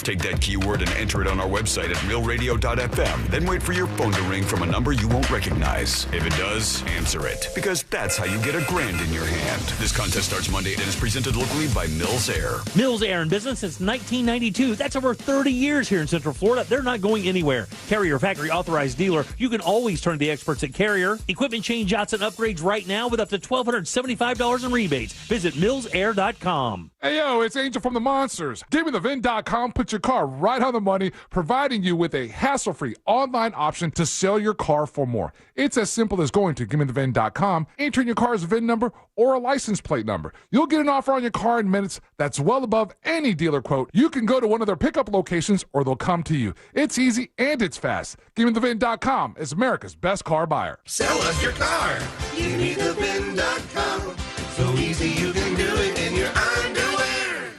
Just take that keyword and enter it on our website at realradio.fm. Then wait for your phone to ring from a number you won't recognize. If it does, answer it, because that's how you get $1,000 in your hand. This contest starts Monday and is presented locally by Mills Air. Mills Air in business since 1992. That's over 30 years here in Central Florida. They're not going anywhere. Carrier factory authorized dealer. You can always turn to the experts at Carrier. Equipment change outs and upgrades right now with up to $1,275 in rebates. Visit millsair.com. Hey, yo, it's Angel from the Monsters. GiveMeTheVin.com puts your car right on the money, providing you with a hassle-free online option to sell your car for more. It's as simple as going to GiveMeTheVin.com, entering your car's VIN number or a license plate number. You'll get an offer on your car in minutes that's well above any dealer quote. You can go to one of their pickup locations or they'll come to you. It's easy and it's fast. GiveMeTheVin.com is America's best car buyer. Sell us your car. GiveMeTheVin.com. So easy you can do it in your underwear.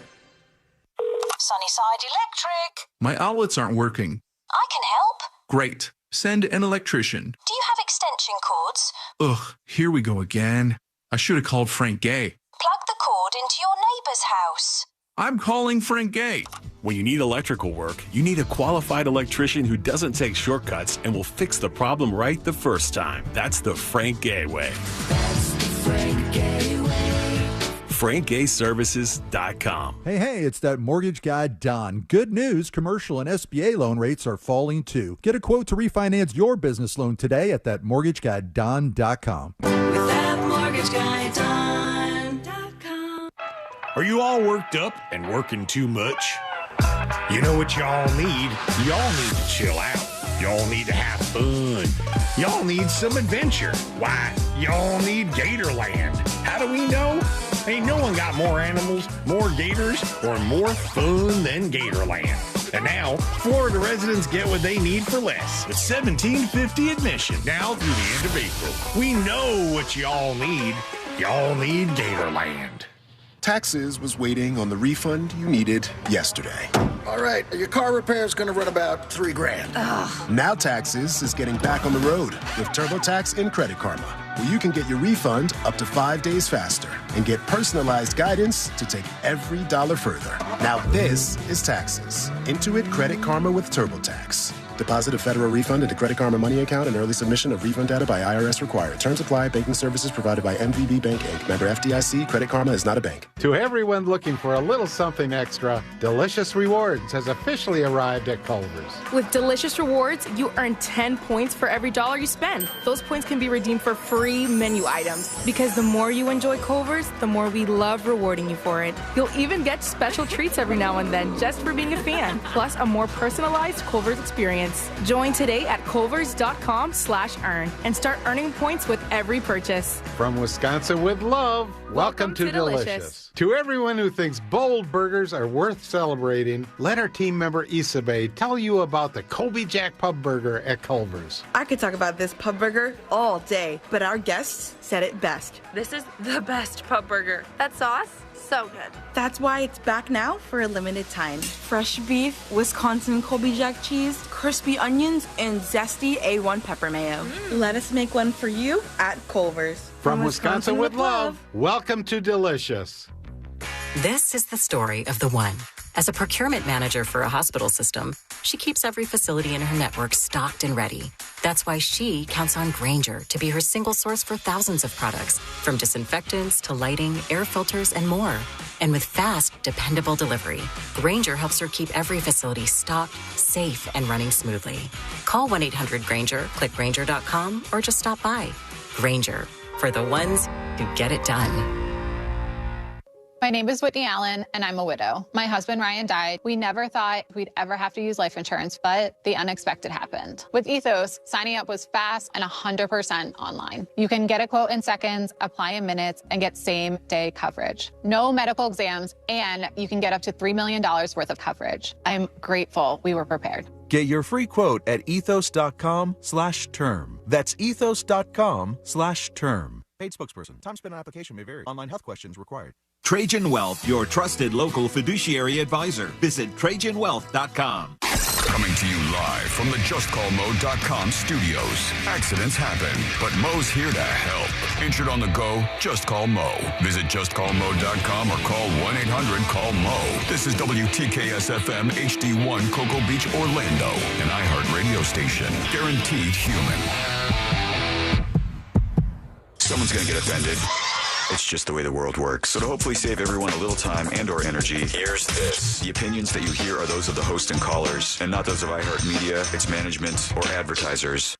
Sunnyside Electric. My outlets aren't working. I can help. Great. Send an electrician. Do you have extension cords? Ugh, here we go again. I should have called Frank Gay. Plug the cord into your neighbor's house. I'm calling Frank Gay. When you need electrical work, you need a qualified electrician who doesn't take shortcuts and will fix the problem right the first time. That's the Frank Gay way. That's the Frank Gay way. FrankGayServices.com. Hey, it's that mortgage guy, Don. Good news, commercial and SBA loan rates are falling too. Get a quote to refinance your business loan today at thatmortgageguyDon.com. With thatmortgageguyDon.com. Are you all worked up and working too much? You know what y'all need? Y'all need to chill out. Y'all need to have fun. Y'all need some adventure. Why, y'all need Gatorland. How do we know? Ain't no one got more animals, more gators, or more fun than Gatorland. And now, Florida residents get what they need for less. With $17.50 admission now through the end of April. We know what y'all need. Y'all need Gatorland. Taxes was waiting on the refund you needed yesterday. All right, your car repair is going to run about $3,000. Ugh. Now Taxes is getting back on the road with TurboTax and Credit Karma, where you can get your refund up to 5 days faster and get personalized guidance to take every dollar further. Now this is Taxes. Intuit Credit Karma with TurboTax. Deposit a federal refund into Credit Karma money account and early submission of refund data by IRS required. Terms apply. Banking services provided by MVB Bank, Inc. Member FDIC. Credit Karma is not a bank. To everyone looking for a little something extra, Delicious Rewards has officially arrived at Culver's. With Delicious Rewards, you earn 10 points for every dollar you spend. Those points can be redeemed for free menu items. Because the more you enjoy Culver's, the more we love rewarding you for it. You'll even get special treats every now and then just for being a fan. Plus a more personalized Culver's experience. Join today at culvers.com/earn and start earning points with every purchase. From Wisconsin with love, welcome to Delicious. To everyone who thinks bold burgers are worth celebrating, let our team member Isabel tell you about the Colby Jack Pub Burger at Culver's. I could talk about this pub burger all day, but our guests said it best. This is the best pub burger. That sauce? So good. That's why it's back now for a limited time. Fresh beef, Wisconsin Colby Jack cheese, crispy onions, and zesty A1 pepper mayo. Let us make one for you at Culver's. From Wisconsin with love, welcome to Delicious. This is the story of the one. As a procurement manager for a hospital system, she keeps every facility in her network stocked and ready. That's why she counts on Grainger to be her single source for thousands of products, from disinfectants to lighting, air filters, and more. And with fast, dependable delivery, Grainger helps her keep every facility stocked, safe, and running smoothly. Call 1-800-GRAINGER, click Grainger.com, or just stop by. Grainger, for the ones who get it done. My name is Whitney Allen, and I'm a widow. My husband, Ryan, died. We never thought we'd ever have to use life insurance, but the unexpected happened. With Ethos, signing up was fast and 100% online. You can get a quote in seconds, apply in minutes, and get same-day coverage. No medical exams, and you can get up to $3 million worth of coverage. I'm grateful we were prepared. Get your free quote at ethos.com/term. That's ethos.com/term. Paid spokesperson. Time spent on application may vary. Online health questions required. Trajan Wealth, your trusted local fiduciary advisor. Visit TrajanWealth.com. Coming to you live from the JustCallMo.com studios. Accidents happen, but Mo's here to help. Injured on the go? Just call Mo. Visit JustCallMo.com or call 1-800-CALL-MO. This is WTKS-FM HD1 Cocoa Beach, Orlando, an iHeart radio station. Guaranteed human. Someone's going to get offended. It's just the way the world works. So to hopefully save everyone a little time and or energy, here's this. The opinions that you hear are those of the host and callers, and not those of iHeartMedia, its management, or advertisers.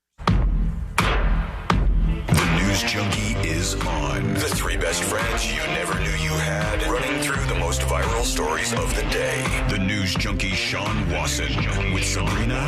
The News Junkie is on. The three best friends you never knew you had, running through the most viral stories of the day. The News Junkie Sean Wasson with Sabrina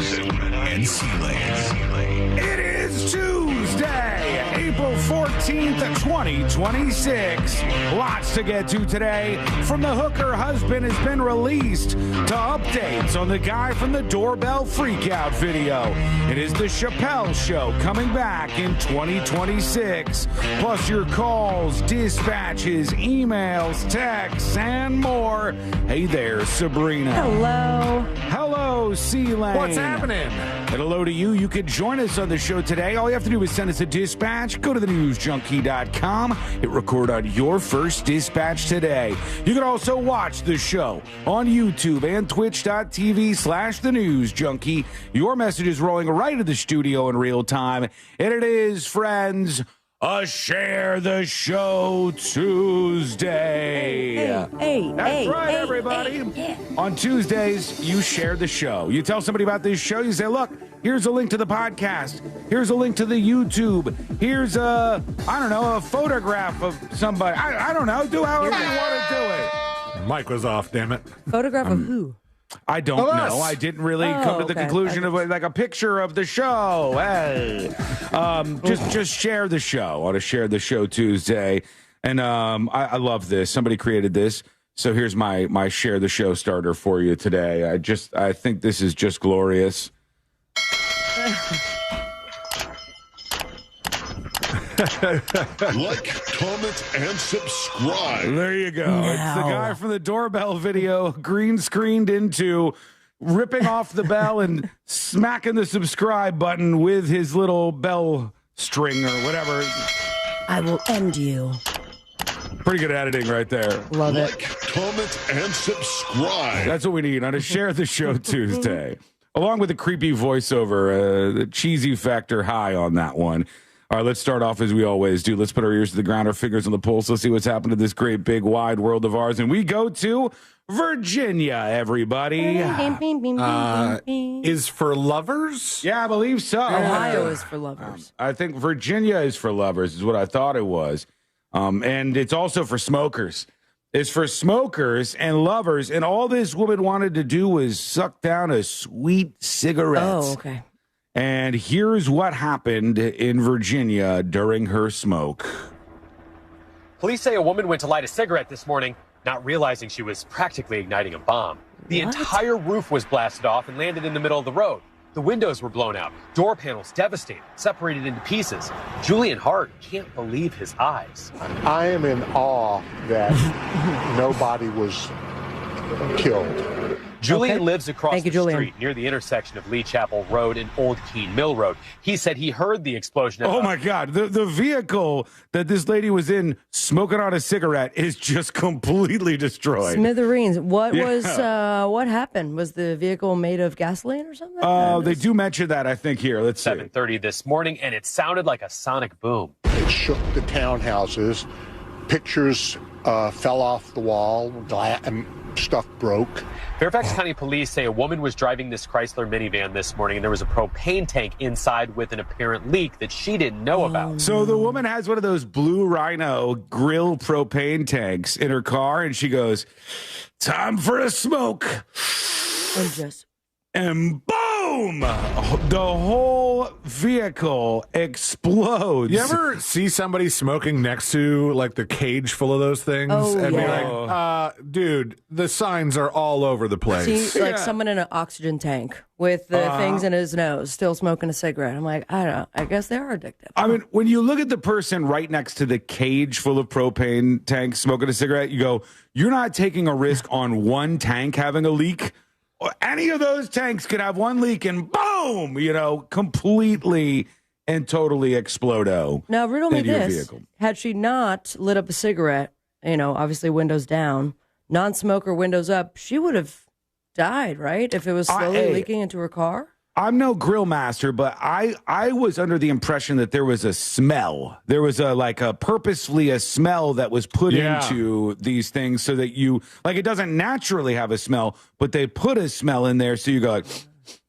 and C-Lane. It is Tuesday, April 14th, 2026. Lots to get to today. From the hooker husband has been released to updates on the guy from the doorbell freakout video. It is the Chappelle Show coming back in 2026. Plus your calls, dispatches, emails, texts, and more. Hey there, Sabrina. Hello. Hello, C-Lane. What's happening? And hello to you. You can join us on the show today. All you have to do is send us a dispatch. Go to thenewsjunkie.com. Hit record on your first dispatch today. You can also watch the show on YouTube and twitch.tv/thenewsjunkie. Your message is rolling right into the studio in real time. And it is, friends, a Share the Show Tuesday. That's right, everybody. On Tuesdays, you share the show. You tell somebody about this show. You say, look, here's a link to the podcast. Here's a link to the YouTube. Here's a photograph of somebody. I don't know. Do however you want to do it. Mic was off, damn it. Photograph of who? I don't know. I didn't really come to the conclusion of like a picture of the show. Hey, just share the show on a Share the Show Tuesday, and I love this. Somebody created this, so here's my Share the Show starter for you today. I think this is just glorious. Like, comment, and subscribe. There you go. It's the guy from the doorbell video, green screened into ripping off the bell and smacking the subscribe button with his little bell string or whatever. I will end you. Pretty good editing right there. Love it. Like, comment, and subscribe. That's what we need on a Share the Show Tuesday. Along with a creepy voiceover, the cheesy factor high on that one. All right, let's start off as we always do. Let's put our ears to the ground, our fingers on the pulse. Let's see what's happened to this great, big, wide world of ours. And we go to Virginia, everybody. Is for lovers? Yeah, I believe so. Ohio is for lovers. I think Virginia is for lovers is what I thought it was. And it's also for smokers. It's for smokers and lovers. And all this woman wanted to do was suck down a sweet cigarette. Oh, okay. And here's what happened in Virginia during her smoke. Police say a woman went to light a cigarette this morning, not realizing she was practically igniting a bomb. The entire roof was blasted off and landed in the middle of the road. The windows were blown out, door panels devastated, separated into pieces. Julian Hart can't believe his eyes. I am in awe that nobody was killed. Julian lives across the street near the intersection of Lee Chapel Road and Old Keene Mill Road. He said he heard the explosion. Oh, my God. The vehicle that this lady was in smoking on a cigarette is just completely destroyed. Smithereens. What happened? Was the vehicle made of gasoline or something? They do mention that, I think, here. Let's see. 7:30 this morning, and it sounded like a sonic boom. It shook the townhouses. Pictures fell off the wall. And stuff broke. Fairfax County Police say a woman was driving this Chrysler minivan this morning, and there was a propane tank inside with an apparent leak that she didn't know about. So the woman has one of those Blue Rhino grill propane tanks in her car, and she goes, "Time for a smoke." And boom! The whole vehicle explodes. You ever see somebody smoking next to like the cage full of those things? And be like, dude, the signs are all over the place. See, like someone in an oxygen tank with the things in his nose, still smoking a cigarette. I'm like, I don't know. I guess they are addictive. I mean, when you look at the person right next to the cage full of propane tanks smoking a cigarette, you go, you're not taking a risk on one tank having a leak. any of those tanks could have one leak and boom, completely and totally explodo. Now, riddle me into your this. vehicle. Had she not lit up a cigarette, obviously windows down, non-smoker windows up, she would have died, right? If it was slowly leaking into her car? I'm no grill master, but I was under the impression that there was a smell. There was purposefully a smell that was put into these things so that it doesn't naturally have a smell, but they put a smell in there so you go like,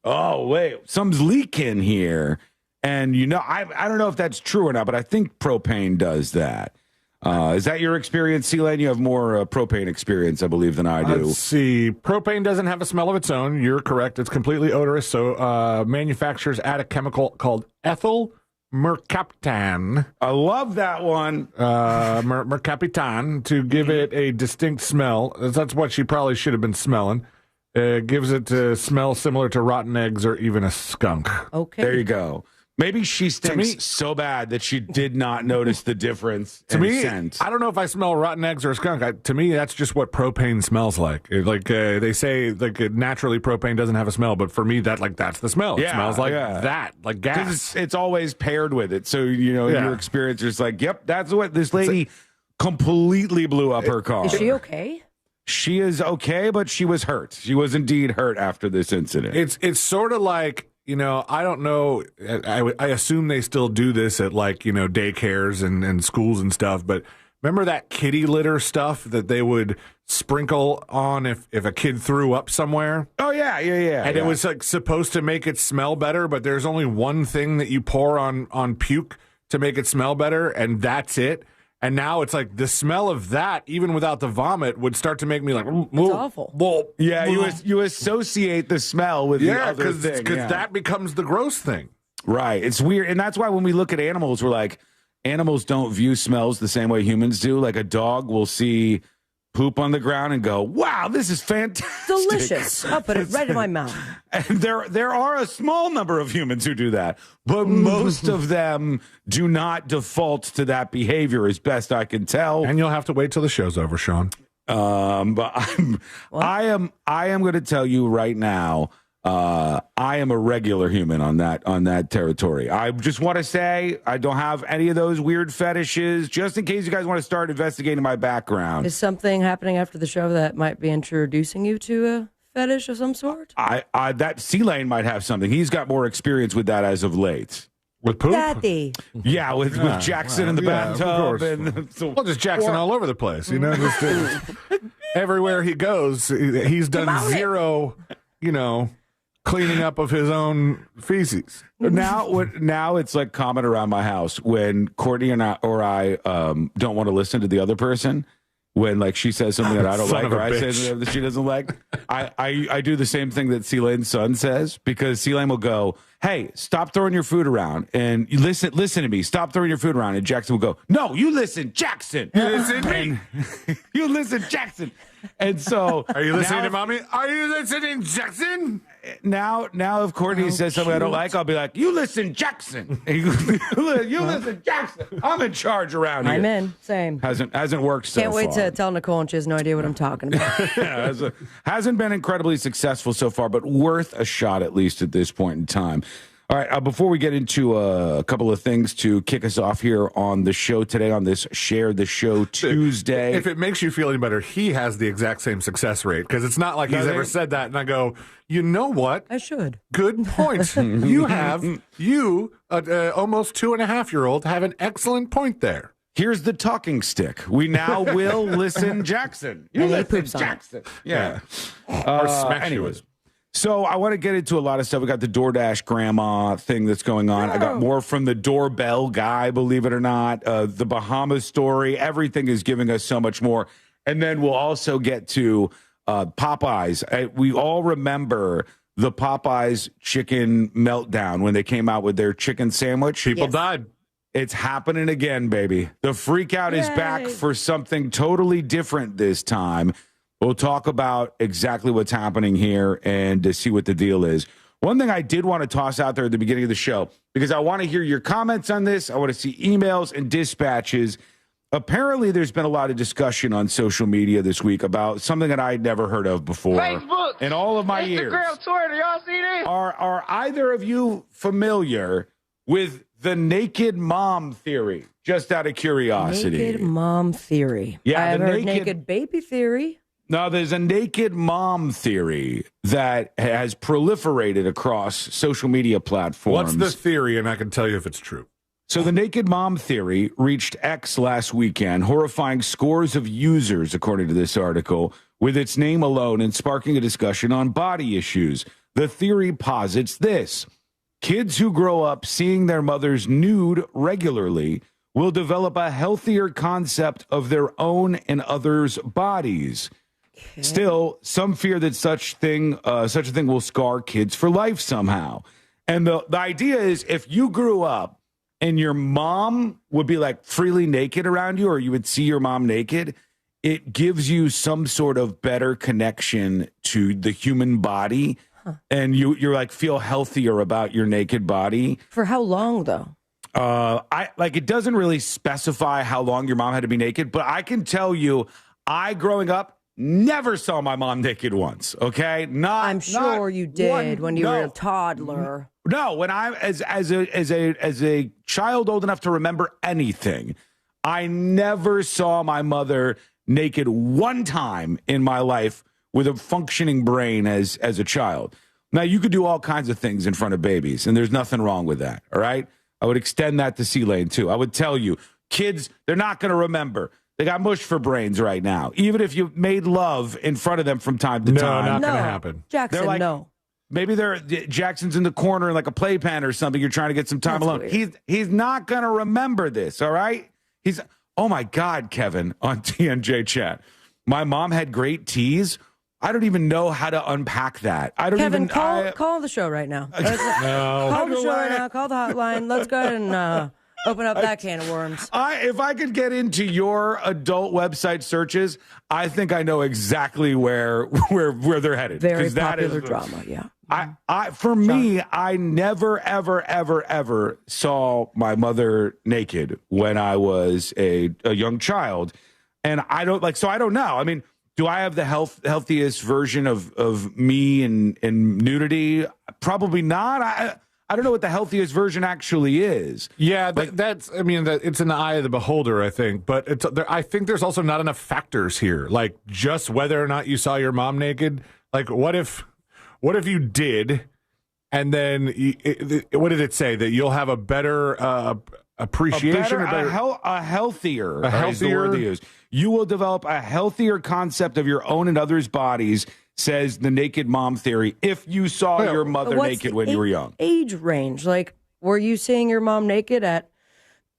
oh, wait, something's leaking here. And I don't know if that's true or not, but I think propane does that. Is that your experience, C-Lane? You have more propane experience, I believe, than I do. Let's see. Propane doesn't have a smell of its own. You're correct. It's completely odorless. So manufacturers add a chemical called ethyl mercaptan. I love that one. Mercaptan to give it a distinct smell. That's what she probably should have been smelling. It gives it a smell similar to rotten eggs or even a skunk. Okay. There you go. Maybe she stinks so bad that she did not notice the difference to me, scent. I don't know if I smell rotten eggs or a skunk. To me, that's just what propane smells like. They say naturally propane doesn't have a smell, but for me, that's the smell. It smells like that, like gas. It's always paired with it. So, your experience is like, yep, that's what this lady completely blew up her car. Is she okay? She is okay, but she was hurt. She was indeed hurt after this incident. It's sort of like, I don't know. I assume they still do this at daycares and schools and stuff. But remember that kitty litter stuff that they would sprinkle on if a kid threw up somewhere? Oh, yeah. And it was supposed to make it smell better, but there's only one thing that you pour on puke to make it smell better, and that's it. And now it's like the smell of that, even without the vomit, would start to make me like, it's awful. Well, you associate the smell with the other thing. Because that becomes the gross thing. Right. It's weird. And that's why when we look at animals, we're like, animals don't view smells the same way humans do. Like a dog will see poop on the ground and go, wow, this is fantastic. Delicious. I'll put it right in my mouth. And there are a small number of humans who do that, but most of them do not default to that behavior, as best I can tell. And you'll have to wait till the show's over, Sean. But I am going to tell you right now, I am a regular human on that territory. I just want to say I don't have any of those weird fetishes, just in case you guys want to start investigating my background. Is something happening after the show that might be introducing you to a fetish of some sort? That C-Lane might have something. He's got more experience with that as of late. With poop? Daddy. Yeah, with Jackson in the bathtub. And just Jackson all over the place. Just, everywhere he goes, he's done zero, cleaning up of his own feces. Now it's like common around my house when Courtney or I don't want to listen to the other person. When she says something that I don't like, or I say something that she doesn't like, I do the same thing that C-Lane's son says, because C-Lane will go, hey, stop throwing your food around, and you listen to me, stop throwing your food around, and Jackson will go, no, you listen, Jackson. You listen to me. You listen, Jackson. And so, are you listening to mommy? Are you listening, Jackson? Now, if Courtney says something I don't like, I'll be like, you listen, Jackson. You listen, Jackson. I'm in charge around here. I'm in. Same. Hasn't worked so far. Can't wait to tell Nicole, and she has no idea what I'm talking about. Hasn't been incredibly successful so far, but worth a shot at least at this point in time. All right, before we get into a couple of things to kick us off here on the show today, on this Share the Show Tuesday. If it makes you feel any better, he has the exact same success rate, because it's not like he's ever said that, and I go, you know what? I should. Good point. You, almost 2.5-year-old, have an excellent point there. Here's the talking stick. We now will listen, Jackson. You listen, Jackson. Yeah. Or smash you. So I want to get into a lot of stuff. We got the DoorDash grandma thing that's going on. I got more from the doorbell guy, believe it or not. The Bahamas story. Everything is giving us so much more. And then we'll also get to Popeyes. We all remember the Popeyes chicken meltdown when they came out with their chicken sandwich. People died. It's happening again, baby. The freakout is back for something totally different this time. We'll talk about exactly what's happening here and to see what the deal is. One thing I did want to toss out there at the beginning of the show, because I want to hear your comments on this. I want to see emails and dispatches. apparently there's been a lot of discussion on social media this week about something that I'd never heard of before Facebook, in all of my years. Instagram, Twitter, y'all see this? Are either of you familiar with the naked mom theory? Just out of curiosity. Naked mom theory. Yeah, I've the heard naked baby theory. No, there's a naked mom theory that has proliferated across social media platforms. What's the theory? And I can tell you if it's true. So the naked mom theory reached X last weekend, horrifying scores of users, according to this article, with its name alone and sparking a discussion on body issues. The theory posits this: kids who grow up seeing their mothers nude regularly will develop a healthier concept of their own and others' bodies. Okay. Still, some fear that such a thing will scar kids for life somehow. And the idea is, if you grew up and your mom would be like freely naked around you, or you would see your mom naked, it gives you some sort of better connection to the human body. And you're like feel healthier about your naked body. For how long though? It doesn't really specify how long your mom had to be naked, but I can tell you, growing up never saw my mom naked once. Okay, I'm sure you did when you were a toddler. No, when I as a child old enough to remember anything, I never saw my mother naked one time in my life with a functioning brain as a child. Now, you could do all kinds of things in front of babies, and there's nothing wrong with that, all right? I would extend that to C-Lane, too. I would tell you, kids, they're not going to remember. They got mush for brains right now. Even if you made love in front of them from time to time. No, not going to happen. Jackson, they're like, no. Maybe Jackson's in the corner in like a playpen or something. You're trying to get some time alone. Weird. He's not going to remember this, all right? Oh, my God, Kevin, on TNJ chat. My mom had great teas. I don't even know how to unpack that. Kevin, call the show right now. No. Call the show right now. Call the hotline. Let's go ahead and open up that can of worms. If I could get into your adult website searches, I think I know exactly where they're headed. Very popular drama, yeah. I never, ever saw my mother naked when I was a young child. And I don't know. I mean, do I have the healthiest version of me and nudity? Probably not. I don't know what the healthiest version actually is. Yeah, it's in the eye of the beholder, I think. But I think there's also not enough factors here. Like, just whether or not you saw your mom naked. Like, what if you did, and then what did it say? That you'll have a better appreciation, a healthier is the word they use. You will develop a healthier concept of your own and others' bodies, says the naked mom theory, if you saw your mother naked when you were young. Age range, like, were you seeing your mom naked at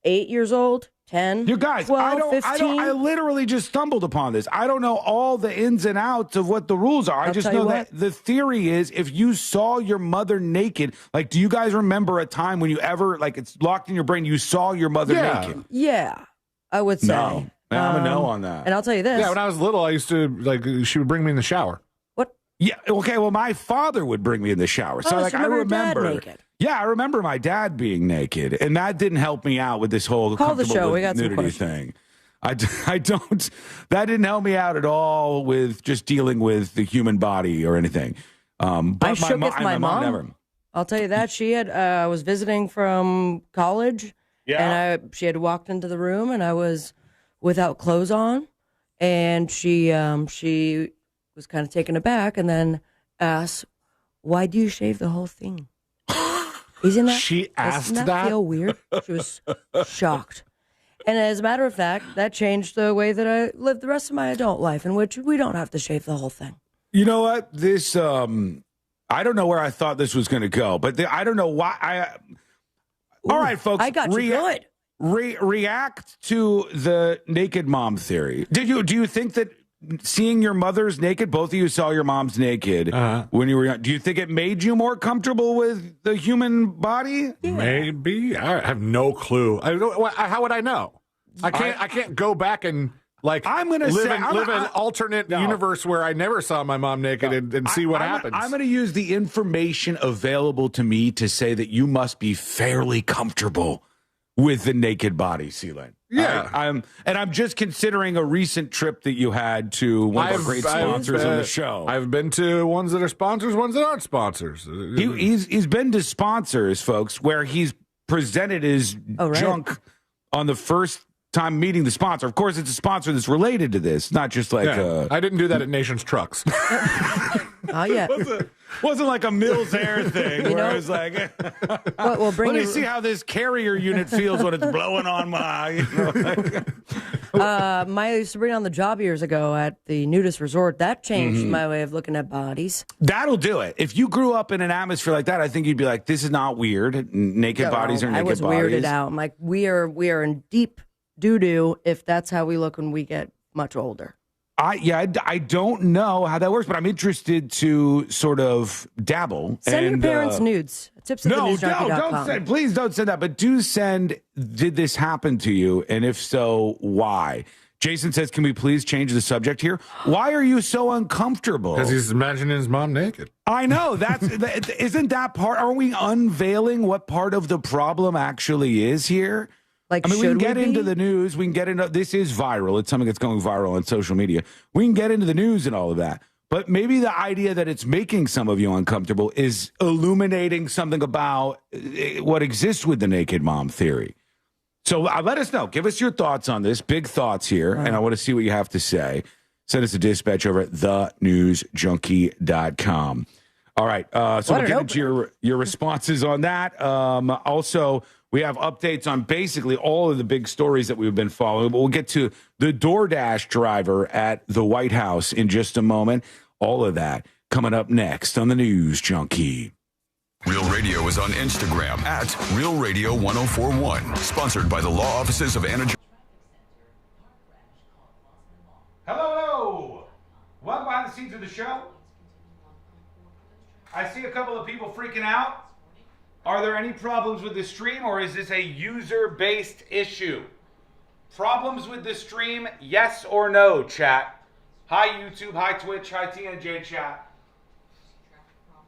8 years old, 10, you guys, 12, 15? I literally just stumbled upon this. I don't know all the ins and outs of what the rules are. I just know that the theory is, if you saw your mother naked, like, do you guys remember a time when you ever, like, it's locked in your brain, you saw your mother naked? Yeah, I would say. No. I'm a no on that. And I'll tell you this. Yeah, when I was little, I used to, she would bring me in the shower. What? Yeah, okay, well, my father would bring me in the shower. So, I remember. Dad naked. Yeah, I remember my dad being naked, and that didn't help me out with this whole Call the show. We got nudity thing. I don't. That didn't help me out at all with just dealing with the human body or anything. But I shook with my mom. Never. I'll tell you that she had. I was visiting from college, and she had walked into the room, and I was without clothes on, and she was kind of taken aback, and then asked, "Why do you shave the whole thing?" Isn't that? She asked doesn't that feel weird? She was shocked. And as a matter of fact, that changed the way that I lived the rest of my adult life, in which we don't have to shave the whole thing. You know what? This, I don't know where I thought this was going to go, but I don't know why. All right, folks. I got you good. React to the naked mom theory. Do you think that seeing your mother's naked, both of you saw your mom's naked when you were young, do you think it made you more comfortable with the human body? Yeah. Maybe. I have no clue. How would I know? I can't go back and live an alternate universe where I never saw my mom naked and see what happens. I'm going to use the information available to me to say that you must be fairly comfortable with the naked body, Sealand. Yeah. I'm just considering a recent trip that you had to one of our great sponsors on the show. I've been to ones that are sponsors, ones that aren't sponsors. He's been to sponsors, folks, where he's presented his junk on the first time meeting the sponsor. Of course, it's a sponsor that's related to this, not just like I didn't do that at Nation's Trucks. Oh, yeah. Wasn't like a Mills Air thing where I was like, let me see how this carrier unit feels when it's blowing on my. My used to bring on the job years ago at the nudist resort. That changed my way of looking at bodies. That'll do it. If you grew up in an atmosphere like that, I think you'd be like, this is not weird. Naked bodies are naked bodies. I was weirded out. I'm like, we are in deep doo-doo if that's how we look when we get much older. I don't know how that works, but I'm interested to sort of dabble. Send your parents nudes. Tips at thenewsjunkie.com. Please don't send that, but do send, did this happen to you? And if so, why? Jason says, can we please change the subject here? Why are you so uncomfortable? Because he's imagining his mom naked. I know. Isn't that part? Are we unveiling what part of the problem actually is here? Like, I mean, we can get into the news. We can get into this is viral. It's something that's going viral on social media. We can get into the news and all of that. But maybe the idea that it's making some of you uncomfortable is illuminating something about what exists with the naked mom theory. So let us know. Give us your thoughts on this. Big thoughts here. And I want to see what you have to say. Send us a dispatch over at thenewsjunkie.com. All right. So we'll get into your responses on that. Also, we have updates on basically all of the big stories that we've been following. But we'll get to the DoorDash driver at the White House in just a moment. All of that coming up next on the News Junkie. Real Radio is on Instagram at Real Radio 1041. Sponsored by the law offices of Anna. Hello. Welcome behind the scenes of the show. I see a couple of people freaking out. Are there any problems with the stream, or is this a user-based issue? Problems with the stream, yes or no, chat? Hi, YouTube. Hi, Twitch. Hi, TNJ chat.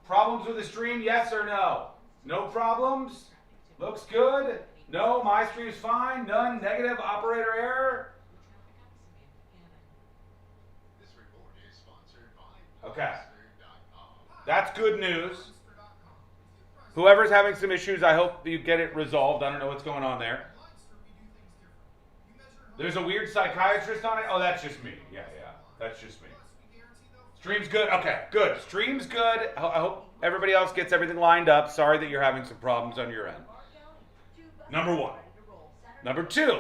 Problems with the stream, yes or no? No problems? Looks good? No, my stream's fine. None. Negative. Operator error. Okay. That's good news. Whoever's having some issues, I hope you get it resolved. I don't know what's going on there. There's a weird psychiatrist on it. Oh, that's just me. Yeah. That's just me. Stream's good. Okay, good. Stream's good. I hope everybody else gets everything lined up. Sorry that you're having some problems on your end. Number one. Number two.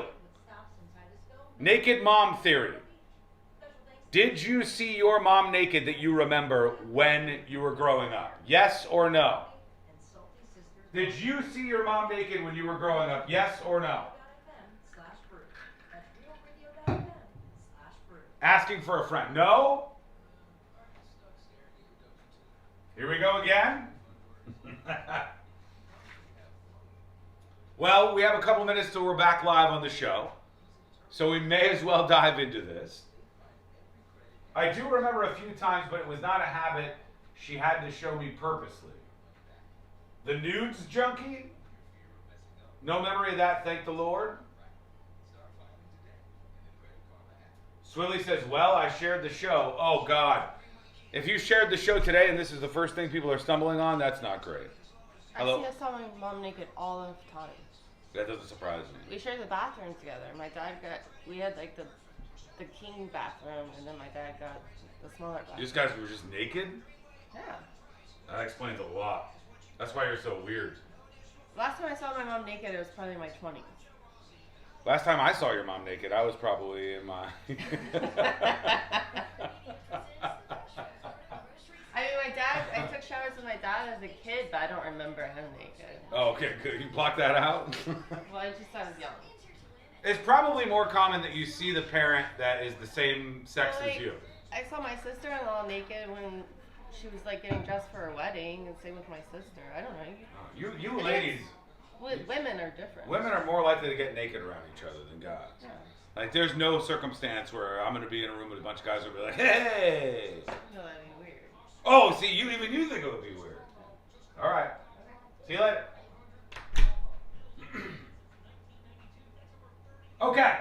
Naked mom theory. Did you see your mom naked that you remember when you were growing up? Yes or no? Did you see your mom naked when you were growing up? Yes or no? Asking for a friend. No? Here we go again. Well, we have a couple minutes till we're back live on the show, so we may as well dive into this. I do remember a few times, but it was not a habit she had to show me purposely. The nudes junkie? No memory of that, thank the Lord. Swilly says, well, I shared the show. Oh, God. If you shared the show today and this is the first thing people are stumbling on, that's not great. Hello? I saw my mom naked all the time. That doesn't surprise me. We shared the bathroom together. We had like the king bathroom, and then my dad got the smaller bathroom. These guys were just naked? Yeah. That explains a lot. That's why you're so weird. Last time I saw my mom naked, it was probably in my 20s. Last time I saw your mom naked, I was probably in my... I took showers with my dad as a kid, but I don't remember him naked. Oh, okay, good. You block that out? Well, I was young. It's probably more common that you see the parent that is the same sex as you. I saw my sister-in-law naked when she was like getting dressed for her wedding, and same with my sister. I don't know. You ladies... Women are different. Women are more likely to get naked around each other than guys. Yeah. Like, there's no circumstance where I'm going to be in a room with a bunch of guys who will be like, hey! No, that'd be weird. Oh, see, even you think it would be weird. All right. See you later. Okay.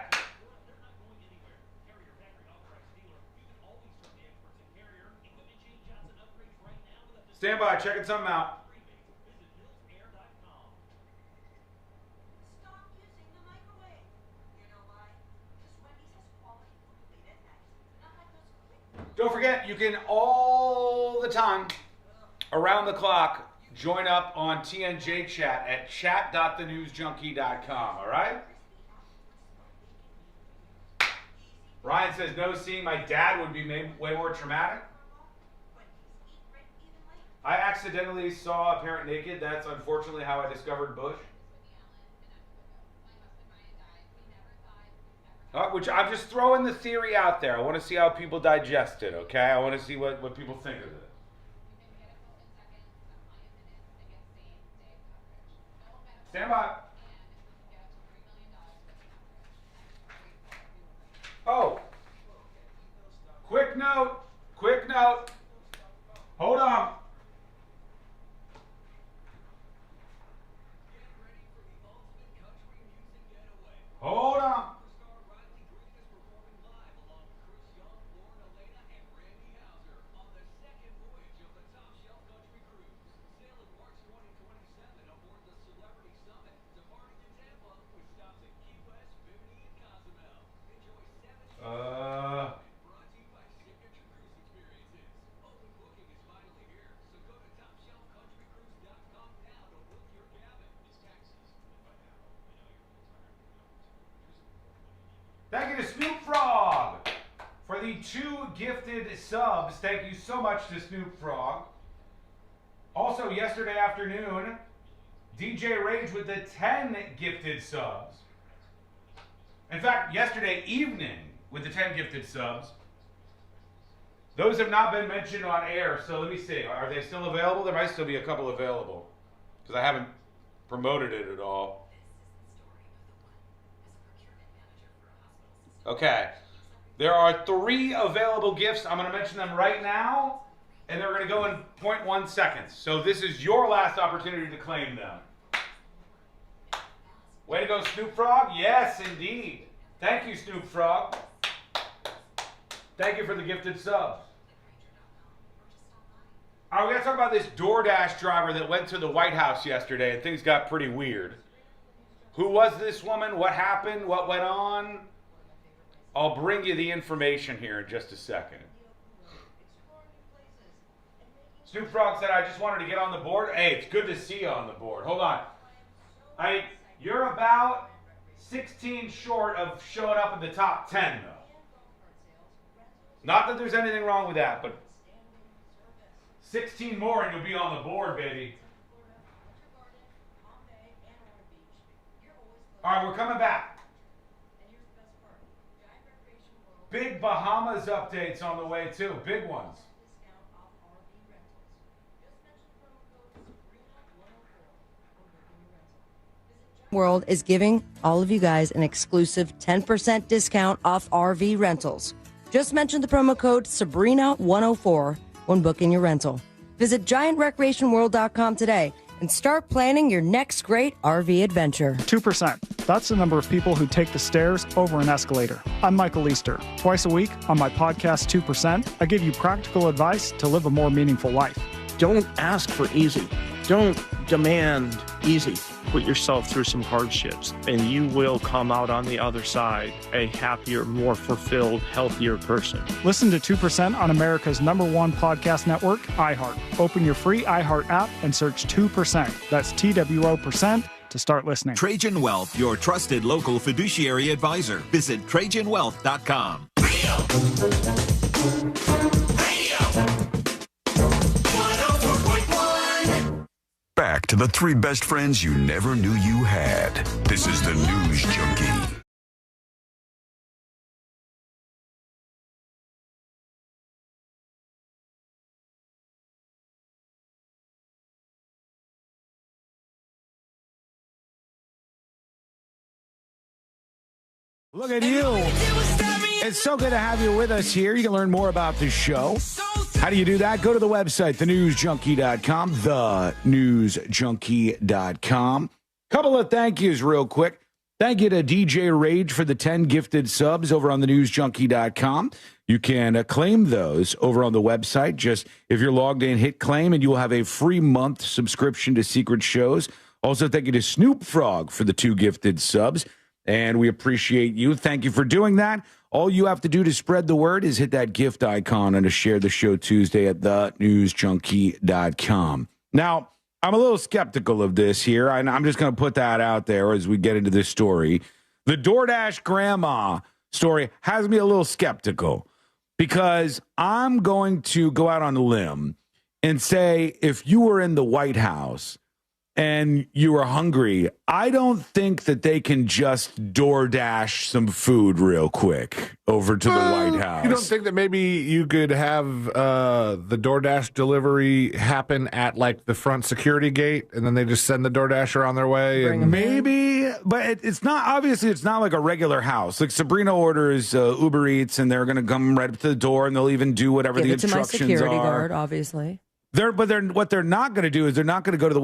Stand by, checking something out. Don't forget, you can all the time, around the clock, join up on TNJ Chat at chat.thenewsjunkie.com, all right? Ryan says, no, seeing my dad would be way more traumatic. I accidentally saw a parent naked. That's unfortunately how I discovered Bush. Which I'm just throwing the theory out there. I want to see how people digest it, okay? I want to see what people think of it. Stand by. Oh. Quick note. Hold on. Hold on. Thank you to Snoop Frog for the 2 gifted subs. Thank you so much to Snoop Frog. Also, yesterday afternoon, DJ Rage with the 10 gifted subs. In fact, yesterday evening with the 10 gifted subs. Those have not been mentioned on air, so let me see. Are they still available? There might still be a couple available because I haven't promoted it at all. Okay, there are 3 available gifts. I'm going to mention them right now, and they're going to go in 0.1 seconds. So this is your last opportunity to claim them. Way to go, Snoop Frog. Yes, indeed. Thank you, Snoop Frog. Thank you for the gifted subs. All right, we got to talk about this DoorDash driver that went to the White House yesterday, and things got pretty weird. Who was this woman? What happened? What went on? I'll bring you the information here in just a second. Snoop Frog said, I just wanted to get on the board. Hey, it's good to see you on the board. Hold on. You're about 16 short of showing up in the top 10, though. Not that there's anything wrong with that, but 16 more and you'll be on the board, baby. All right, we're coming back. Big Bahamas updates on the way, too. Big ones. World is giving all of you guys an exclusive 10% discount off RV rentals. Just mention the promo code Sabrina104 when booking your rental. Visit GiantRecreationWorld.com today and start planning your next great RV adventure. 2%. That's the number of people who take the stairs over an escalator. I'm Michael Easter. Twice a week on my podcast, 2%, I give you practical advice to live a more meaningful life. Don't ask for easy. Don't demand easy. Put yourself through some hardships, and you will come out on the other side a happier, more fulfilled, healthier person. Listen to 2% on America's #1 podcast network, iHeart. Open your free iHeart app and search 2%. That's TWO% to start listening. Trajan Wealth, your trusted local fiduciary advisor. Visit TrajanWealth.com. Back to the 3 best friends you never knew you had. This is the News Junkie. Look at you. It's so good to have you with us here. You can learn more about the show. How do you do that? Go to the website, thenewsjunkie.com, thenewsjunkie.com. Couple of thank yous real quick. Thank you to DJ Rage for the 10 gifted subs over on the newsjunkie.com. You can claim those over on the website. Just if you're logged in, hit claim, and you will have a free month subscription to Secret Shows. Also, thank you to Snoop Frog for the 2 gifted subs, and we appreciate you. Thank you for doing that. All you have to do to spread the word is hit that gift icon and to share the show Tuesday at thenewsjunkie.com. Now, I'm a little skeptical of this here, and I'm just going to put that out there as we get into this story. The DoorDash grandma story has me a little skeptical because I'm going to go out on a limb and say if you were in the White House and you were hungry, I don't think that they can just DoorDash some food real quick over to the White House. You don't think that maybe you could have the DoorDash delivery happen at like the front security gate, and then they just send the DoorDasher on their way? And maybe, but it's not, obviously it's not like a regular house. Like Sabrina orders Uber Eats, and they're going to come right up to the door, and they'll even do whatever the instructions are. Give it to my security guard, obviously. What they're not going to do is they're not going to go to the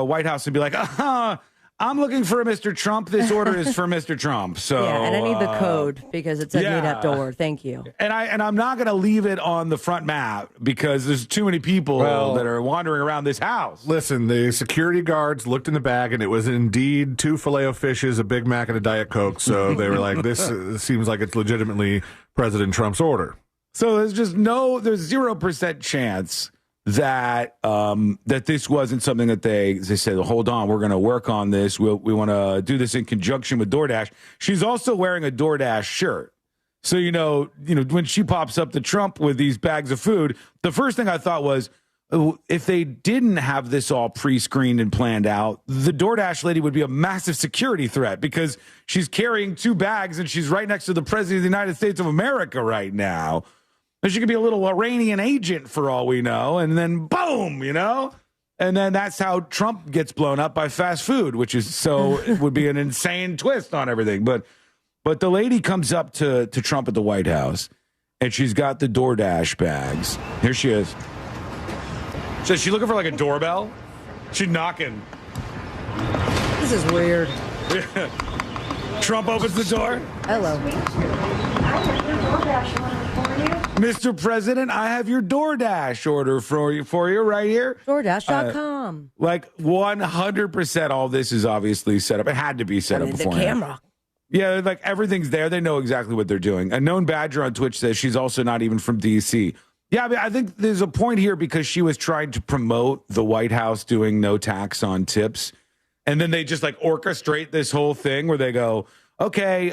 White House and be like, I'm looking for a Mr. Trump. This order is for Mr. Trump. So yeah, and I need the code because it said meet at door. Thank you. And I'm not going to leave it on the front map because there's too many people that are wandering around this house. Listen, the security guards looked in the bag, and it was indeed 2 Filet-O-Fishes, a Big Mac, and a Diet Coke. So they were like, this seems like it's legitimately President Trump's order. So there's 0% chance that that this wasn't something that they said, hold on, we're going to work on this. We want to do this in conjunction with DoorDash. She's also wearing a DoorDash shirt. So, when she pops up to Trump with these bags of food, the first thing I thought was, if they didn't have this all pre-screened and planned out, the DoorDash lady would be a massive security threat because she's carrying 2 bags and she's right next to the President of the United States of America right now. She could be a little Iranian agent for all we know, and then boom, and then that's how Trump gets blown up by fast food, which is it would be an insane twist on everything. But the lady comes up to Trump at the White House, and she's got the DoorDash bags. Here she is. So she's looking for like a doorbell. She's knocking. This is weird. Trump opens the door. Hello. Mr. President, I have your DoorDash order for you right here. DoorDash.com. Like 100% all this is obviously set up. It had to be set up beforehand. The camera. Yeah, like everything's there. They know exactly what they're doing. A known badger on Twitch says she's also not even from D.C. Yeah, I think there's a point here because she was trying to promote the White House doing no tax on tips. And then they just like orchestrate this whole thing where they go, okay,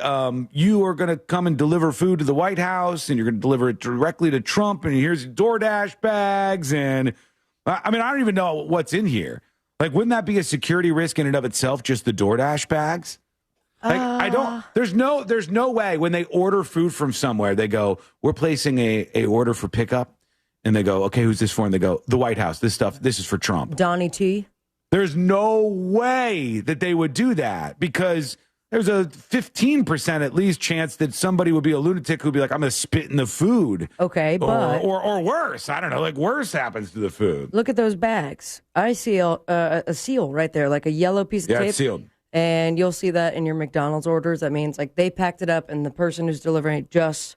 you are going to come and deliver food to the White House and you're going to deliver it directly to Trump. And here's DoorDash bags. And I don't even know what's in here. Like, wouldn't that be a security risk in and of itself? Just the DoorDash bags? Like, there's no way when they order food from somewhere, they go, we're placing a order for pickup. And they go, okay, who's this for? And they go, the White House, this is for Trump. Donnie T. There's no way that they would do that because there's a 15% at least chance that somebody would be a lunatic who'd be like, I'm going to spit in the food. Okay, but... Or worse. I don't know. Like, worse happens to the food. Look at those bags. I see a seal right there, like a yellow piece of tape. Yeah, it's sealed. And you'll see that in your McDonald's orders. That means, like, they packed it up and the person who's delivering it just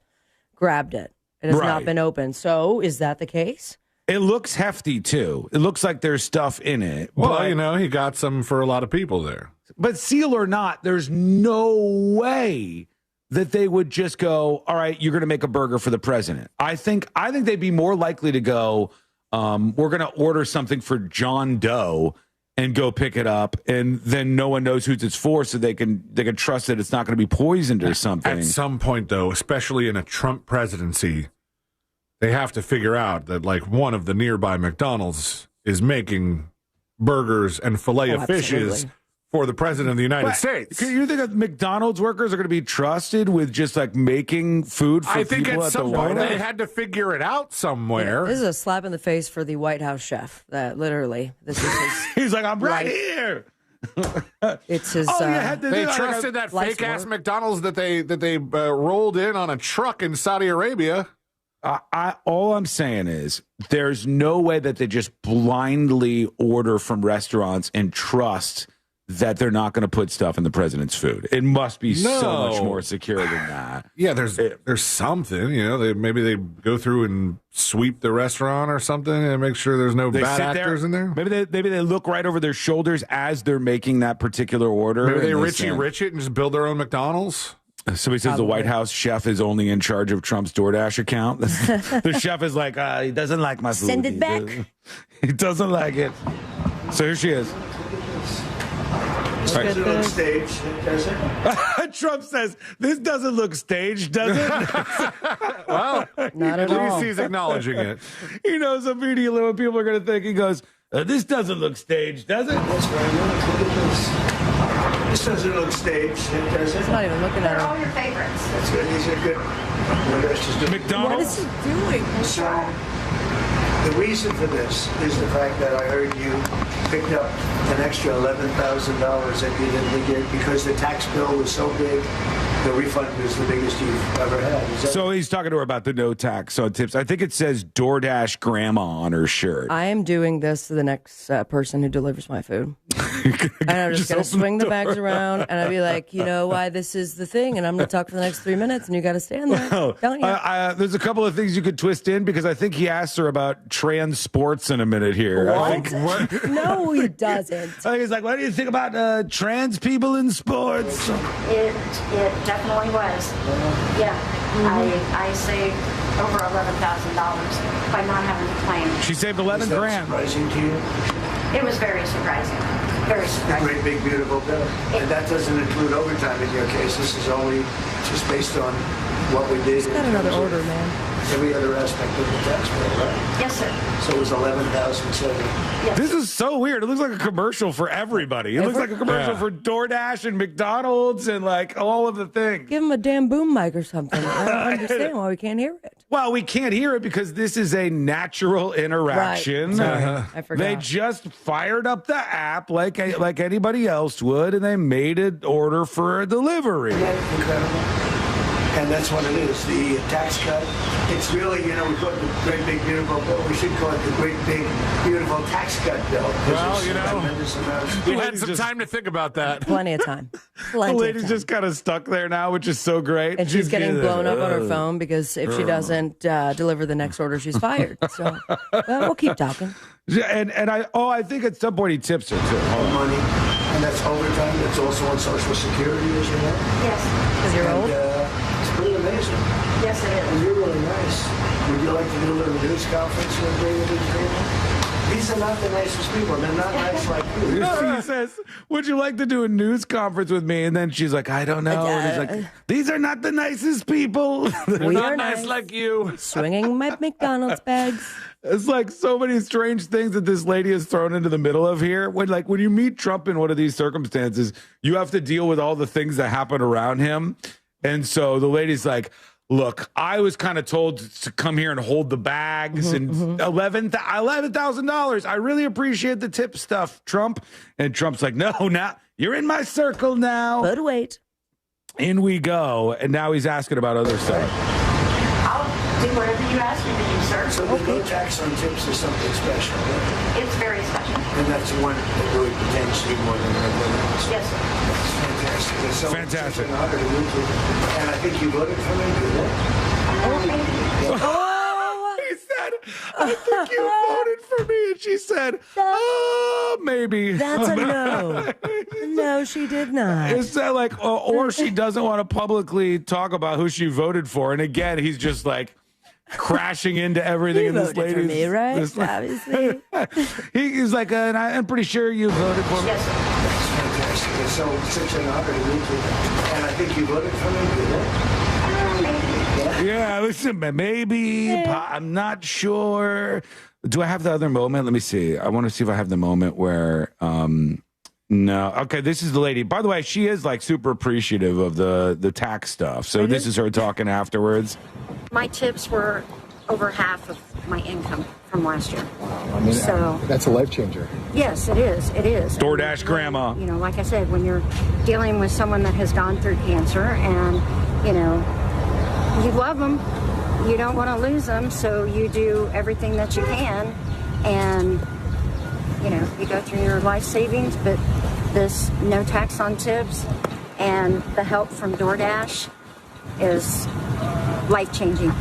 grabbed it. It has not been opened. So, is that the case? It looks hefty, too. It looks like there's stuff in it. Well, he got some for a lot of people there. But seal or not, there's no way that they would just go, all right, you're going to make a burger for the president. I think they'd be more likely to go, we're going to order something for John Doe and go pick it up, and then no one knows who it's for, so they can trust that it's not going to be poisoned or something. At some point, though, especially in a Trump presidency, they have to figure out that, like, one of the nearby McDonald's is making burgers and Filet-O-Fishes for the president of the United States. You think that McDonald's workers are going to be trusted with just, like, making food for people at the White House? I think at some point they had to figure it out somewhere. This is a slap in the face for the White House chef. That literally, this is his... He's like, I'm right here. It's his. They trusted that fake-ass McDonald's that they rolled in on a truck in Saudi Arabia. All I'm saying is there's no way that they just blindly order from restaurants and trust that they're not going to put stuff in the president's food. It must be so much more secure than that. Yeah, there's something, maybe they go through and sweep the restaurant or something and make sure there's no bad actors in there. Maybe they look right over their shoulders as they're making that particular order. Maybe they Richie Rich it and just build their own McDonald's. Somebody says the White House chef is only in charge of Trump's DoorDash account. The chef is like, he doesn't like my food. Send it back. He doesn't like it. So here she is. Does it look staged, does it? Trump says, this doesn't look staged, does it? Well, not at all. He's acknowledging it. He knows immediately what people are going to think. He goes, this doesn't look staged, does it? That's right. Look at this. This doesn't look staged, does it? He's not even looking at They're all it. your favorites. That's good. These are good. McDonald's? What is he doing? So, the reason for this is the fact that I heard you picked up an extra $11,000 that you didn't get because the tax bill was so big, the refund was the biggest you've ever had. So he's talking to her about the no tax on tips. I think it says DoorDash Grandma on her shirt. I am doing this to the next person who delivers my food. And I'm just going to swing the bags around, and I'll be like, you know why this is the thing, and I'm going to talk for the next 3 minutes, and you got to stand there, don't you? There's a couple of things you could twist in because I think he asked her about trans sports in a minute here. What? No, he doesn't. I think he's like, what do you think about trans people in sports? It definitely was. Yeah. I saved over $11,000 by not having to claim. She saved 11 grand. Surprising to you? It was very surprising. Very surprising. Great big beautiful bill. And that doesn't include overtime in your case. This is only just based on what we did. He's got another order, man. Every other aspect of the tax bill, right? Yes, sir. So it was $11,070. Yes. This is so weird. It looks like a commercial for everybody. It looks like a commercial for DoorDash and McDonald's and like all of the things. Give him a damn boom mic or something. I don't understand why we can't hear it. Well, we can't hear it because this is a natural interaction. Right. I forgot. They just fired up the app like anybody else would, and they made an order for a delivery. Yeah, incredible. And that's what it is, the tax cut. It's really, we call it the great big beautiful bill. We should call it the great big beautiful tax cut bill. Well, you had some time to think about that. Plenty of time. The lady's just kind of stuck there now, which is so great. And she's getting blown up on her phone because if she doesn't deliver the next order, she's fired. So we'll keep talking. And I think at some point he tips her too. Money, and that's overtime. That's also on Social Security, as you know. Yes. Because you're old? It's pretty amazing. Yes, it is. And you're really nice. Would you like to do a little news conference with me with these people? These are not the nicest people. They're not nice like you. She says, would you like to do a news conference with me? And then she's like, I don't know. And he's like, these are not the nicest people. They're We not are nice like you. Swinging my McDonald's bags. It's like so many strange things that this lady is thrown into the middle of here. When you meet Trump in one of these circumstances, you have to deal with all the things that happen around him. And so the lady's like, look, I was kind of told to come here and hold the bags and $11,000. I really appreciate the tip stuff, Trump. And Trump's like, no, you're in my circle now. But wait. In we go. And now he's asking about other stuff. I'll do whatever you ask me to do, sir. So the no tax on tips is something special, right? It's very special. And that's one that really potentially more than everyone else. Yes, sir. Fantastic. It's so Fantastic. Such an honor to meet you. And I think you voted for me, did you? Oh, he said, I think you voted for me. And she said, maybe. That's a no. No, she did not. Is that like, or she doesn't want to publicly talk about who she voted for. And again, he's just like crashing into everything in this lady's. For me, right? Obviously. He's like, I'm pretty sure you voted for me. Yes, sir. That's fantastic. It's such an honor to meet you. And I think you voted for me, did you? Yeah, listen, maybe. I'm not sure. Do I have the other moment? Let me see. I want to see if I have the moment where. No. Okay, this is the lady. By the way, she is like super appreciative of the tax stuff. So this is her talking afterwards. My tips were over half of my income from last year. Wow, I mean, so that's a life changer. Yes, it is. It is. DoorDash grandma. Like I said, when you're dealing with someone that has gone through cancer and, you love them, you don't want to lose them, so you do everything that you can, and, you go through your life savings, but this no tax on tips and the help from DoorDash is life-changing.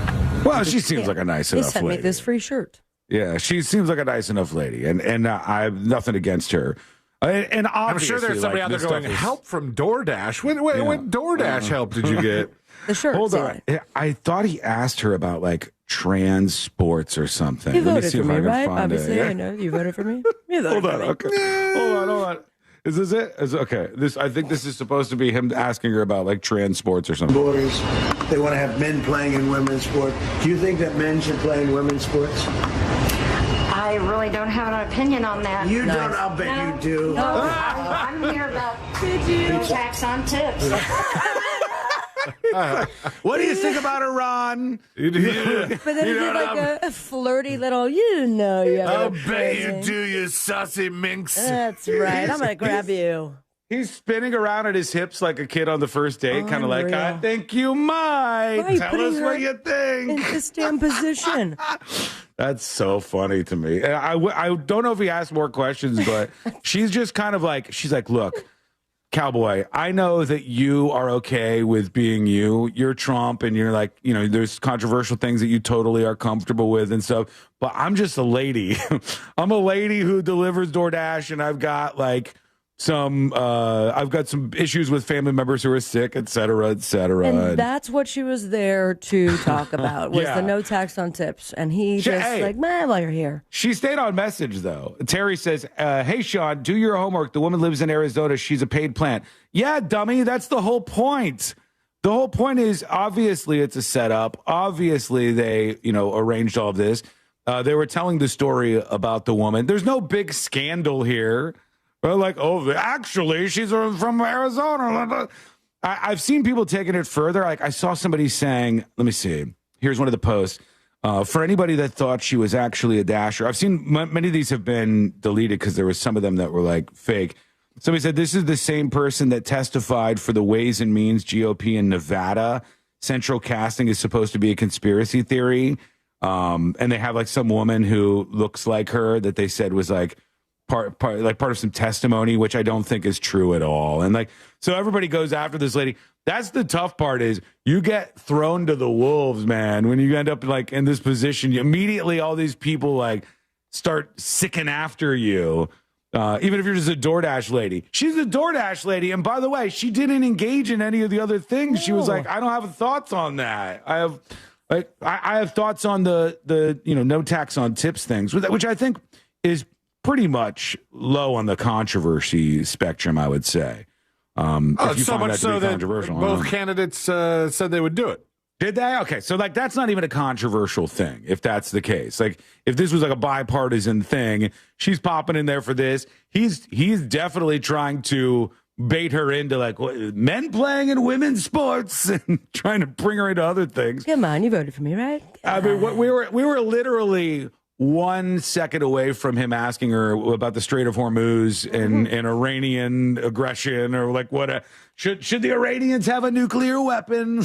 Well, she seems like a nice He enough sent me lady. this free shirt. Yeah, she seems like a nice enough lady, and I have nothing against her. And I'm sure there's somebody out there going, help from DoorDash. What DoorDash help did you get? The shirt. Hold on. I thought he asked her about like trans sports or something. You Let me voted see for if me, I can right? find Obviously, it. I know you voted for me. You voted Hold on. for me. Okay. Hold on. Is this it? Okay. I think this is supposed to be him asking her about like trans sports or something. Borders. They want to have men playing in women's sport. Do you think that men should play in women's sports? I really don't have an opinion on that. You don't, I'll bet you do. No, I'm here about no tax on tips. What do you think about Iran? But then he did like a flirty little, you I'll bet you do, you sussy minx. That's right. I'm going to grab you. He's spinning around at his hips like a kid on the first date, kind of like, Unreal. I think you might. Why are you Tell putting us her what you think. in this damn position. That's so funny to me. I don't know if he asked more questions, but she's just kind of like, she's like, look, cowboy, I know that you are okay with being you. You're Trump and you're like, you know, there's controversial things that you totally are comfortable with and stuff. But I'm just a lady. I'm a lady who delivers DoorDash and I've got some issues with family members who are sick, et cetera, et cetera. And that's what she was there to talk about, was Yeah. the no tax on tips. And he Hey. man, while you're here. She stayed on message, though. Terry says, hey, Sean, do your homework. The woman lives in Arizona. She's a paid plant. Yeah, dummy. That's the whole point. The whole point is, obviously, it's a setup. Obviously, they, arranged all of this. They were telling the story about the woman. There's no big scandal here. Like, actually, she's from Arizona. I've seen people taking it further. Like, I saw somebody saying, let me see. Here's one of the posts. For anybody that thought she was actually a dasher, I've seen many of these have been deleted because there was some of them that were like fake. Somebody said, this is the same person that testified for the Ways and Means GOP in Nevada. Central casting is supposed to be a conspiracy theory. And they have like some woman who looks like her that they said was like, part of some testimony, which I don't think is true at all. And so everybody goes after this lady. That's the tough part, is you get thrown to the wolves, man. When you end up in this position, immediately all these people start sicking after you. Even if you're just a DoorDash lady. She's a DoorDash lady. And by the way, she didn't engage in any of the other things. No. She was like, I don't have thoughts on that. I have thoughts on the no tax on tips things, which I think is pretty much low on the controversy spectrum, I would say. So much so that both candidates said they would do it. Did they? Okay, so that's not even a controversial thing, if that's the case. If this was a bipartisan thing, she's popping in there for this. He's definitely trying to bait her into men playing in women's sports and trying to bring her into other things. Come on, you voted for me, right? I mean, we were literally 1 second away from him asking her about the Strait of Hormuz and Iranian aggression, or should the Iranians have a nuclear weapon?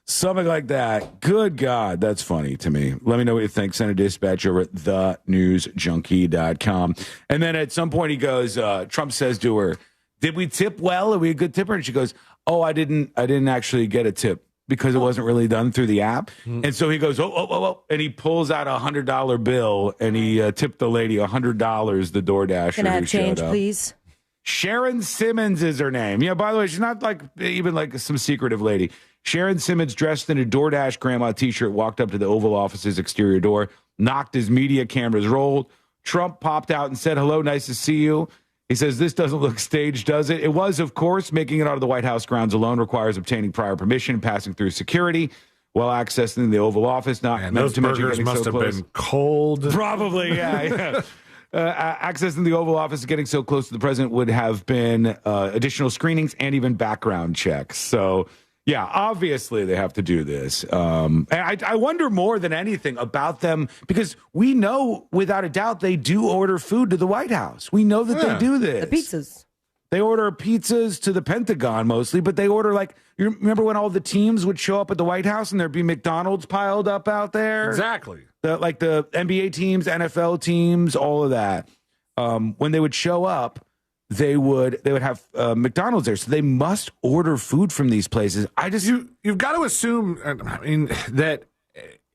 Something like that. Good God, that's funny to me. Let me know what you think. Send a dispatch over at thenewsjunkie.com. And then at some point he goes, Trump says to her, did we tip well? Are we a good tipper? And she goes, oh, I didn't actually get a tip, because it wasn't really done through the app. And so he goes, oh, and he pulls out a $100 bill and he tipped the lady $100, the DoorDasher. Can I have change, up. please? Sharon Simmons is her name. Yeah, by the way, she's not even some secretive lady. Sharon Simmons, dressed in a DoorDash grandma t-shirt, walked up to the Oval Office's exterior door, knocked his media cameras rolled. Trump popped out and said, hello, nice to see you. He says, this doesn't look staged, does it? It was, of course. Making it out of the White House grounds alone requires obtaining prior permission, passing through security while accessing the Oval Office. Those burgers must have been cold. Probably, yeah. Accessing the Oval Office, getting so close to the president would have been additional screenings and even background checks. So, yeah, obviously they have to do this. And I wonder more than anything about them, because we know without a doubt they do order food to the White House. We know that they do this. The pizzas. They order pizzas to the Pentagon mostly, but they order you remember when all the teams would show up at the White House and there'd be McDonald's piled up out there? Exactly. The NBA teams, NFL teams, all of that. When they would show up, they would have McDonald's there. So they must order food from these places. You've got to assume, I mean, that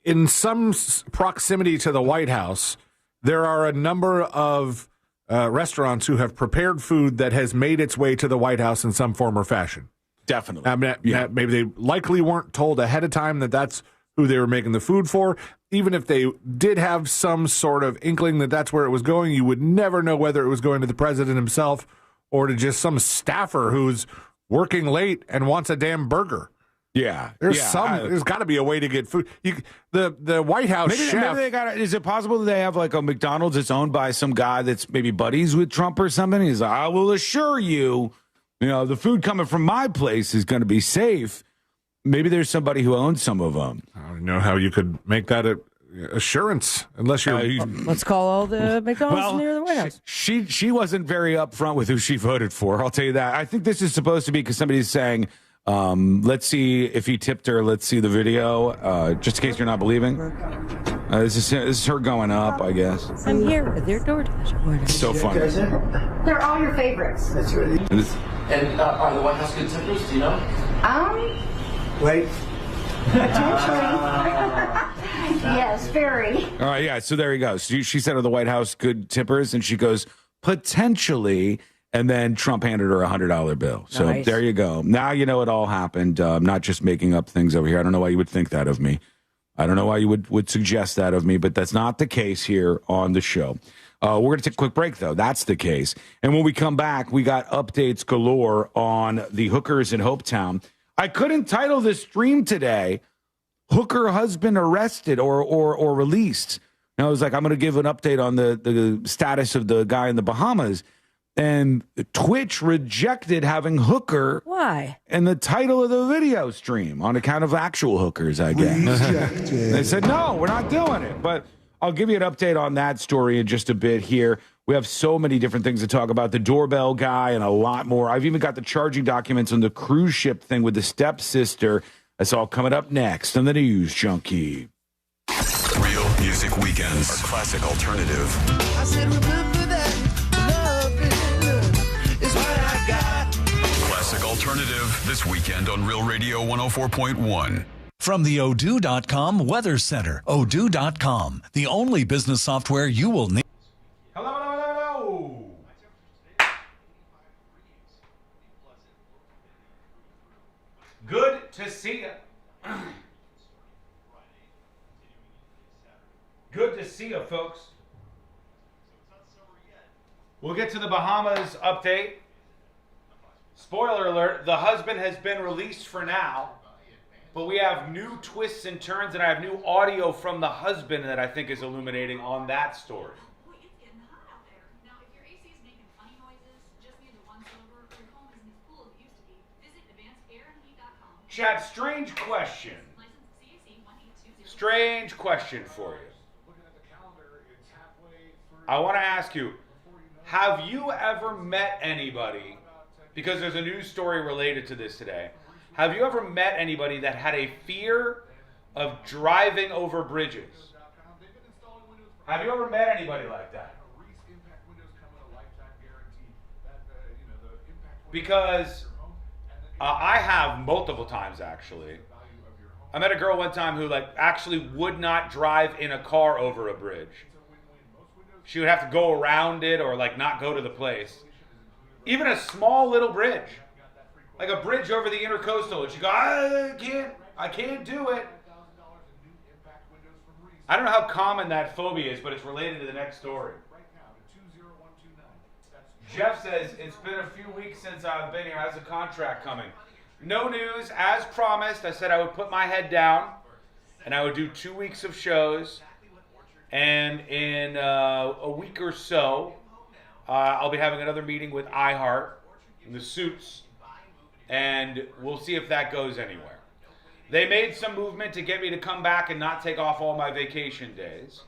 in some proximity to the White House, there are a number of restaurants who have prepared food that has made its way to the White House in some form or fashion. Definitely. I mean, maybe they likely weren't told ahead of time that that's who they were making the food for. Even if they did have some sort of inkling that that's where it was going, you would never know whether it was going to the president himself or to just some staffer who's working late and wants a damn burger. Yeah, there's got to be a way to get food. The White House chef. Maybe is it possible that they have like a McDonald's that's owned by some guy that's maybe buddies with Trump or something? He's like, I will assure you, the food coming from my place is going to be safe. Maybe there's somebody who owns some of them. I don't know how you could make that a assurance unless you're. Let's call all the McDonald's near the White House. She wasn't very upfront with who she voted for. I'll tell you that. I think this is supposed to be because somebody's saying. Let's see if he tipped her. Let's see the video, just in case you're not believing. This is her going up, I guess. I'm here with your DoorDash. It's so funny. They're all your favorites. That's really. And are the White House good tippers? Do you know? Wait. Yes, very. All right, yeah. So there you go. So she said, "Are the White House good tippers?" And she goes, "Potentially." And then Trump handed her a $100 bill. So nice. There you go. Now you know it all happened. I'm not just making up things over here. I don't know why you would think that of me. I don't know why you would suggest that of me, but that's not the case here on the show. We're going to take a quick break, though. That's the case. And when we come back, we got updates galore on the hookers in Hopetown. I couldn't title this stream today, Hooker Husband Arrested or Released. And I was like, I'm going to give an update on the status of the guy in the Bahamas. And Twitch rejected having hooker. Why? And the title of the video stream on account of actual hookers, I guess. They said, no, we're not doing it. But I'll give you an update on that story in just a bit here. We have so many different things to talk about. The doorbell guy and a lot more. I've even got the charging documents on the cruise ship thing with the stepsister. That's all coming up next on the News Junkie. Real Music Weekends, our classic alternative. I said, remember that love is what I got. Classic alternative this weekend on Real Radio 104.1. From the Odoo.com Weather Center. Odoo.com, the only business software you will need. Hello. Good to see you. Good to see you, folks. We'll get to the Bahamas update. Spoiler alert, the husband has been released for now. But we have new twists and turns, and I have new audio from the husband that I think is illuminating on that story. Chad, strange question. Strange question for you. I want to ask you, have you ever met anybody, because there's a news story related to this today, have you ever met anybody that had a fear of driving over bridges? Have you ever met anybody like that? Because I have multiple times, actually. I met a girl one time who actually would not drive in a car over a bridge. She would have to go around it or not go to the place. Even a small little bridge. Like a bridge over the intercoastal. And she go, I can't do it. I don't know how common that phobia is, but it's related to the next story. Jeff says, it's been a few weeks since I've been here. How's the contract coming? No news. As promised, I said I would put my head down and I would do 2 weeks of shows. And in a week or so, I'll be having another meeting with iHeart and the Suits. And we'll see if that goes anywhere. They made some movement to get me to come back and not take off all my vacation days.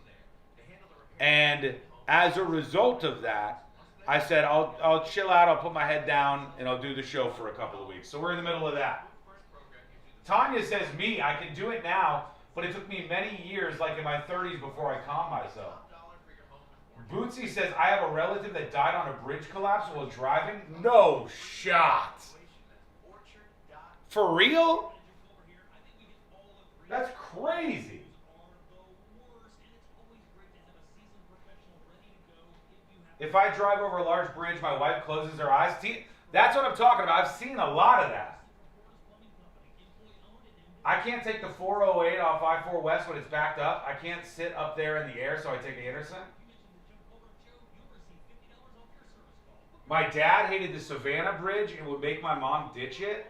And as a result of that, I said, I'll chill out, I'll put my head down, and I'll do the show for a couple of weeks. So we're in the middle of that. Tanya says, I can do it now, but it took me many years, like in my 30s, before I calmed myself. Bootsy says, I have a relative that died on a bridge collapse while driving. No shot. For real? That's crazy. If I drive over a large bridge, my wife closes her eyes. See, that's what I'm talking about. I've seen a lot of that. I can't take the 408 off I-4 West when it's backed up. I can't sit up there in the air, so I take the Anderson. My dad hated the Savannah Bridge and would make my mom ditch it.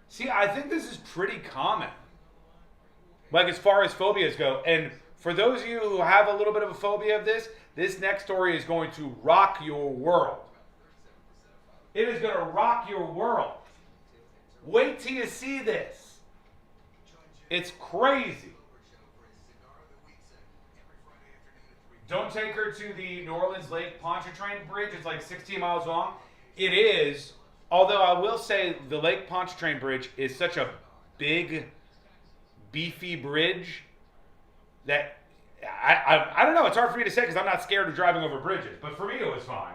See, I think this is pretty common. Like, as far as phobias go. And for those of you who have a little bit of a phobia of this next story is going to rock your world. It is going to rock your world. Wait till you see this. It's crazy. Don't take her to the New Orleans Lake Pontchartrain Bridge. It's like 16 miles long. It is, although I will say the Lake Pontchartrain Bridge is such a big, beefy bridge that I don't know. It's hard for me to say because I'm not scared of driving over bridges. But for me, it was fine.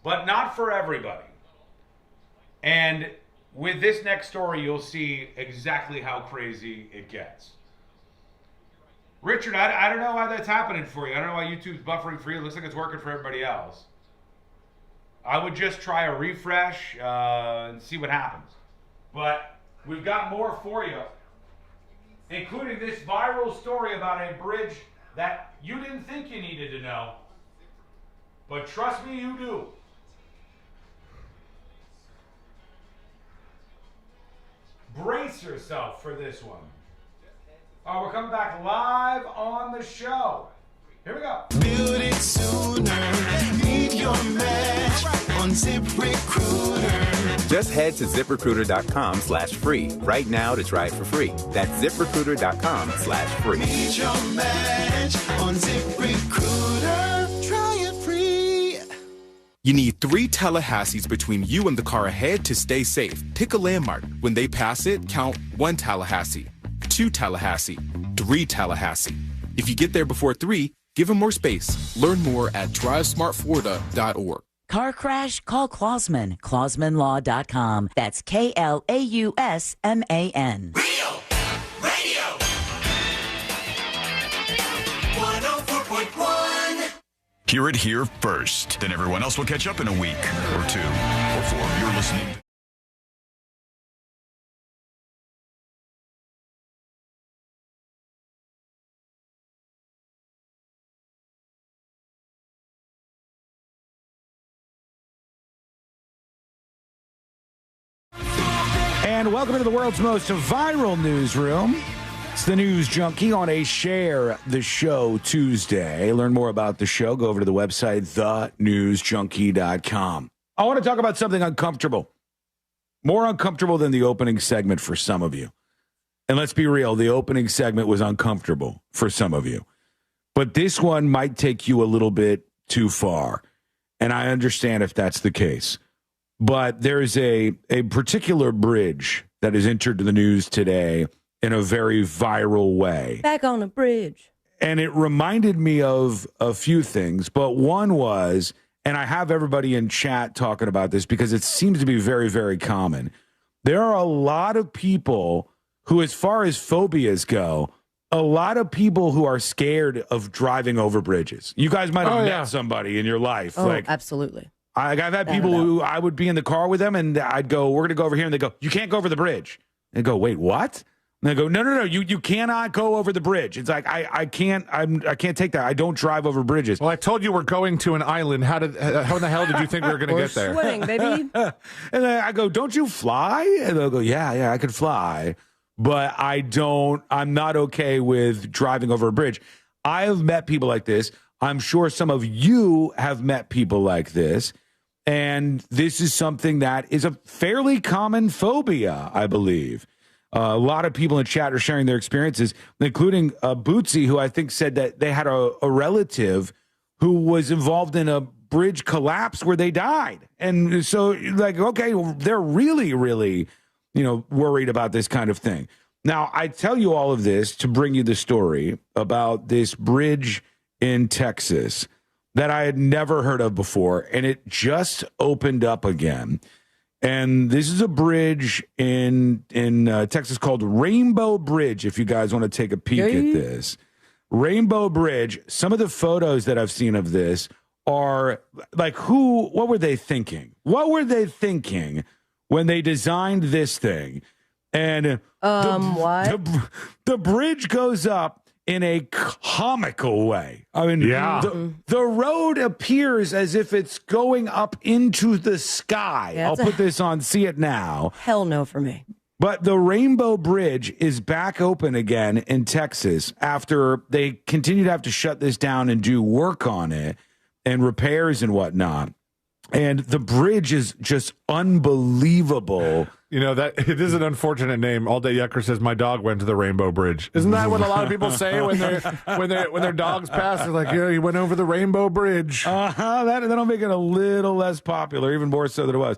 But not for everybody. And with this next story, you'll see exactly how crazy it gets. Richard, I don't know why that's happening for you. I don't know why YouTube's buffering for you. It looks like it's working for everybody else. I would just try a refresh and see what happens. But we've got more for you, including this viral story about a bridge that you didn't think you needed to know. But trust me, you do. Brace yourself for this one. We're coming back live on the show. Here we go. Build it sooner. Need your match on ZipRecruiter. Just head to ZipRecruiter.com/free right now to try it for free. That's ZipRecruiter.com/free. Need your match on ZipRecruiter. Try it free. You need 3 Tallahassees between you and the car ahead to stay safe. Pick a landmark. When they pass it, count 1 Tallahassee, 2 Tallahassee, 3 Tallahassee. If you get there before 3, give them more space. Learn more at drivesmartflorida.org. Car crash? Call Klausman. KlausmanLaw.com. That's KLAUSMAN. Real Radio 104.1. Hear it here first. Then everyone else will catch up in a week or 2 or 4. You're listening. And welcome to the world's most viral newsroom. It's the News Junkie on a Share the Show Tuesday. Learn more about the show. Go over to the website, thenewsjunkie.com. I want to talk about something uncomfortable. More uncomfortable than the opening segment for some of you. And let's be real, the opening segment was uncomfortable for some of you. But this one might take you a little bit too far. And I understand if that's the case. But there's a particular bridge that has entered the news today in a very viral way. Back on the bridge. And it reminded me of a few things. But one was, and I have everybody in chat talking about this because it seems to be very, very common. There are a lot of people who, as far as phobias go, a lot of people who are scared of driving over bridges. You guys might have met somebody in your life. Oh, absolutely. I've had people who I would be in the car with them and I'd go, we're going to go over here. And they go, you can't go over the bridge. And they go, wait, what? And they go, no, you cannot go over the bridge. It's like, I can't take that. I don't drive over bridges. Well, I told you we're going to an island. How in the hell did you think we were going to get there? Swimming, baby. And then I go, don't you fly? And they'll go, yeah, I could fly. But I'm not okay with driving over a bridge. I have met people like this. I'm sure some of you have met people like this. And this is something that is a fairly common phobia, I believe. A lot of people in chat are sharing their experiences, including Bootsy, who I think said that they had a relative who was involved in a bridge collapse where they died. And so, like, okay, they're really, really, worried about this kind of thing. Now, I tell you all of this to bring you the story about this bridge in Texas that I had never heard of before, and it just opened up again. And this is a bridge in Texas called Rainbow Bridge, if you guys want to take a peek at this. Rainbow Bridge, some of the photos that I've seen of this are like, what were they thinking? What were they thinking when they designed this thing? And the bridge goes up in a comical way. I mean, the road appears as if it's going up into the sky. Yeah, I'll put this on See It Now. Hell no for me. But the Rainbow Bridge is back open again in Texas after they continue to have to shut this down and do work on it and repairs and whatnot. And the bridge is just unbelievable. You know, that it is an unfortunate name. All Day Yucker says my dog went to the Rainbow Bridge. Isn't that what a lot of people say when their dogs pass? They're like, yeah, he went over the Rainbow Bridge. That'll make it a little less popular, even more so than it was.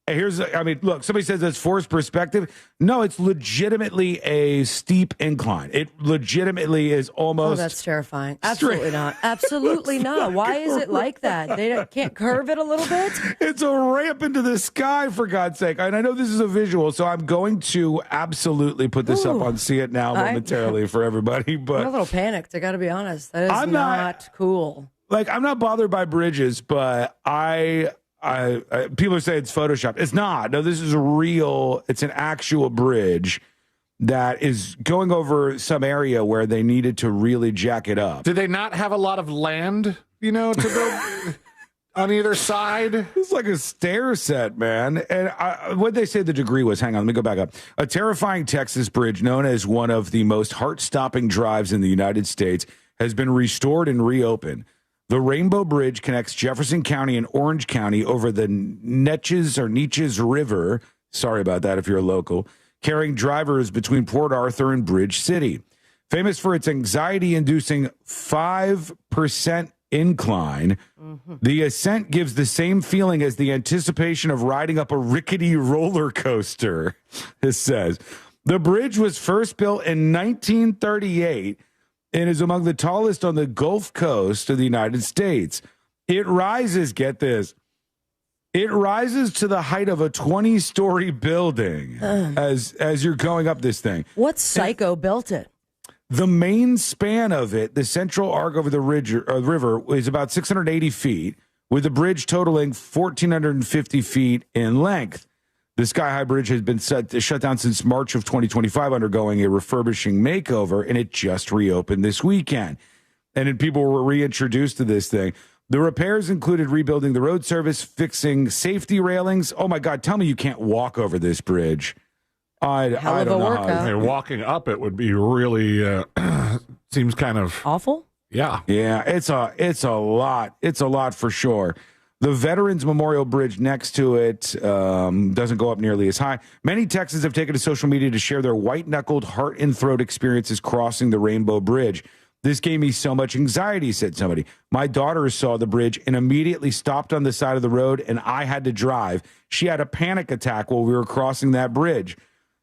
Look, somebody says that's forced perspective. No, it's legitimately a steep incline. It legitimately is almost. Oh, that's terrifying. Absolutely not. Absolutely not. Why is it like that? They can't curve it a little bit? It's a ramp into the sky, for God's sake. And I know this is a visual, so I'm going to absolutely put this up on See It Now momentarily for everybody. But I'm a little panicked, I got to be honest. That is not cool. Like, I'm not bothered by bridges, but people say it's Photoshop. It's not. No, this is real. It's an actual bridge that is going over some area where they needed to really jack it up. Did they not have a lot of land, to go on either side? It's like a stair set, man. And what they say the degree was, hang on, let me go back up. A terrifying Texas bridge known as one of the most heart-stopping drives in the United States has been restored and reopened. The Rainbow Bridge connects Jefferson County and Orange County over the Neches River. Sorry about that if you're a local. Carrying drivers between Port Arthur and Bridge City. Famous for its anxiety-inducing 5% incline, the ascent gives the same feeling as the anticipation of riding up a rickety roller coaster, it says. The bridge was first built in 1938 and is among the tallest on the Gulf Coast of the United States. It rises, get this, it rises to the height of a 20-story building as you're going up this thing. What psycho built it? The main span of it, the central arc over the river, is about 680 feet, with the bridge totaling 1,450 feet in length. The Sky High Bridge has been shut down since March of 2025, undergoing a refurbishing makeover, and it just reopened this weekend. And then people were reintroduced to this thing. The repairs included rebuilding the road service, fixing safety railings. Oh, my God, tell me you can't walk over this bridge. I don't know. Walking up it would be really, seems kind of... awful? Yeah. Yeah, it's a lot. It's a lot for sure. The Veterans Memorial Bridge next to it doesn't go up nearly as high. Many Texans have taken to social media to share their white-knuckled, heart-and-throat experiences crossing the Rainbow Bridge. This gave me so much anxiety, said somebody. My daughter saw the bridge and immediately stopped on the side of the road, and I had to drive. She had a panic attack while we were crossing that bridge.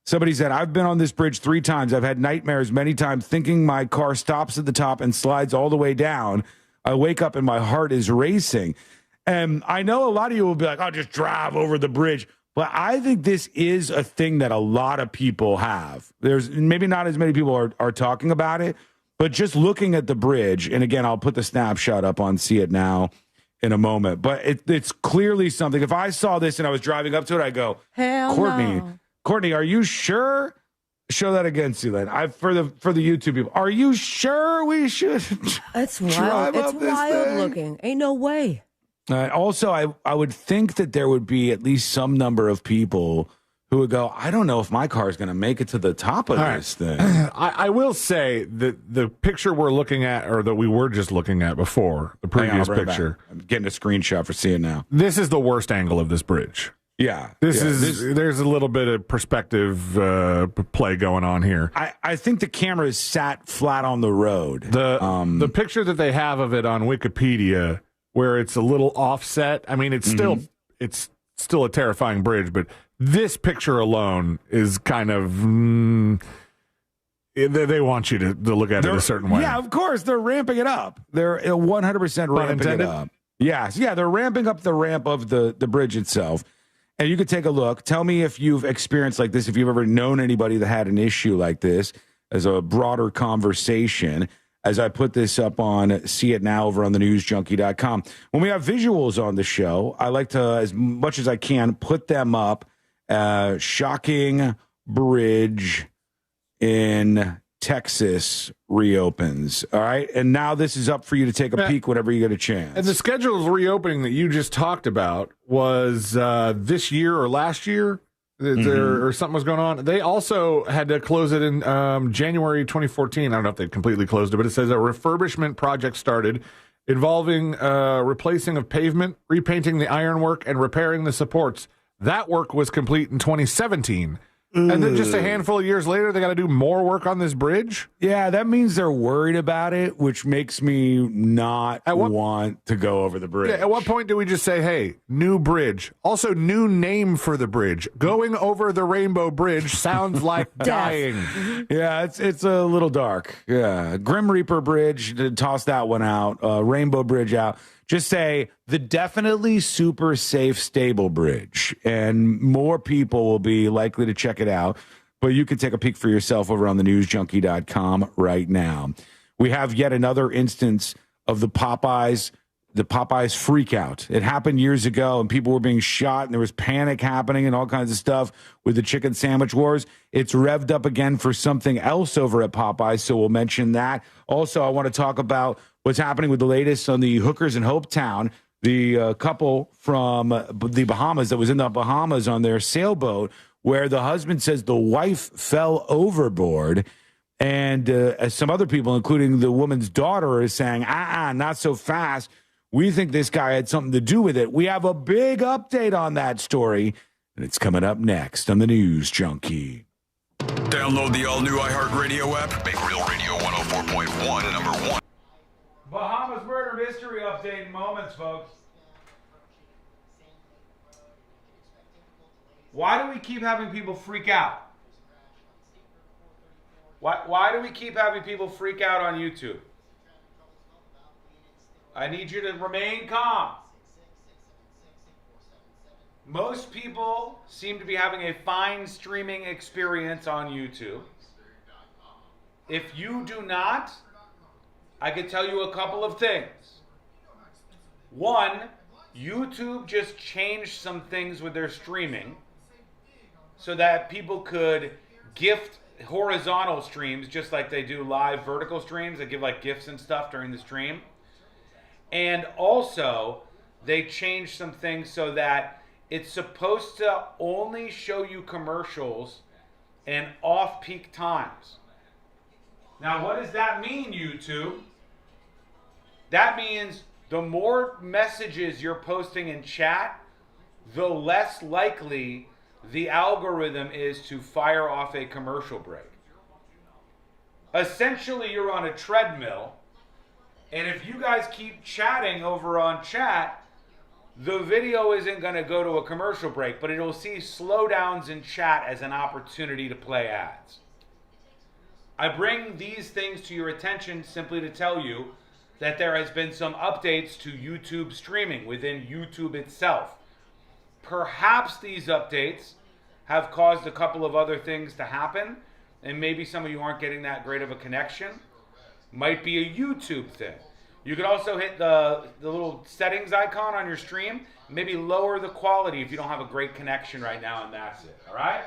Somebody said, I've been on this bridge 3 times. I've had nightmares many times thinking my car stops at the top and slides all the way down. I wake up and my heart is racing. And I know a lot of you will be like, I'll just drive over the bridge. But I think this is a thing that a lot of people have. There's maybe not as many people are talking about it, but just looking at the bridge, and again, I'll put the snapshot up on See It Now in a moment. But it's clearly something. If I saw this and I was driving up to it, I go, hell no. Courtney, are you sure? Show that again, Celine. For the YouTube people, are you sure we should? It's wild. It's wild looking. Ain't no way. Also, I would think that there would be at least some number of people who would go, I don't know if my car is going to make it to the top of this thing. I will say that the picture we're looking at, or that we were just looking at before, the previous picture. I'm getting a screenshot for See It Now. This is the worst angle of this bridge. Yeah. There's a little bit of perspective play going on here. I think the camera is sat flat on the road. The picture that they have of it on Wikipedia, where it's a little offset. I mean, it's still a terrifying bridge, but this picture alone is kind of They want you to look at it a certain way. Yeah, of course. They're ramping it up. They're 100% ramping it up. Yes. Yeah, they're ramping up the ramp of the bridge itself. And you could take a look. Tell me if you've experienced like this, if you've ever known anybody that had an issue like this as a broader conversation. As I put this up on See It Now over on thenewsjunkie.com. When we have visuals on the show, I like to, as much as I can, put them up. Shocking bridge in Texas reopens. All right. And now this is up for you to take a peek whenever you get a chance. And the scheduled reopening that you just talked about was this year or last year? Or something was going on. They also had to close it in January 2014. I don't know if they completely closed it, but it says a refurbishment project started involving replacing of pavement, repainting the ironwork, and repairing the supports. That work was complete in 2017. And then just a handful of years later, they got to do more work on this bridge? Yeah, that means they're worried about it, which makes me not want to go over the bridge. Yeah, at what point do we just say, hey, new bridge? Also, new name for the bridge. Going over the Rainbow Bridge sounds like dying. Yeah, it's a little dark. Yeah, Grim Reaper Bridge, toss that one out. Rainbow Bridge out. Just say the definitely super safe, stable bridge, and more people will be likely to check it out. But you can take a peek for yourself over on thenewsjunkie.com right now. We have yet another instance of the Popeyes freakout. It happened years ago, and people were being shot, and there was panic happening and all kinds of stuff with the chicken sandwich wars. It's revved up again for something else over at Popeyes, so we'll mention that. Also, I want to talk about what's happening with the latest on the hookers in Hopetown. The couple from the Bahamas that was in the Bahamas on their sailboat, where the husband says the wife fell overboard. And as some other people, including the woman's daughter, is saying, not so fast. We think this guy had something to do with it. We have a big update on that story, and it's coming up next on the News Junkie. Download the all-new iHeartRadio app. Make Real Radio 104.1 number one. Bahamas murder mystery update in moments, folks. Why do we keep having people freak out? Why do we keep having people freak out on YouTube? I need you to remain calm. Most people seem to be having a fine streaming experience on YouTube. If you do not, I can tell you a couple of things. One, YouTube just changed some things with their streaming so that people could gift horizontal streams just like they do live vertical streams. They give like gifts and stuff during the stream. And also, they changed some things so that it's supposed to only show you commercials and off-peak times. Now, what does that mean, YouTube? That means the more messages you're posting in chat, the less likely the algorithm is to fire off a commercial break. Essentially, you're on a treadmill, and if you guys keep chatting over on chat, the video isn't going to go to a commercial break, but it'll see slowdowns in chat as an opportunity to play ads. I bring these things to your attention simply to tell you that there has been some updates to YouTube streaming within YouTube itself. Perhaps these updates have caused a couple of other things to happen, and maybe some of you aren't getting that great of a connection. Might be a YouTube thing. You could also hit the little settings icon on your stream, maybe lower the quality if you don't have a great connection right now, and that's it, all right?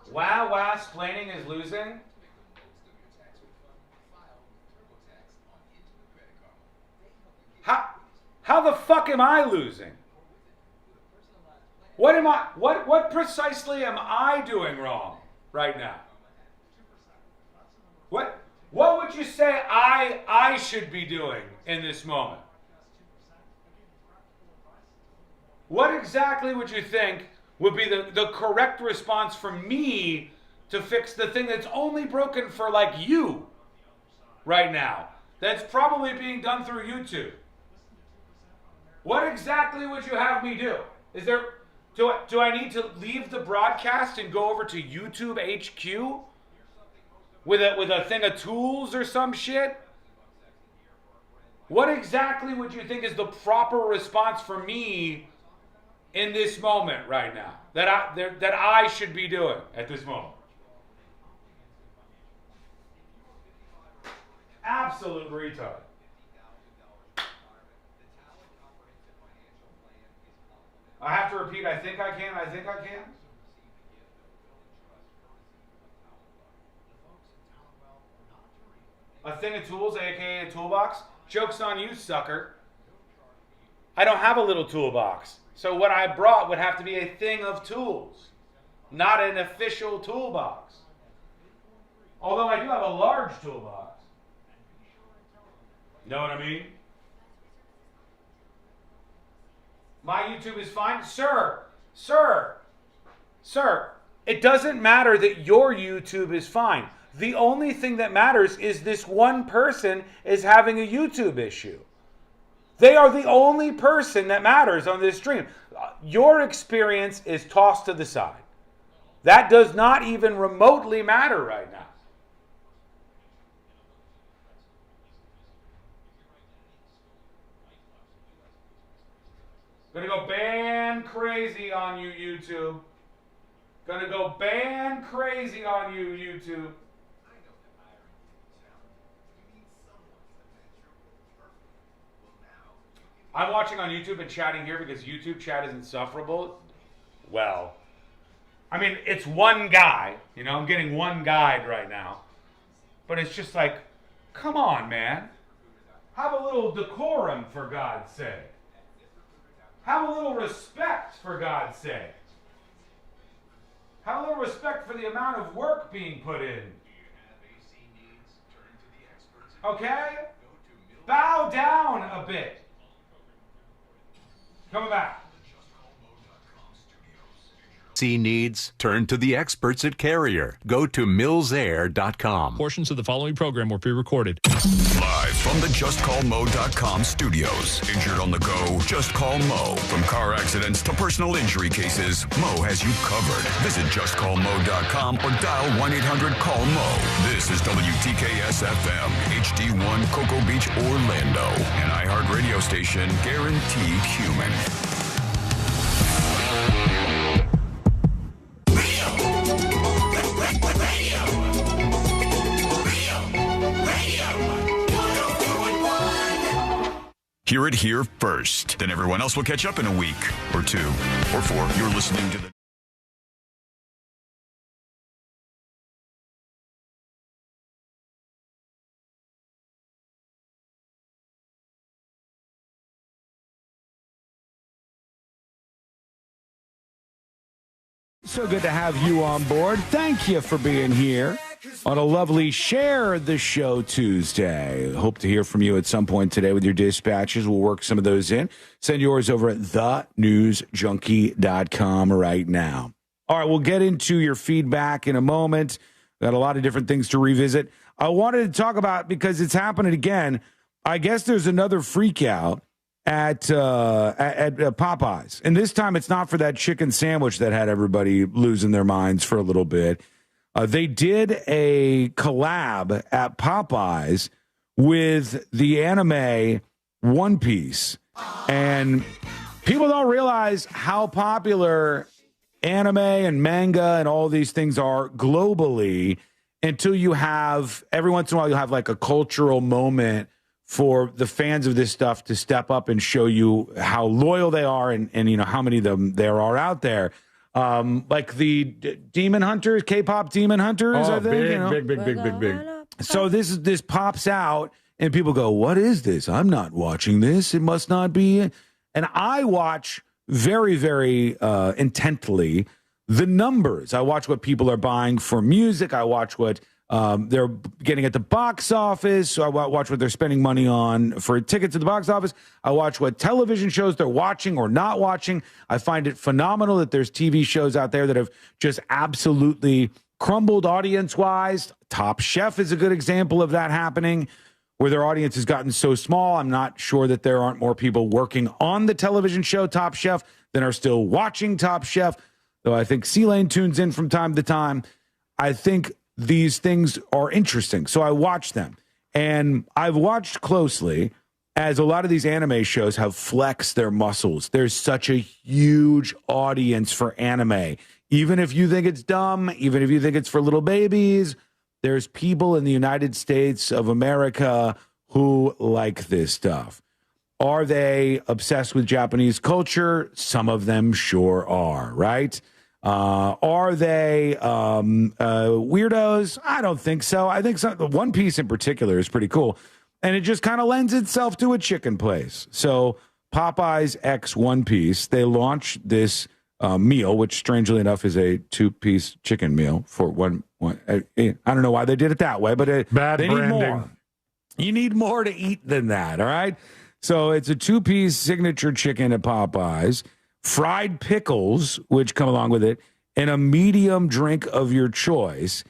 Wow, splaining is losing. How the fuck am I losing? What precisely am I doing wrong right now? What would you say I should be doing in this moment? What exactly would you think would be the correct response for me to fix the thing that's only broken for like you right now? That's probably being done through YouTube. What exactly would you have me do? Is there Do I need to leave the broadcast and go over to YouTube HQ with a thing of tools or some shit? What exactly would you think is the proper response for me in this moment right now that I should be doing at this moment? Absolute retard. I have to repeat, I think I can. A thing of tools, aka a toolbox. Joke's on you, sucker. I don't have a little toolbox. So what I brought would have to be a thing of tools, not an official toolbox. Although I do have a large toolbox. Know what I mean? My YouTube is fine. Sir, it doesn't matter that your YouTube is fine. The only thing that matters is this one person is having a YouTube issue. They are the only person that matters on this stream. Your experience is tossed to the side. That does not even remotely matter right now. Gonna go ban crazy on you, YouTube. Gonna go ban crazy on you, YouTube. I'm watching on YouTube and chatting here because YouTube chat is insufferable. Well, I mean, it's one guy. You know, I'm getting one guide right now. But it's just like, come on, man. Have a little decorum, for God's sake. Have a little respect, for God's sake. Have a little respect for the amount of work being put in. Okay? Bow down a bit. Coming back. Needs, turn to the experts at Carrier. Go to millsair.com. Portions of the following program were pre-recorded. Live from the JustCallMo.com studios. Injured on the go, just call Mo. From car accidents to personal injury cases, Mo has you covered. Visit JustCallMo.com or dial 1-800-CALL-MO. This is WTKS-FM, HD1 Cocoa Beach, Orlando. An iHeart radio station guaranteed human. Hear it here first. Then everyone else will catch up in a week or 2 or 4. You're listening to the... So good to have you on board. Thank you for being here on a lovely Share the Show Tuesday. Hope to hear from you at some point today with your dispatches. We'll work some of those in. Send yours over at thenewsjunkie.com right now. All right, we'll get into your feedback in a moment. Got a lot of different things to revisit. I wanted to talk about, because it's happening again, I guess there's another freak out at Popeyes. And this time it's not for that chicken sandwich that had everybody losing their minds for a little bit. They did a collab at Popeyes with the anime One Piece. And people don't realize how popular anime and manga and all these things are globally until you have, every once in a while, you'll have like a cultural moment for the fans of this stuff to step up and show you how loyal they are and you know how many of them there are out there. Like the Demon Hunters, K-pop Demon Hunters, I think. Big. So this pops out and people go, what is this? I'm not watching this. It must not be. And I watch very, very intently the numbers. I watch what people are buying for music. I watch what they're getting at the box office. So I watch what they're spending money on for tickets to the box office. I watch what television shows they're watching or not watching. I find it phenomenal that there's TV shows out there that have just absolutely crumbled audience-wise. Top Chef is a good example of that happening. where their audience has gotten so small. I'm not sure that there aren't more people working on the television show Top Chef than are still watching Top Chef, though I think C-Lane tunes in from time to time. I think these things are interesting, so I watch them. And I've watched closely as a lot of these anime shows have flexed their muscles. There's such a huge audience for anime. Even if you think it's dumb, even if you think it's for little babies, there's people in the United States of America who like this stuff. Are they obsessed with Japanese culture? Some of them sure are, right? Are they weirdos? I don't think so. I think One Piece in particular is pretty cool. And it just kind of lends itself to a chicken place. So Popeyes X One Piece, they launched this meal, which strangely enough is a 2-piece chicken meal for one. I don't know why they did it that way, but they branding. Need more. You need more to eat than that, all right? So it's a 2-piece signature chicken at Popeyes, fried pickles, which come along with it, and a medium drink of your choice.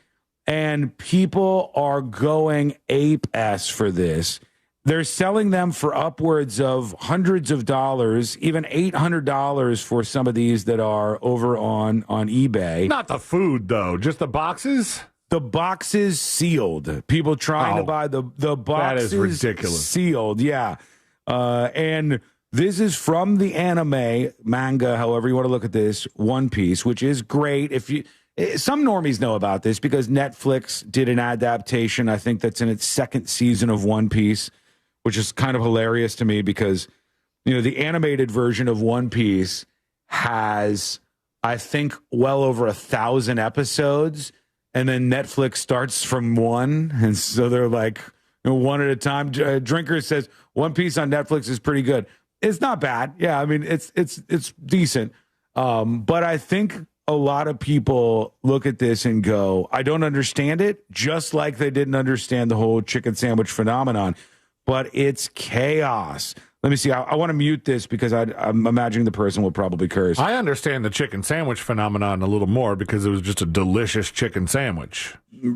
And people are going ape-ass for this. They're selling them for upwards of hundreds of dollars, even $800 for some of these that are over on eBay. Not the food, though, just the boxes? The boxes sealed. People trying to buy the boxes. That is ridiculous. Sealed, yeah. And this is from the anime, manga, however you want to look at this, One Piece, which is great. Some normies know about this because Netflix did an adaptation. I think that's in its second season of One Piece, which is kind of hilarious to me because, the animated version of One Piece has, I think, well over 1,000 episodes. And then Netflix starts from one. And so they're like, one at a time. Drinker says One Piece on Netflix is pretty good. It's not bad. Yeah, I mean, it's decent. But I think a lot of people look at this and go, I don't understand it, just like they didn't understand the whole chicken sandwich phenomenon. But it's chaos. Let me see. I want to mute this because I'm imagining the person will probably curse. I understand the chicken sandwich phenomenon a little more because it was just a delicious chicken sandwich.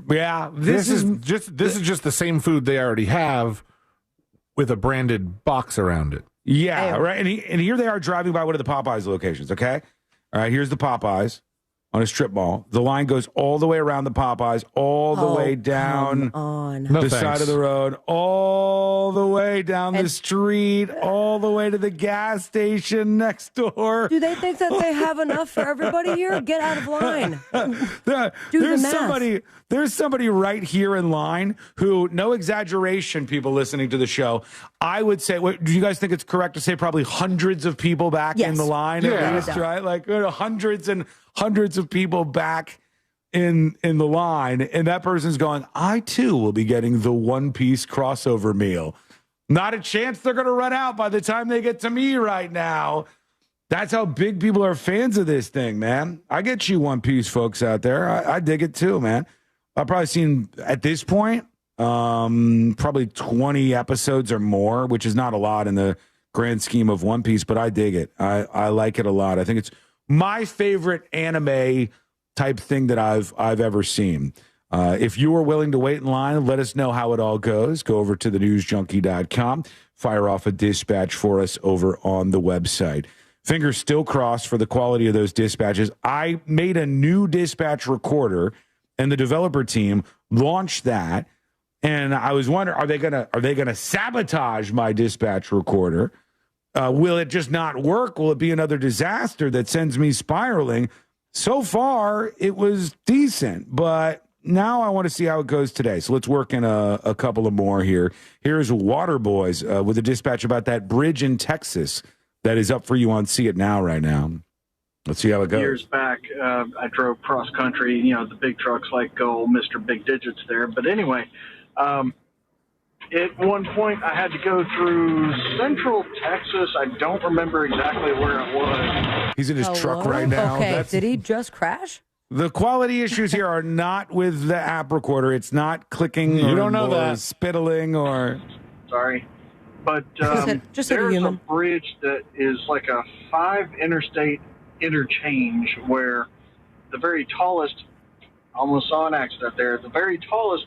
Yeah, this is just the same food they already have with a branded box around it. Yeah, right. And here they are driving by one of the Popeyes locations. Okay, all right. Here's the Popeyes on a strip mall. The line goes all the way around the Popeyes, all the way down the side of the road, all the way down the street, all the way to the gas station next door. Do they think that they have enough for everybody here? Get out of line. There's somebody right here in line who, no exaggeration, people listening to the show, I would say, do you guys think it's correct to say probably hundreds of people back in the line at least, right? Like hundreds and hundreds of people back in the line, and that person's going, I too will be getting the one-piece crossover meal. Not a chance they're going to run out by the time they get to me right now. That's how big people are fans of this thing, man. I get you One Piece folks out there. I dig it too, man. I've probably seen, at this point, probably 20 episodes or more, which is not a lot in the grand scheme of One Piece, but I dig it. I like it a lot. I think it's my favorite anime type thing that I've ever seen. If you are willing to wait in line, let us know how it all goes. Go over to thenewsjunkie.com. Fire off a dispatch for us over on the website. Fingers still crossed for the quality of those dispatches. I made a new dispatch recorder, and the developer team launched that. And I was wondering, are they gonna sabotage my dispatch recorder? Will it just not work? Will it be another disaster that sends me spiraling? So far, it was decent, but now I want to see how it goes today. So let's work in a couple of more here. Here's Waterboys with a dispatch about that bridge in Texas that is up for you on See It Now right now. Let's see how it goes. Years back, I drove cross country. The big trucks like go Mr. Big Digits there. But anyway, at one point, I had to go through Central Texas. I don't remember exactly where it was. He's in his truck right now. Okay, did he just crash? The quality issues here are not with the app recorder. It's not clicking you don't know or that. spittling or... Sorry. But just there's a bridge that is like a 5 interstate interchange where the very tallest, almost saw an accident there, the very tallest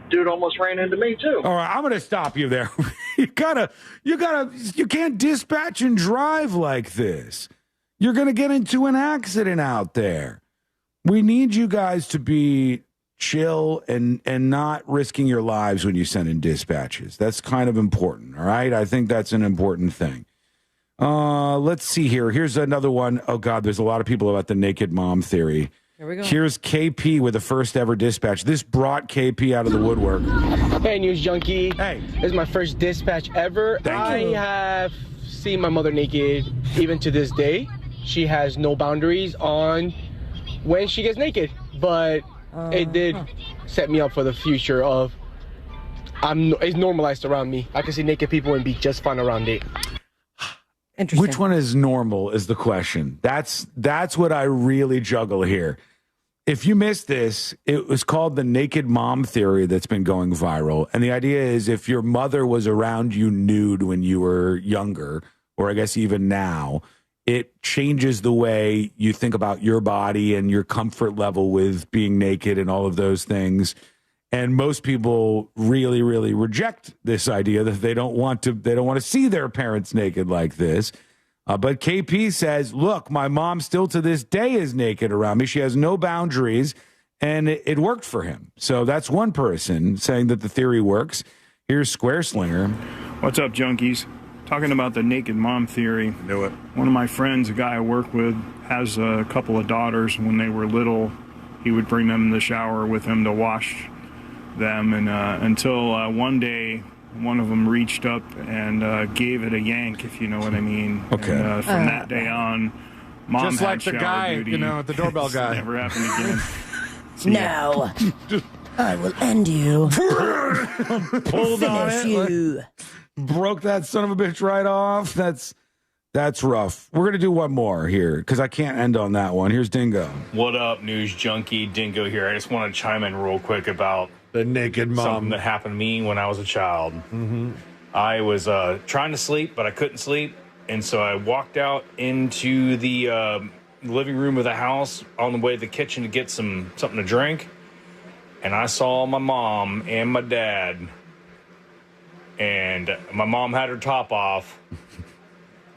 dude almost ran into me too. All right, I'm going to stop you there. you can't dispatch and drive like this. You're going to get into an accident out there. We need you guys to be chill and not risking your lives when you send in dispatches. That's kind of important, all right? I think that's an important thing. Let's see here. Here's another one. Oh, God, there's a lot of people about the naked mom theory. Here we go. Here's KP with the first ever dispatch. This brought KP out of the woodwork. Hey, News Junkie. Hey. This is my first dispatch ever. I have seen my mother naked even to this day. She has no boundaries on when she gets naked, but it did set me up for the future of it's normalized around me. I can see naked people and be just fine around it. Interesting. Which one is normal is the question. That's what I really juggle here. If you missed this, it was called the naked mom theory that's been going viral. And the idea is if your mother was around you nude when you were younger, or I guess even now, it changes the way you think about your body and your comfort level with being naked and all of those things. And most people really, really reject this idea that they don't want to see their parents naked like this. But KP says, look, my mom still to this day is naked around me. She has no boundaries, and it worked for him. So that's one person saying that the theory works. Here's Square Slinger. What's up, junkies? Talking about the naked mom theory. Knew it. One of my friends, a guy I work with, has a couple of daughters. When they were little, he would bring them in the shower with him to wash them, and until one day one of them reached up and gave it a yank, if you know what I mean. Okay. And, from that day on, mom just had like the shower guy, duty. the doorbell guy. Never happened again. No, I will end you. Pulled on Finish it. you. Broke that son of a bitch right off. That's rough. We're going to do one more here because I can't end on that one. Here's Dingo. What up, News Junkie? Dingo here. I just want to chime in real quick about the naked mom. Something that happened to me when I was a child. Mm-hmm. I was trying to sleep, but I couldn't sleep. And so I walked out into the living room of the house on the way to the kitchen to get something to drink. And I saw my mom and my dad. And my mom had her top off.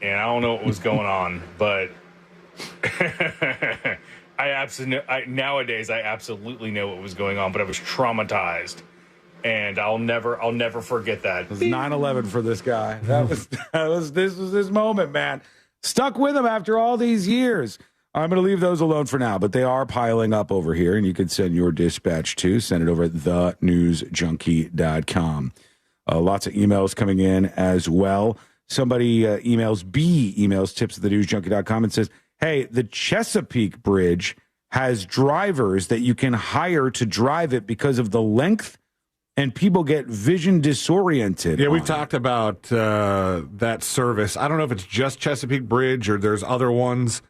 And I don't know what was going on, but nowadays I absolutely know what was going on, but I was traumatized, and I'll never forget that. It was 9/11 for this guy. This was his moment, man. Stuck with him after all these years. I'm going to leave those alone for now, but they are piling up over here, and you can send your dispatch too. Send it over at thenewsjunkie.com. Lots of emails coming in as well. Somebody emails tips at thenewsjunkie.com and says, hey, the Chesapeake Bridge has drivers that you can hire to drive it because of the length, and people get vision disoriented. Yeah, we've talked about that service. I don't know if it's just Chesapeake Bridge or there's other ones.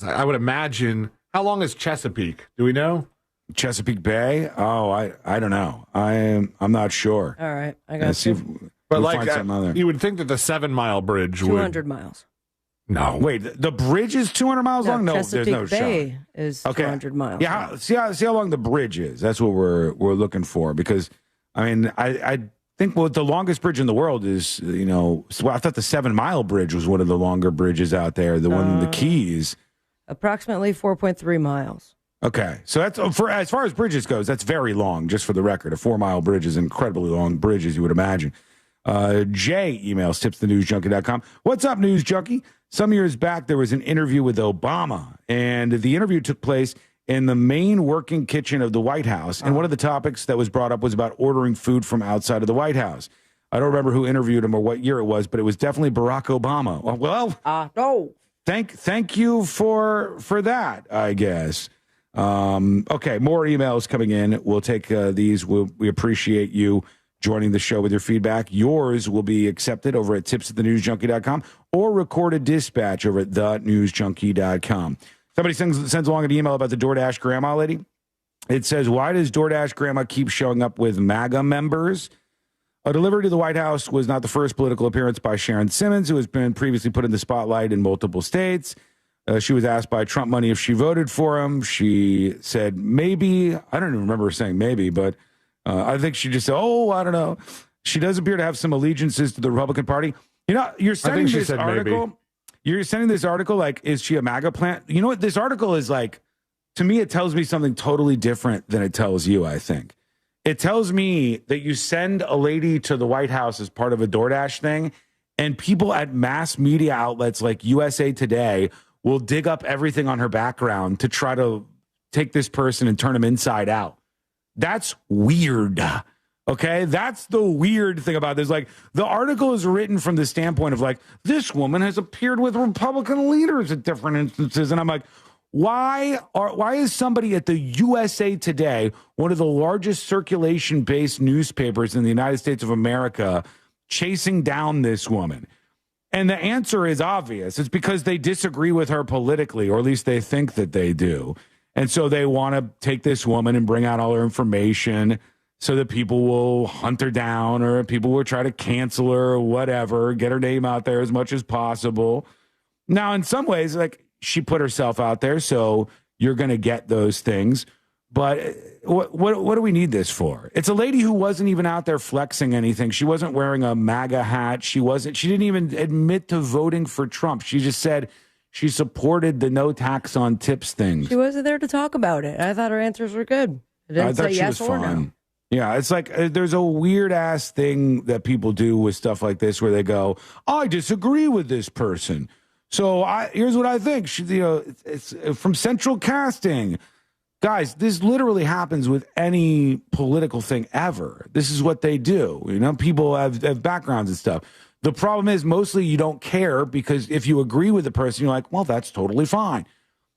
I would imagine. How long is Chesapeake? Do we know? Chesapeake Bay? Oh, I don't know. I'm not sure. All right, I got you. But you would think that the 7 Mile bridge 200 miles. No, wait. The bridge is 200 miles long. No, Chesapeake there's no Bay shot. is Okay. 200 miles. Yeah, see how long the bridge is. That's what we're looking for. Because I mean, I think the longest bridge in the world is I thought the 7 Mile bridge was one of the longer bridges out there. The one in the Keys. Approximately 4.3 miles. Okay, so that's as far as bridges goes. That's very long. Just for the record, a 4 Mile bridge is an incredibly long bridge, as you would imagine. Jay emails tips@thenewsjunkie.com. What's up, News Junkie? Some years back, there was an interview with Obama, and the interview took place in the main working kitchen of the White House. And one of the topics that was brought up was about ordering food from outside of the White House. I don't remember who interviewed him or what year it was, but it was definitely Barack Obama. Well, no. Thank you for that, I guess. Okay, more emails coming in. We'll take these. We appreciate you joining the show with your feedback. Yours will be accepted over at tips@thenewsjunkie.com or recorded dispatch over at thenewsjunkie.com. Somebody sends along an email about the DoorDash grandma lady. It says, why does DoorDash grandma keep showing up with MAGA members? A delivery to the White House was not the first political appearance by Sharon Simmons, who has been previously put in the spotlight in multiple states. She was asked by Trump Money if she voted for him. She said maybe. I don't even remember her saying maybe, but I think she just said, I don't know. She does appear to have some allegiances to the Republican Party. You know, you're sending this article. Maybe. You're sending this article like, is she a MAGA plant? You know what? This article is like, to me, it tells me something totally different than it tells you, I think. It tells me that you send a lady to the White House as part of a DoorDash thing, and people at mass media outlets like USA Today will dig up everything on her background to try to take this person and turn them inside out. That's weird. Okay, that's the weird thing about this. Like, the article is written from the standpoint of like, this woman has appeared with Republican leaders at different instances. And I'm like, why is somebody at the USA Today, one of the largest circulation-based newspapers in the United States of America, chasing down this woman? And the answer is obvious. It's because they disagree with her politically, or at least they think that they do. And so they want to take this woman and bring out all her information so that people will hunt her down, or people will try to cancel her or whatever, get her name out there as much as possible. Now, in some ways, like, she put herself out there, so you're going to get those things. But what do we need this for? It's a lady who wasn't even out there flexing anything. She wasn't wearing a MAGA hat. She didn't even admit to voting for Trump. She just said she supported the no tax on tips thing. She wasn't there to talk about it. I thought her answers were good. I didn't say yes or no. Yeah, it's like there's a weird-ass thing that people do with stuff like this where they go, I disagree with this person. So here's what I think. It's from Central Casting. Guys, this literally happens with any political thing ever. This is what they do. You know, people have backgrounds and stuff. The problem is mostly you don't care, because if you agree with the person, you're like, well, that's totally fine.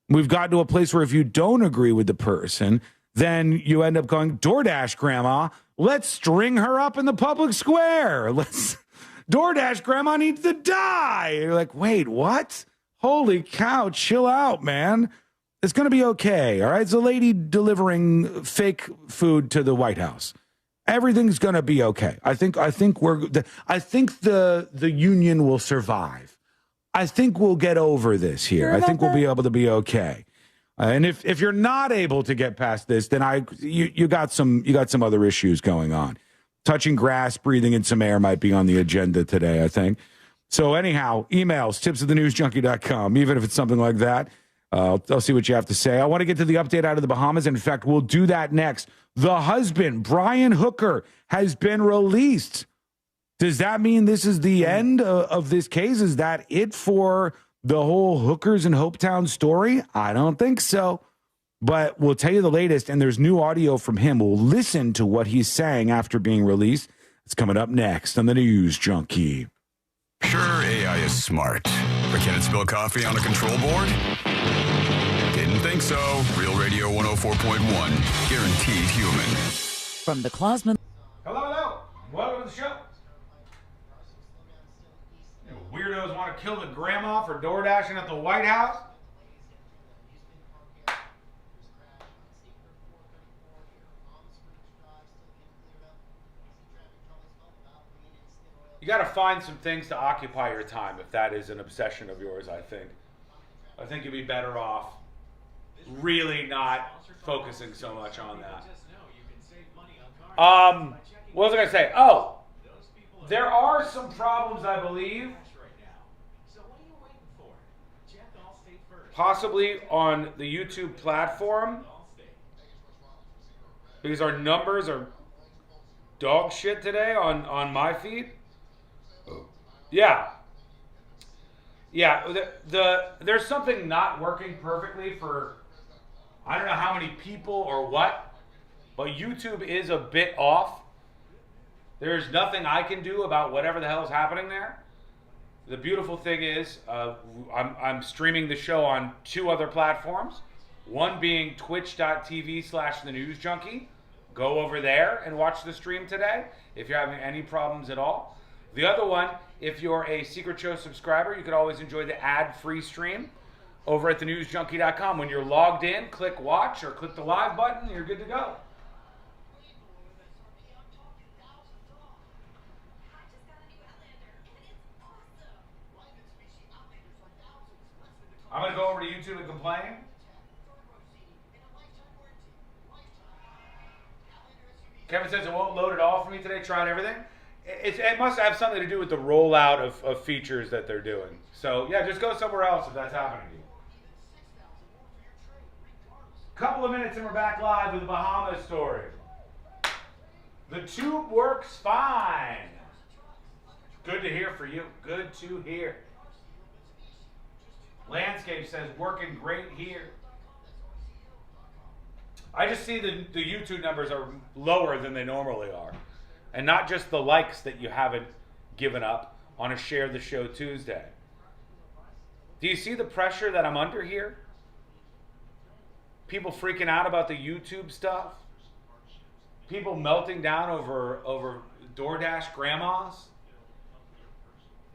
We've gotten to a place where if you don't agree with the person, then you end up going, DoorDash grandma, let's string her up in the public square. DoorDash grandma needs to die. You're like, wait, what? Holy cow, chill out, man. It's going to be okay, all right? It's a lady delivering fake food to the White House. Everything's going to be okay. I think the union will survive. I think we'll get over this here. I think we'll be able to be okay. And if you're not able to get past this, then you got some other issues going on. Touching grass, breathing in some air might be on the agenda today, I think. So anyhow, emails, tips@thenewsjunkie.com, even if it's something like that. I'll see what you have to say. I want to get to the update out of the Bahamas. In fact, we'll do that next. The husband, Brian Hooker, has been released. Does that mean this is the end of this case? Is that it for the whole Hookers in Hopetown story? I don't think so. But we'll tell you the latest, and there's new audio from him. We'll listen to what he's saying after being released. It's coming up next on the News Junkie. Sure, AI is smart, but can it spill coffee on a control board? Didn't think so. Real Radio 104.1, guaranteed human. From the Clausman. Hello. Welcome to the show. You weirdos want to kill the grandma for door dashing at the White House? You got to find some things to occupy your time if that is an obsession of yours, I think. I think you'd be better off really not focusing so much on that. What was I going to say? Oh, there are some problems, I believe, possibly on the YouTube platform, because our numbers are dog shit today on my feed. Yeah. There's something not working perfectly for, I don't know how many people or what, but YouTube is a bit off. There's nothing I can do about whatever the hell is happening there. The beautiful thing is, I'm streaming the show on 2 other platforms. One being twitch.tv/thenewsjunkie. Go over there and watch the stream today if you're having any problems at all. The other one, if you're a Secret Show subscriber, you could always enjoy the ad-free stream over at thenewsjunkie.com. When you're logged in, click watch or click the live button, and you're good to go. I'm going to go over to YouTube and complain. Kevin says it won't load at all for me today. Tried everything. It must have something to do with the rollout of features that they're doing. So, yeah, just go somewhere else if that's happening to you. Couple of minutes and we're back live with the Bahamas story. The tube works fine. Good to hear for you. Good to hear. Landscape says working great here. I just see the YouTube numbers are lower than they normally are. And not just the likes that you haven't given up on a Share the Show Tuesday. Do you see the pressure that I'm under here? People freaking out about the YouTube stuff. People melting down over DoorDash grandmas.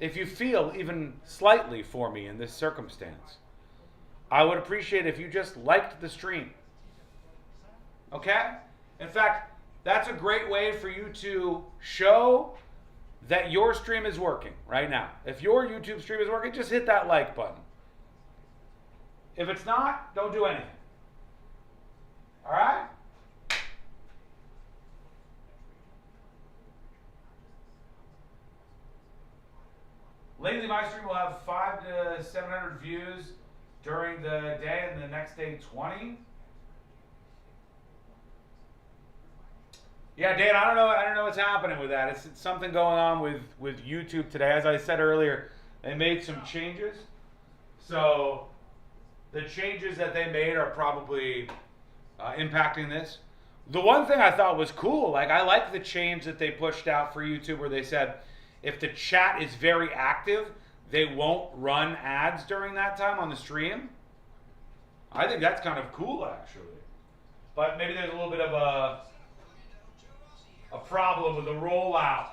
If you feel even slightly for me in this circumstance, I would appreciate if you just liked the stream. Okay? In fact, that's a great way for you to show that your stream is working right now. If your YouTube stream is working, just hit that like button. If it's not, don't do anything. All right? Lately, my stream will have 500 to 700 views during the day, and the next day 20. Yeah, Dan, I don't know what's happening with that. It's something going on with YouTube today. As I said earlier, they made some changes. So the changes that they made are probably impacting this. The one thing I thought was cool, like I like the change that they pushed out for YouTube where they said if the chat is very active, they won't run ads during that time on the stream. I think that's kind of cool, actually. But maybe there's a little bit of a problem with the rollout.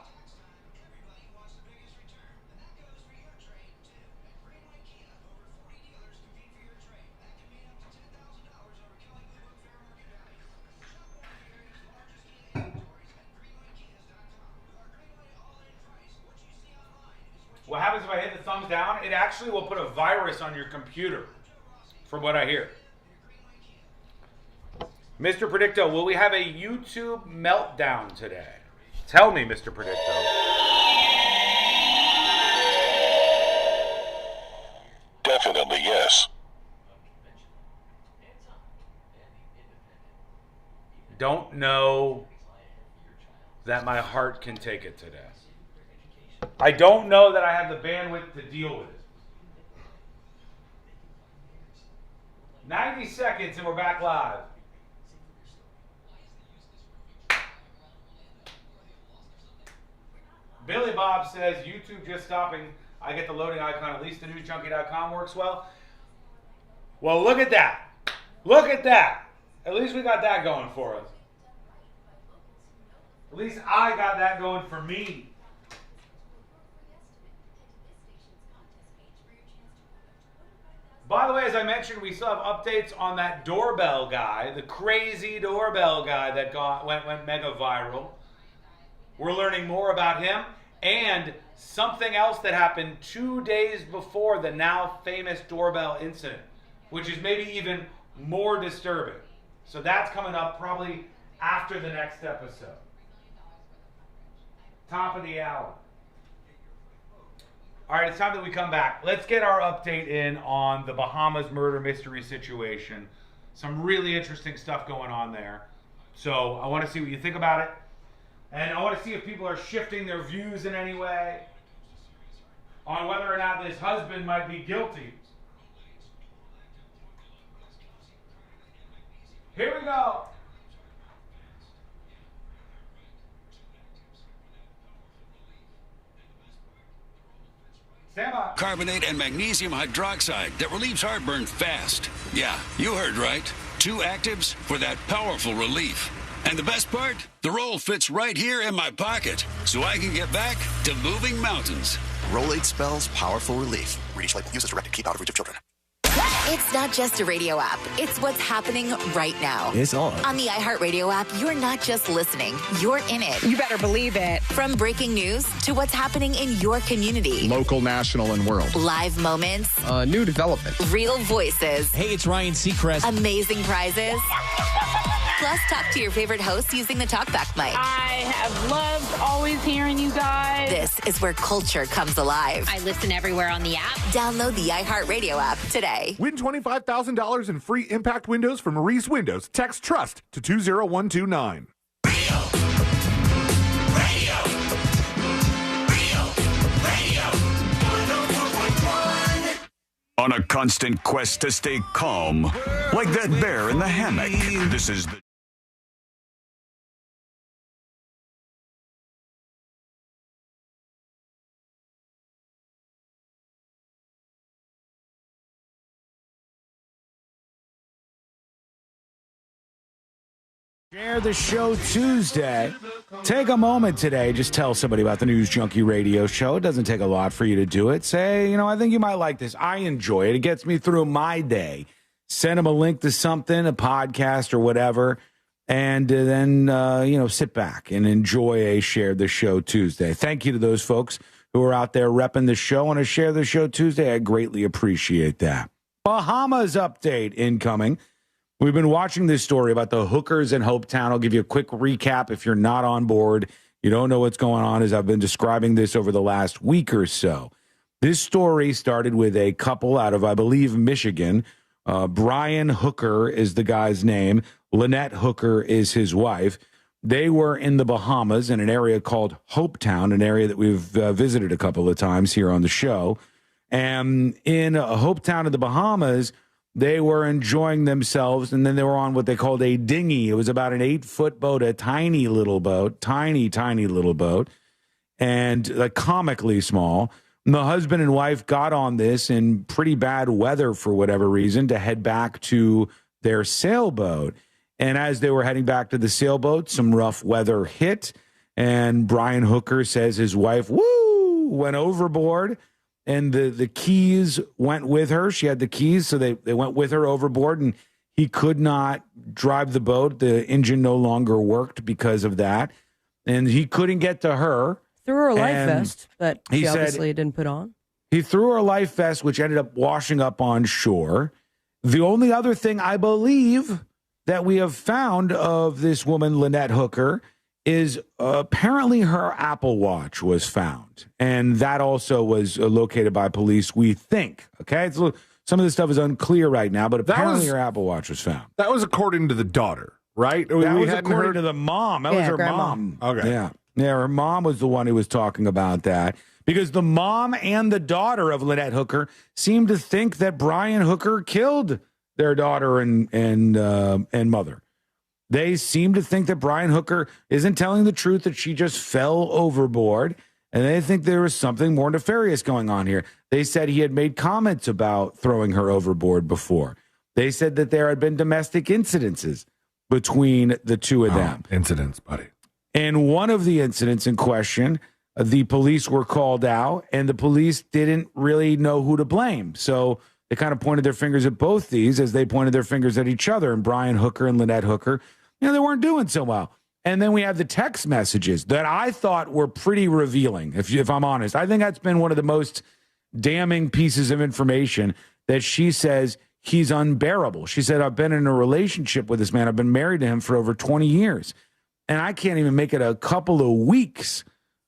What happens if I hit the thumbs down? It actually will put a virus on your computer, from what I hear. Mr. Predicto, will we have a YouTube meltdown today? Tell me, Mr. Predicto. Definitely yes. Don't know that my heart can take it today. I don't know that I have the bandwidth to deal with it. 90 seconds and we're back live. Billy Bob says, YouTube just stopping. I get the loading icon. At least the new junkie.com works well. Well, look at that. Look at that. At least we got that going for us. At least I got that going for me. By the way, as I mentioned, we still have updates on that doorbell guy, the crazy doorbell guy that went mega viral. We're learning more about him and something else that happened 2 days before the now famous doorbell incident, which is maybe even more disturbing. So that's coming up probably after the next episode. Top of the hour. All right, it's time that we come back. Let's get our update in on the Bahamas murder mystery situation. Some really interesting stuff going on there. So I want to see what you think about it. And I want to see if people are shifting their views in any way on whether or not this husband might be guilty. Here we go. Carbonate and magnesium hydroxide that relieves heartburn fast. Yeah, you heard right. 2 actives for that powerful relief. And the best part? The roll fits right here in my pocket, so I can get back to moving mountains. Rolade spells powerful relief. Reach label. Use as directed. Keep out of reach of children. It's not just a radio app. It's what's happening right now. It's on. On the iHeartRadio app, you're not just listening. You're in it. You better believe it. From breaking news to what's happening in your community. Local, national, and world. Live moments. New development. Real voices. Hey, it's Ryan Seacrest. Amazing prizes. Plus, talk to your favorite hosts using the TalkBack mic. I have loved always hearing you guys. This is where culture comes alive. I listen everywhere on the app. Download the iHeartRadio app today. Win $25,000 in free impact windows from Maurice Windows. Text TRUST to 20129. On a constant quest to stay calm, like that bear in the hammock. This is the Share the Show Tuesday. Take a moment today. Just tell somebody about the News Junkie Radio Show. It doesn't take a lot for you to do it. Say, I think you might like this. I enjoy it. It gets me through my day. Send them a link to something, a podcast or whatever, and then, sit back and enjoy a Share the Show Tuesday. Thank you to those folks who are out there repping the show on a Share the Show Tuesday. I greatly appreciate that. Bahamas update incoming. We've been watching this story about the hookers in Hopetown. I'll give you a quick recap if you're not on board. You don't know what's going on, as I've been describing this over the last week or so. This story started with a couple out of, I believe, Michigan. Brian Hooker is the guy's name. Lynette Hooker is his wife. They were in the Bahamas in an area called Hopetown, an area that we've visited a couple of times here on the show. And in Hopetown in the Bahamas, they were enjoying themselves, and then they were on what they called a dinghy. It was about an 8-foot boat, a tiny little boat, tiny little boat, and comically small. And the husband and wife got on this in pretty bad weather for whatever reason to head back to their sailboat. And as they were heading back to the sailboat, some rough weather hit, and Brian Hooker says his wife, went overboard. And the keys went with her. She had the keys, so they went with her overboard, and he could not drive the boat. The engine no longer worked because of that, and he couldn't get to her. Threw her a life vest, but she obviously didn't put on. He threw her a life vest, which ended up washing up on shore. The only other thing I believe that we have found of this woman, Lynette Hooker, is apparently her Apple Watch was found. And that also was located by police, we think. Okay? Some of this stuff is unclear right now, but apparently her Apple Watch was found. That was according to the daughter, right? That was according to the mom. That was her mom. Okay. Yeah, her mom was the one who was talking about that. Because the mom and the daughter of Lynette Hooker seemed to think that Brian Hooker killed their daughter and mother. They seem to think that Brian Hooker isn't telling the truth, that she just fell overboard, and they think there was something more nefarious going on here. They said he had made comments about throwing her overboard before. They said that there had been domestic incidences between the two of them. Incidents, buddy. And one of the incidents in question, the police were called out, and the police didn't really know who to blame. So they kind of pointed their fingers at both these as they pointed their fingers at each other. And Brian Hooker and Lynette Hooker, they weren't doing so well. And then we have the text messages that I thought were pretty revealing, if I'm honest. I think that's been one of the most damning pieces of information, that she says he's unbearable. She said, I've been in a relationship with this man. I've been married to him for over 20 years. And I can't even make it a couple of weeks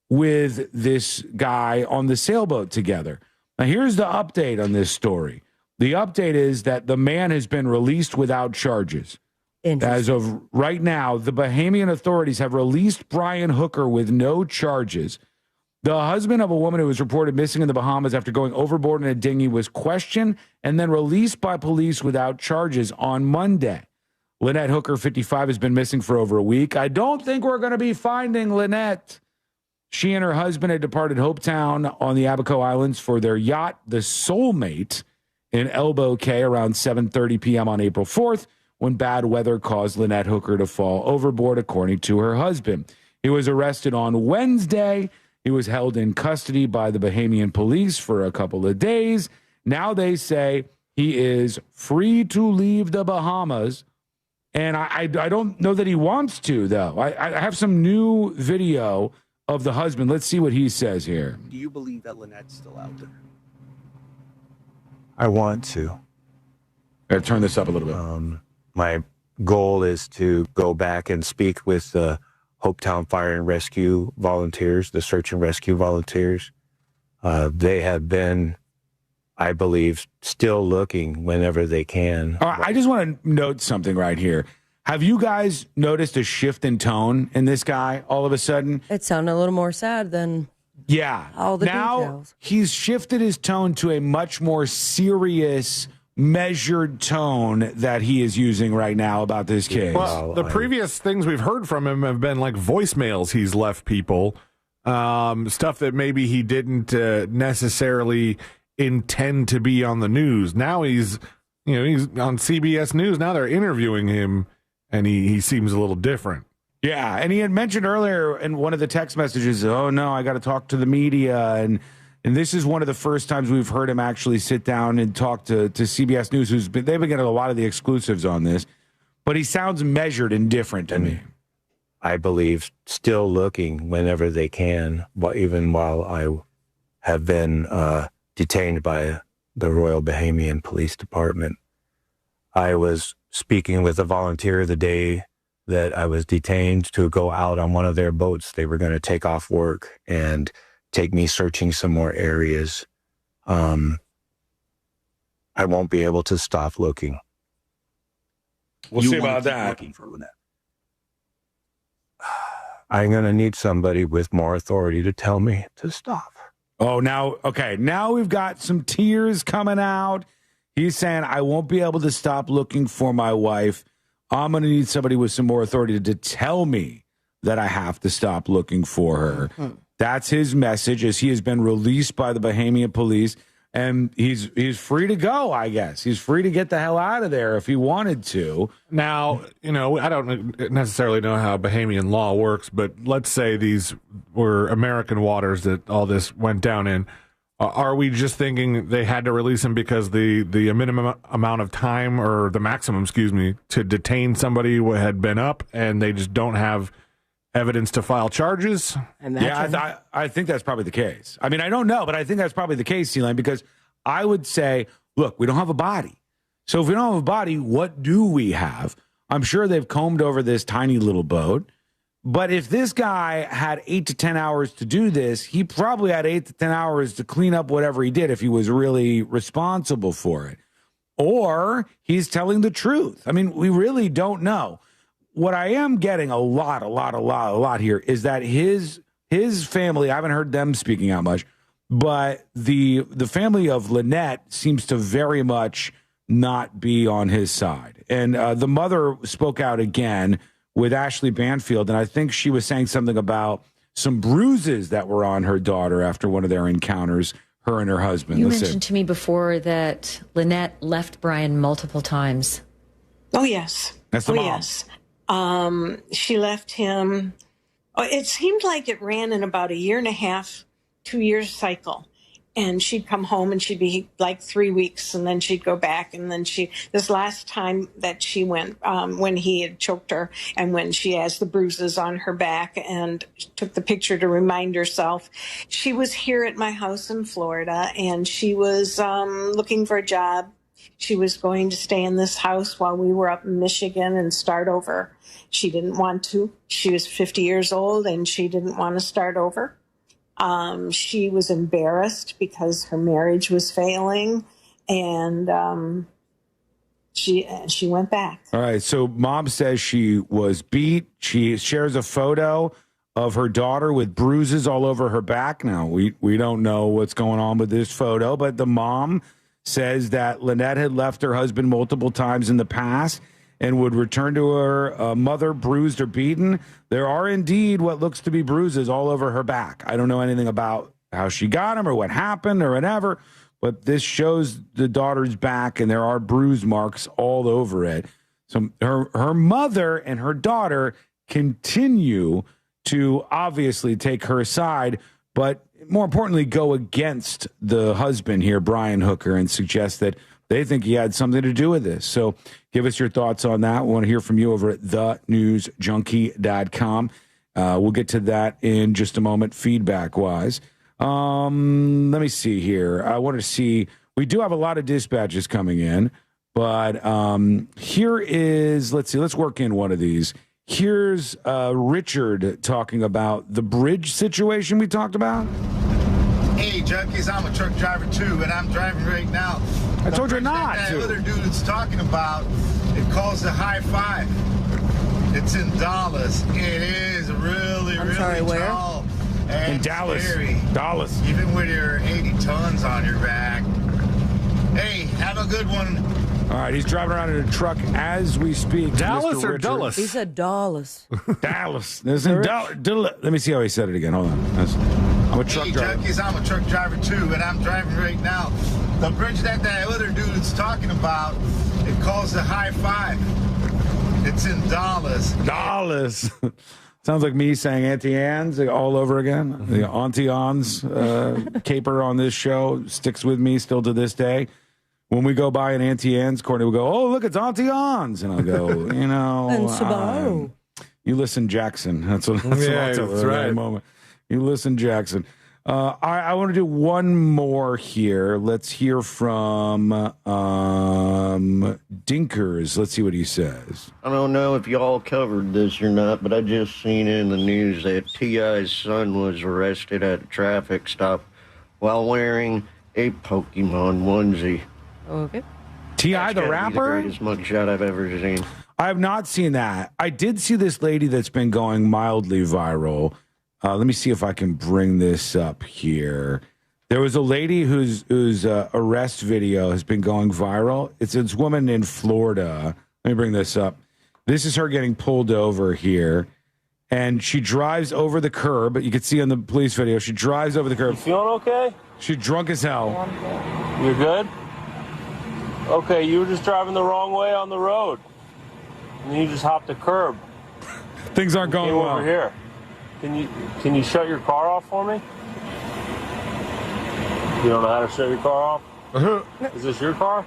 with this guy on the sailboat together. Now, here's the update on this story. The update is that the man has been released without charges. As of right now, the Bahamian authorities have released Brian Hooker with no charges. The husband of a woman who was reported missing in the Bahamas after going overboard in a dinghy was questioned and then released by police without charges on Monday. Lynette Hooker, 55, has been missing for over a week. I don't think we're going to be finding Lynette. She and her husband had departed Hopetown on the Abaco Islands for their yacht, the Soulmate, in Elbow Cay around 7:30 p.m. on April 4th. When bad weather caused Lynette Hooker to fall overboard, according to her husband. He was arrested on Wednesday. He was held in custody by the Bahamian police for a couple of days. Now they say he is free to leave the Bahamas. And I don't know that he wants to, though. I have some new video of the husband. Let's see what he says here. Do you believe that Lynette's still out there? I want to. Turn this up a little bit. goal is to go back and speak with the Hopetown Fire and Rescue volunteers, the search and rescue volunteers. They have been, I believe, still looking whenever they can. All right, I just want to note something right here. Have you guys noticed a shift in tone in this guy all of a sudden? It sounded a little more sad than all the details. He's shifted his tone to a much more serious, measured tone that he is using right now about this case. Well, the previous things we've heard from him have been like voicemails he's left people, stuff that maybe he didn't necessarily intend to be on the news. Now he's on CBS News. Now they're interviewing him, and he seems a little different. Yeah, and he had mentioned earlier in one of the text messages, oh, no, I got to talk to the media, and this is one of the first times we've heard him actually sit down and talk to CBS News, they've been getting a lot of the exclusives on this, but he sounds measured and different to me. I believe still looking whenever they can, even while I have been detained by the Royal Bahamian Police Department. I was speaking with a volunteer the day that I was detained to go out on one of their boats. They were going to take off work and take me searching some more areas. I won't be able to stop looking. We'll see about that. Looking for Lynette. I'm going to need somebody with more authority to tell me to stop. Oh, now we've got some tears coming out. He's saying, I won't be able to stop looking for my wife. I'm going to need somebody with some more authority to tell me that I have to stop looking for her. Mm-hmm. That's his message as he has been released by the Bahamian police, and he's free to go, I guess. He's free to get the hell out of there if he wanted to. Now, I don't necessarily know how Bahamian law works, but let's say these were American waters that all this went down in. Are we just thinking they had to release him because the minimum amount of time, or the maximum, to detain somebody had been up, and they just don't have evidence to file charges? I think that's probably the case. I mean, I don't know, but I think that's probably the case, Celine, because I would say, look, we don't have a body. So if we don't have a body, what do we have? I'm sure they've combed over this tiny little boat. But if this guy had 8 to 10 hours to do this, he probably had 8 to 10 hours to clean up whatever he did if he was really responsible for it. Or he's telling the truth. I mean, we really don't know. What I am getting a lot here is that his family, I haven't heard them speaking out much, but the family of Lynette seems to very much not be on his side. And the mother spoke out again with Ashley Banfield, and I think she was saying something about some bruises that were on her daughter after one of their encounters, her and her husband. You mentioned to me before that Lynette left Brian multiple times. Oh, yes. That's the mom. Yes. She left him. It seemed like it ran in about a 1.5 2-year cycle. And she'd come home and she'd be like 3 weeks, and then she'd go back. And then this last time that she went, when he had choked her and when she has the bruises on her back and took the picture to remind herself, she was here at my house in Florida, and she was looking for a job. She was going to stay in this house while we were up in Michigan and start over. She didn't want to. She was 50 years old and she didn't want to start over. She was embarrassed because her marriage was failing, and she went back. All right, so mom says she was beat. She shares a photo of her daughter with bruises all over her back. Now, we don't know what's going on with this photo, but the mom says that Lynette had left her husband multiple times in the past and would return to her mother bruised or beaten. There are indeed what looks to be bruises all over her back. I don't know anything about how she got them or what happened or whatever, but this shows the daughter's back, and there are bruise marks all over it. So her mother and her daughter continue to obviously take her side, but more importantly, go against the husband here, Brian Hooker, and suggest that they think he had something to do with this. So give us your thoughts on that. We want to hear from you over at thenewsjunkie.com. We'll get to that in just a moment, feedback-wise. Let me see here. I want to see. We do have a lot of dispatches coming in. But here is, let's work in one of these. Here's Richard talking about the bridge situation we talked about. Hey, junkies, I'm a truck driver too, and I'm driving right now. I told you not that to. Other dude's talking about, it calls the high five. It's in Dallas. It is really, tall and in Dallas. Scary. Dallas. Even with your 80 tons on your back. Hey, have a good one. All right, he's driving around in a truck as we speak. Dallas or Richard. Dulles? He said Dallas. Dallas. Let me see how he said it again. Hold on. I'm a truck driver. Junkies, I'm a truck driver too, and I'm driving right now. The bridge that other dude's talking about, it calls the high five. It's in Dallas. Dallas. Sounds like me saying Auntie Anne's all over again. The Auntie Anne's caper on this show sticks with me still to this day. When we go by an Auntie Anne's, Courtney will go, "Oh, look, it's Auntie Anne's," and I'll go, And Subaru. You listen, Jackson. That's what I'll tell her at that moment. You listen, Jackson. I want to do one more here. Let's hear from Dinkers. Let's see what he says. I don't know if y'all covered this or not, but I just seen in the news that T.I.'s son was arrested at a traffic stop while wearing a Pokemon onesie. Okay. T.I. the rapper? The greatest mugshot I've ever seen. I have not seen that. I did see this lady that's been going mildly viral. Let me see if I can bring this up here. There was a lady whose arrest video has been going viral. It's this woman in Florida. Let me bring this up. This is her getting pulled over here. And she drives over the curb. You can see on the police video, she drives over the curb. You feeling okay? She's drunk as hell. You're good? Okay, you were just driving the wrong way on the road. And you just hopped the curb. Things aren't going well. Over here. Can you shut your car off for me? You don't know how to shut your car off? Is this your car?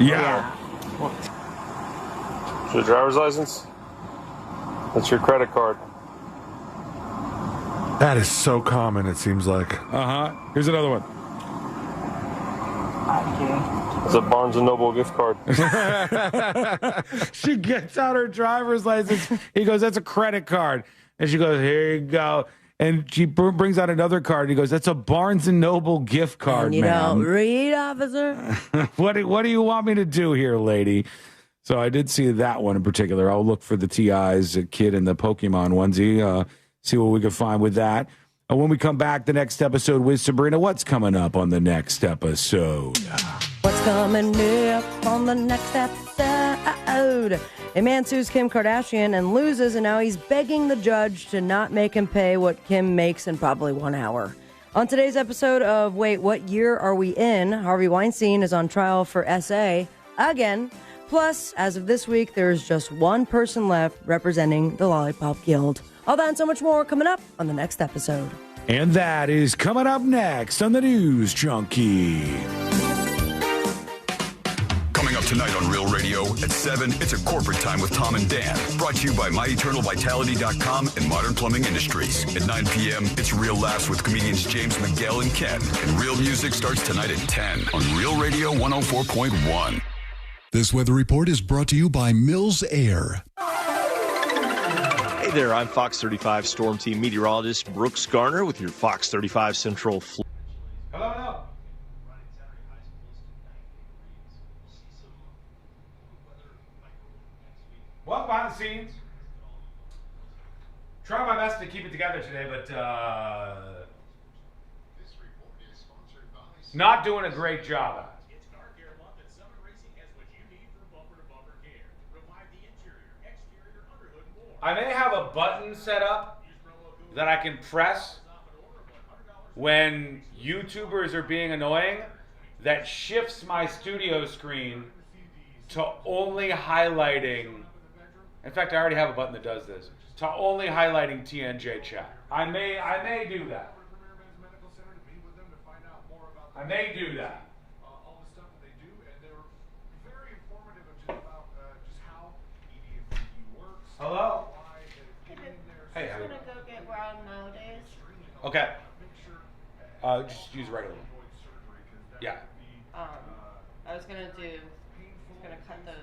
Yeah. Is your driver's license? That's your credit card. That is so common, it seems like. Here's another one. It's a Barnes & Noble gift card. She gets out her driver's license. He goes, "That's a credit card." And she goes, "Here you go." And she brings out another card. He goes, "That's a Barnes & Noble gift card, You ma'am." don't read, officer. What do you want me to do here, lady? So I did see that one in particular. I'll look for the T.I.'s kid in the Pokemon onesie, see what we can find with that. And when we come back, the next episode with Sabrina, what's coming up on the next episode? What's coming up on the next episode? A man sues Kim Kardashian and loses, and now he's begging the judge to not make him pay what Kim makes in probably 1 hour. On today's episode of Wait, What Year Are We In? Harvey Weinstein is on trial for SA again. Plus, as of this week, there's just one person left representing the Lollipop Guild. All that and so much more coming up on the next episode. And that is coming up next on the News Junkie. Coming up tonight on Real Radio at 7, it's a corporate time with Tom and Dan. Brought to you by MyEternalVitality.com and Modern Plumbing Industries. At 9 p.m., it's Real Laughs with comedians James McGill and Ken. And Real Music starts tonight at 10 on Real Radio 104.1. This weather report is brought to you by Mills Air. Hey there, I'm Fox 35 Storm Team meteorologist Brooks Garner with your Fox 35 Central Florida. Hello. Welcome behind the scenes. Trying my best to keep it together today, but not doing a great job at it. I may have a button set up that I can press when YouTubers are being annoying that shifts my studio screen to only highlighting, in fact, I already have a button that does this, to only highlighting TNJ chat. I may do that. I may do that. Hello? Hey, how are you? Gonna go get Wild nowadays. Okay. Just use regular. Yeah. I was gonna cut those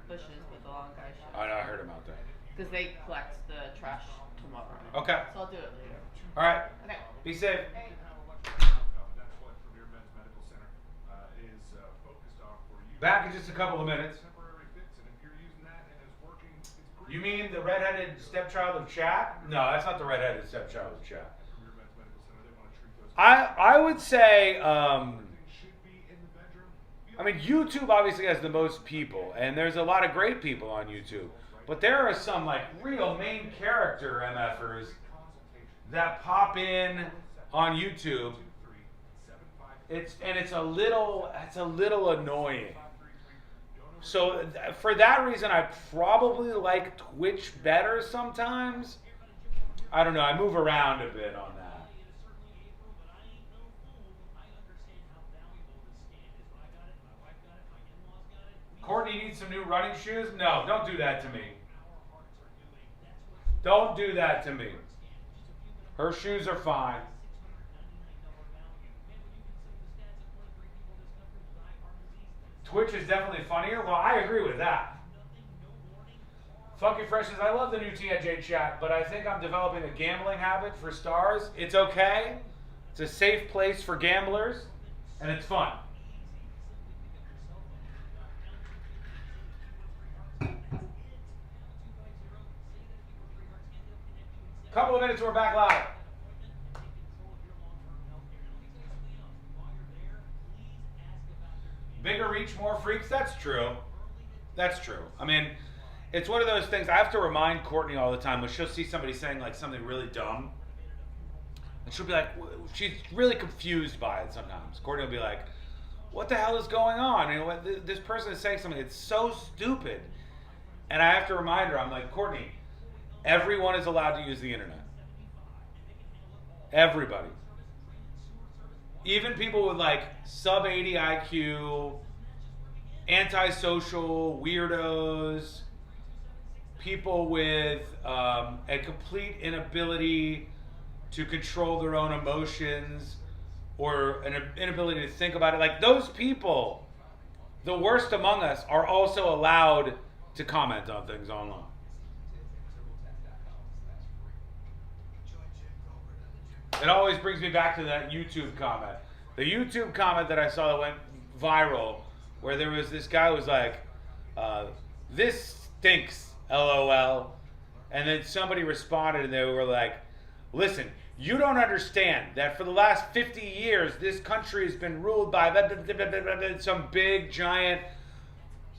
bushes with the long guy shit. I know, I heard about that. Because they collect the trash tomorrow. Okay. So I'll do it later. All right. Okay. Be safe. Back in just a couple of minutes. You mean the redheaded stepchild of chat? No, that's not the redheaded stepchild of chat. I would say, I mean, YouTube obviously has the most people, and there's a lot of great people on YouTube. But there are some like real main character MFers that pop in on YouTube. It's a little annoying. So for that reason, I probably like Twitch better sometimes. I don't know. I move around a bit on that. Courtney needs some new running shoes? No, don't do that to me. Don't do that to me. Her shoes are fine. Twitch is definitely funnier? Well, I agree with that. Funky Fresh says, I love the new TNJ chat, but I think I'm developing a gambling habit for stars. It's okay. It's a safe place for gamblers, and it's fun. Couple of minutes, we're back live. Bigger reach, more freaks. That's true. That's true. I mean, it's one of those things. I have to remind Courtney all the time when she'll see somebody saying like something really dumb, and she'll be like, she's really confused by it sometimes. Courtney will be like, "What the hell is going on? You know, this person is saying something. It's so stupid." And I have to remind her. I'm like, Courtney, everyone is allowed to use the internet. Everybody. Even people with like sub 80 IQ, antisocial weirdos, people with a complete inability to control their own emotions or an inability to think about it. Like those people, the worst among us, are also allowed to comment on things online. It always brings me back to that YouTube comment. The YouTube comment that I saw that went viral, where there was this guy who was like, this stinks, LOL. And then somebody responded and they were like, listen, you don't understand that for the last 50 years, this country has been ruled by some big, giant,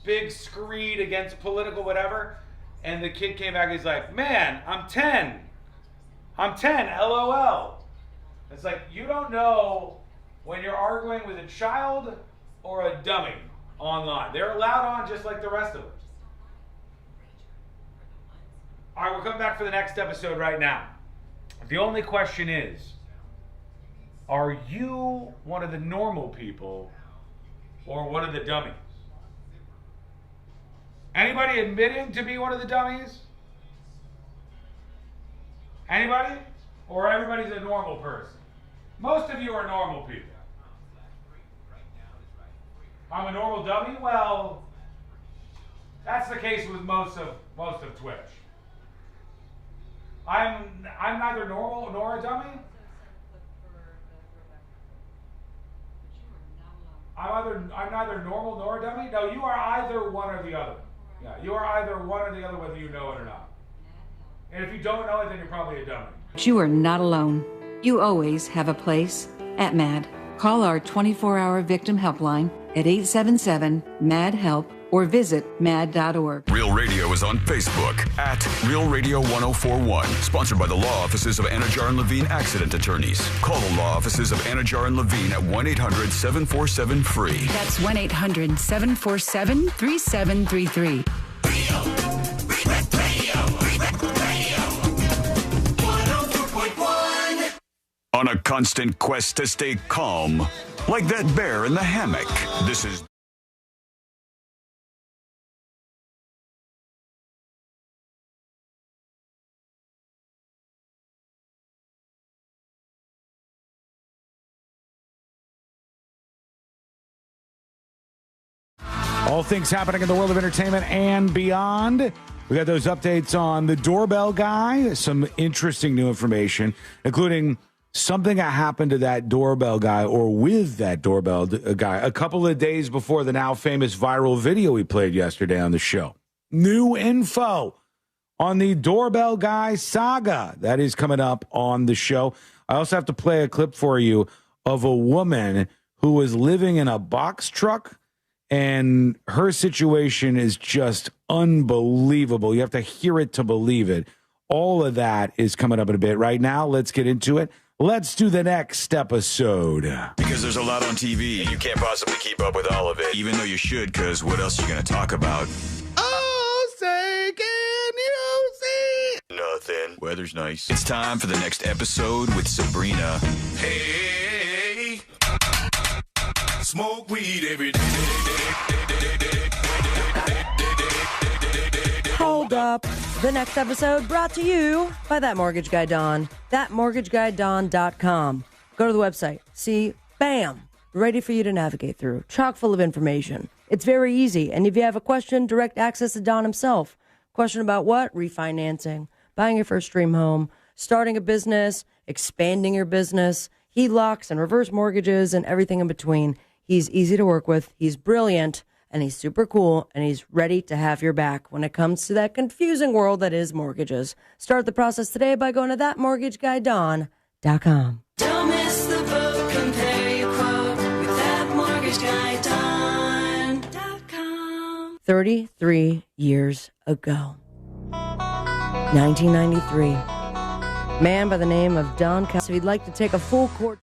big screed against political whatever. And the kid came back and he's like, man, I'm 10, LOL. It's like, you don't know when you're arguing with a child or a dummy online. They're allowed on just like the rest of us. All right, we're coming back for the next episode right now. The only question is, are you one of the normal people or one of the dummies? Anybody admitting to be one of the dummies? Anybody? Or everybody's a normal person? Most of you are normal people. I'm a normal dummy? Well, that's the case with most of Twitch. I'm neither normal nor a dummy. I'm neither normal nor a dummy. No, you are either one or the other. Yeah, you are either one or the other, whether you know it or not. And if you don't know it, then you're probably a dummy. You are not alone. You always have a place at MAD. Call our 24-hour victim helpline at 877-MAD-HELP or visit mad.org. Real Radio is on Facebook at Real Radio 1041. Sponsored by the law offices of Anajar and Levine Accident Attorneys. Call the law offices of Anajar and Levine at 1-800-747-FREE. That's 1-800-747-3733. On a constant quest to stay calm, like that bear in the hammock. This is All things happening in the world of entertainment and beyond. We got those updates on the doorbell guy, some interesting new information, including something that happened to that doorbell guy or with that doorbell guy a couple of days before the now famous viral video we played yesterday on the show. New info on the doorbell guy saga that is coming up on the show. I also have to play a clip for you of a woman who was living in a box truck, and her situation is just unbelievable. You have to hear it to believe it. All of that is coming up in a bit. Right now, let's get into it. Let's do the next episode. Because there's a lot on TV. You can't possibly keep up with all of it, even though you should, because what else are you going to talk about? Oh, say, can you see? Nothing. Weather's nice. It's time for the next episode with Sabrina. Hey, smoke weed every day. Hold up. The next episode brought to you by That Mortgage Guy Don. ThatMortgageGuyDon.com. Go to the website. See, bam, ready for you to navigate through. Chock full of information. It's very easy. And if you have a question, direct access to Don himself. Question about what? Refinancing, buying your first dream home, starting a business, expanding your business, HELOCs and reverse mortgages and everything in between. He's easy to work with. He's brilliant. And he's super cool, and he's ready to have your back when it comes to that confusing world that is mortgages. Start the process today by going to thatmortgageguyDon.com. Don't miss the boat, compare your quote with thatmortgageguyDon.com. 33 years ago, 1993, man by the name of Don Cass. He'd like to take a full court.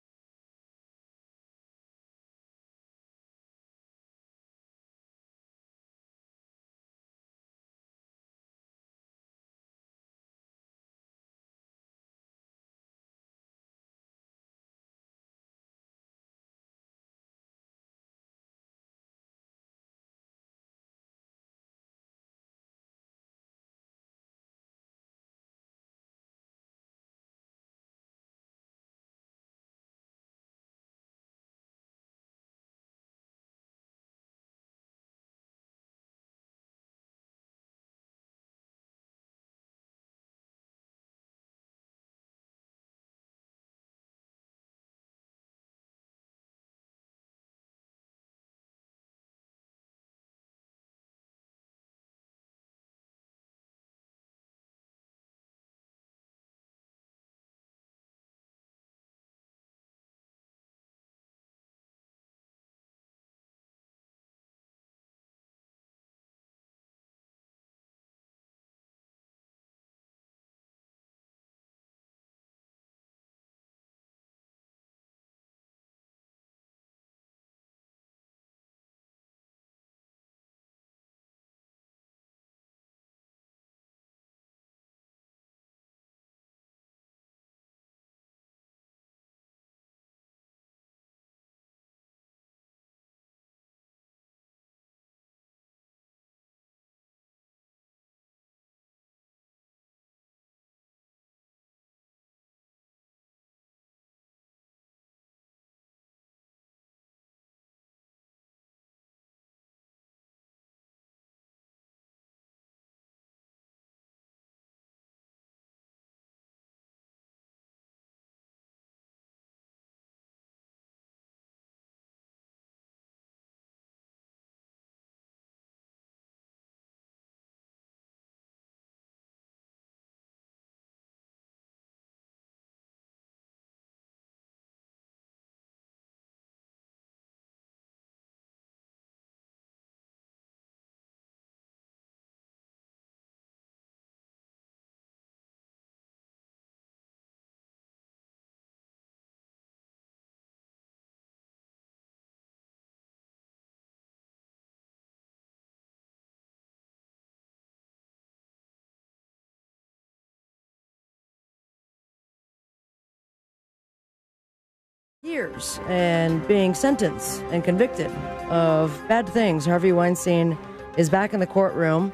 Years and being sentenced and convicted of bad things. Harvey Weinstein is back in the courtroom.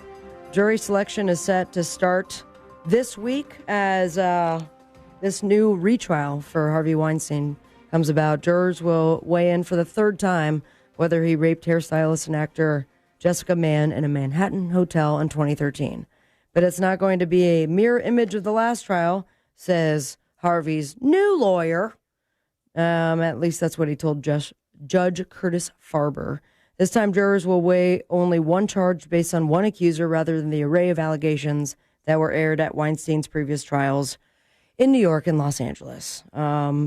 Jury selection is set to start this week as this new retrial for Harvey Weinstein comes about. Jurors will weigh in for the third time whether he raped hairstylist and actor Jessica Mann in a Manhattan hotel in 2013. But it's not going to be a mirror image of the last trial, says Harvey's new lawyer. At least that's what he told Judge Curtis Farber. This time, jurors will weigh only one charge based on one accuser rather than the array of allegations that were aired at Weinstein's previous trials in New York and Los Angeles.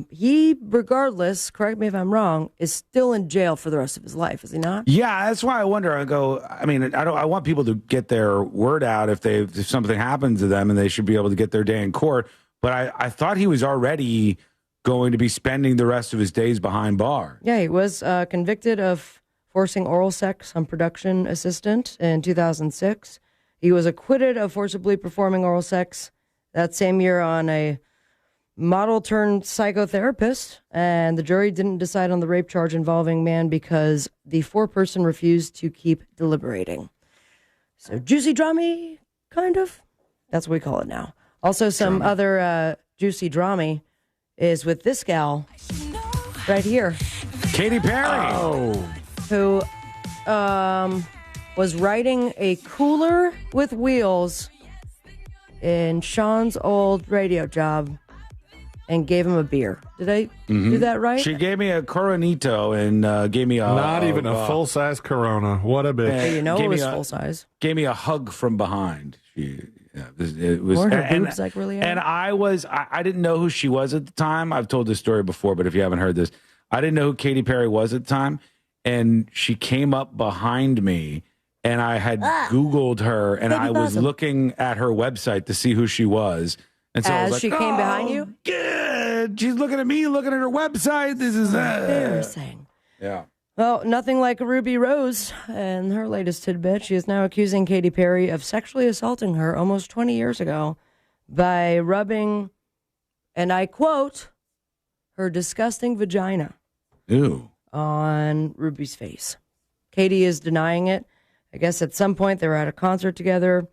He, regardless, correct me if I'm wrong, is still in jail for the rest of his life, is he not? Yeah, that's why I wonder. I want people to get their word out if something happens to them, and they should be able to get their day in court. But I thought he was already going to be spending the rest of his days behind bars. Yeah, he was convicted of forcing oral sex on production assistant in 2006. He was acquitted of forcibly performing oral sex that same year on a model turned psychotherapist, and the jury didn't decide on the rape charge involving Mann because the foreperson refused to keep deliberating. So juicy drama, kind of. That's what we call it now. Also, some other juicy drama is with this gal right here. Katy Perry. Who was riding a cooler with wheels in Sean's old radio job and gave him a beer. Did I do that right? She gave me a Coronito and gave me a... Not even a full-size Corona. What a bitch. Hey, you know it was full-size. Gave me a hug from behind. It was... Were her boobs like really out? And I didn't know who she was at the time. I've told this story before, but if you haven't heard this, I didn't know who Katy Perry was at the time. And she came up behind me, and I had Googled her, and I was looking at her website to see who she was. And so I was like, she came behind you? Good. She's looking at me, looking at her website. This is embarrassing. Yeah. Well, nothing like Ruby Rose and her latest tidbit. She is now accusing Katy Perry of sexually assaulting her almost 20 years ago by rubbing, and I quote, her disgusting vagina on Ruby's face. Katy is denying it. I guess at some point they were at a concert together,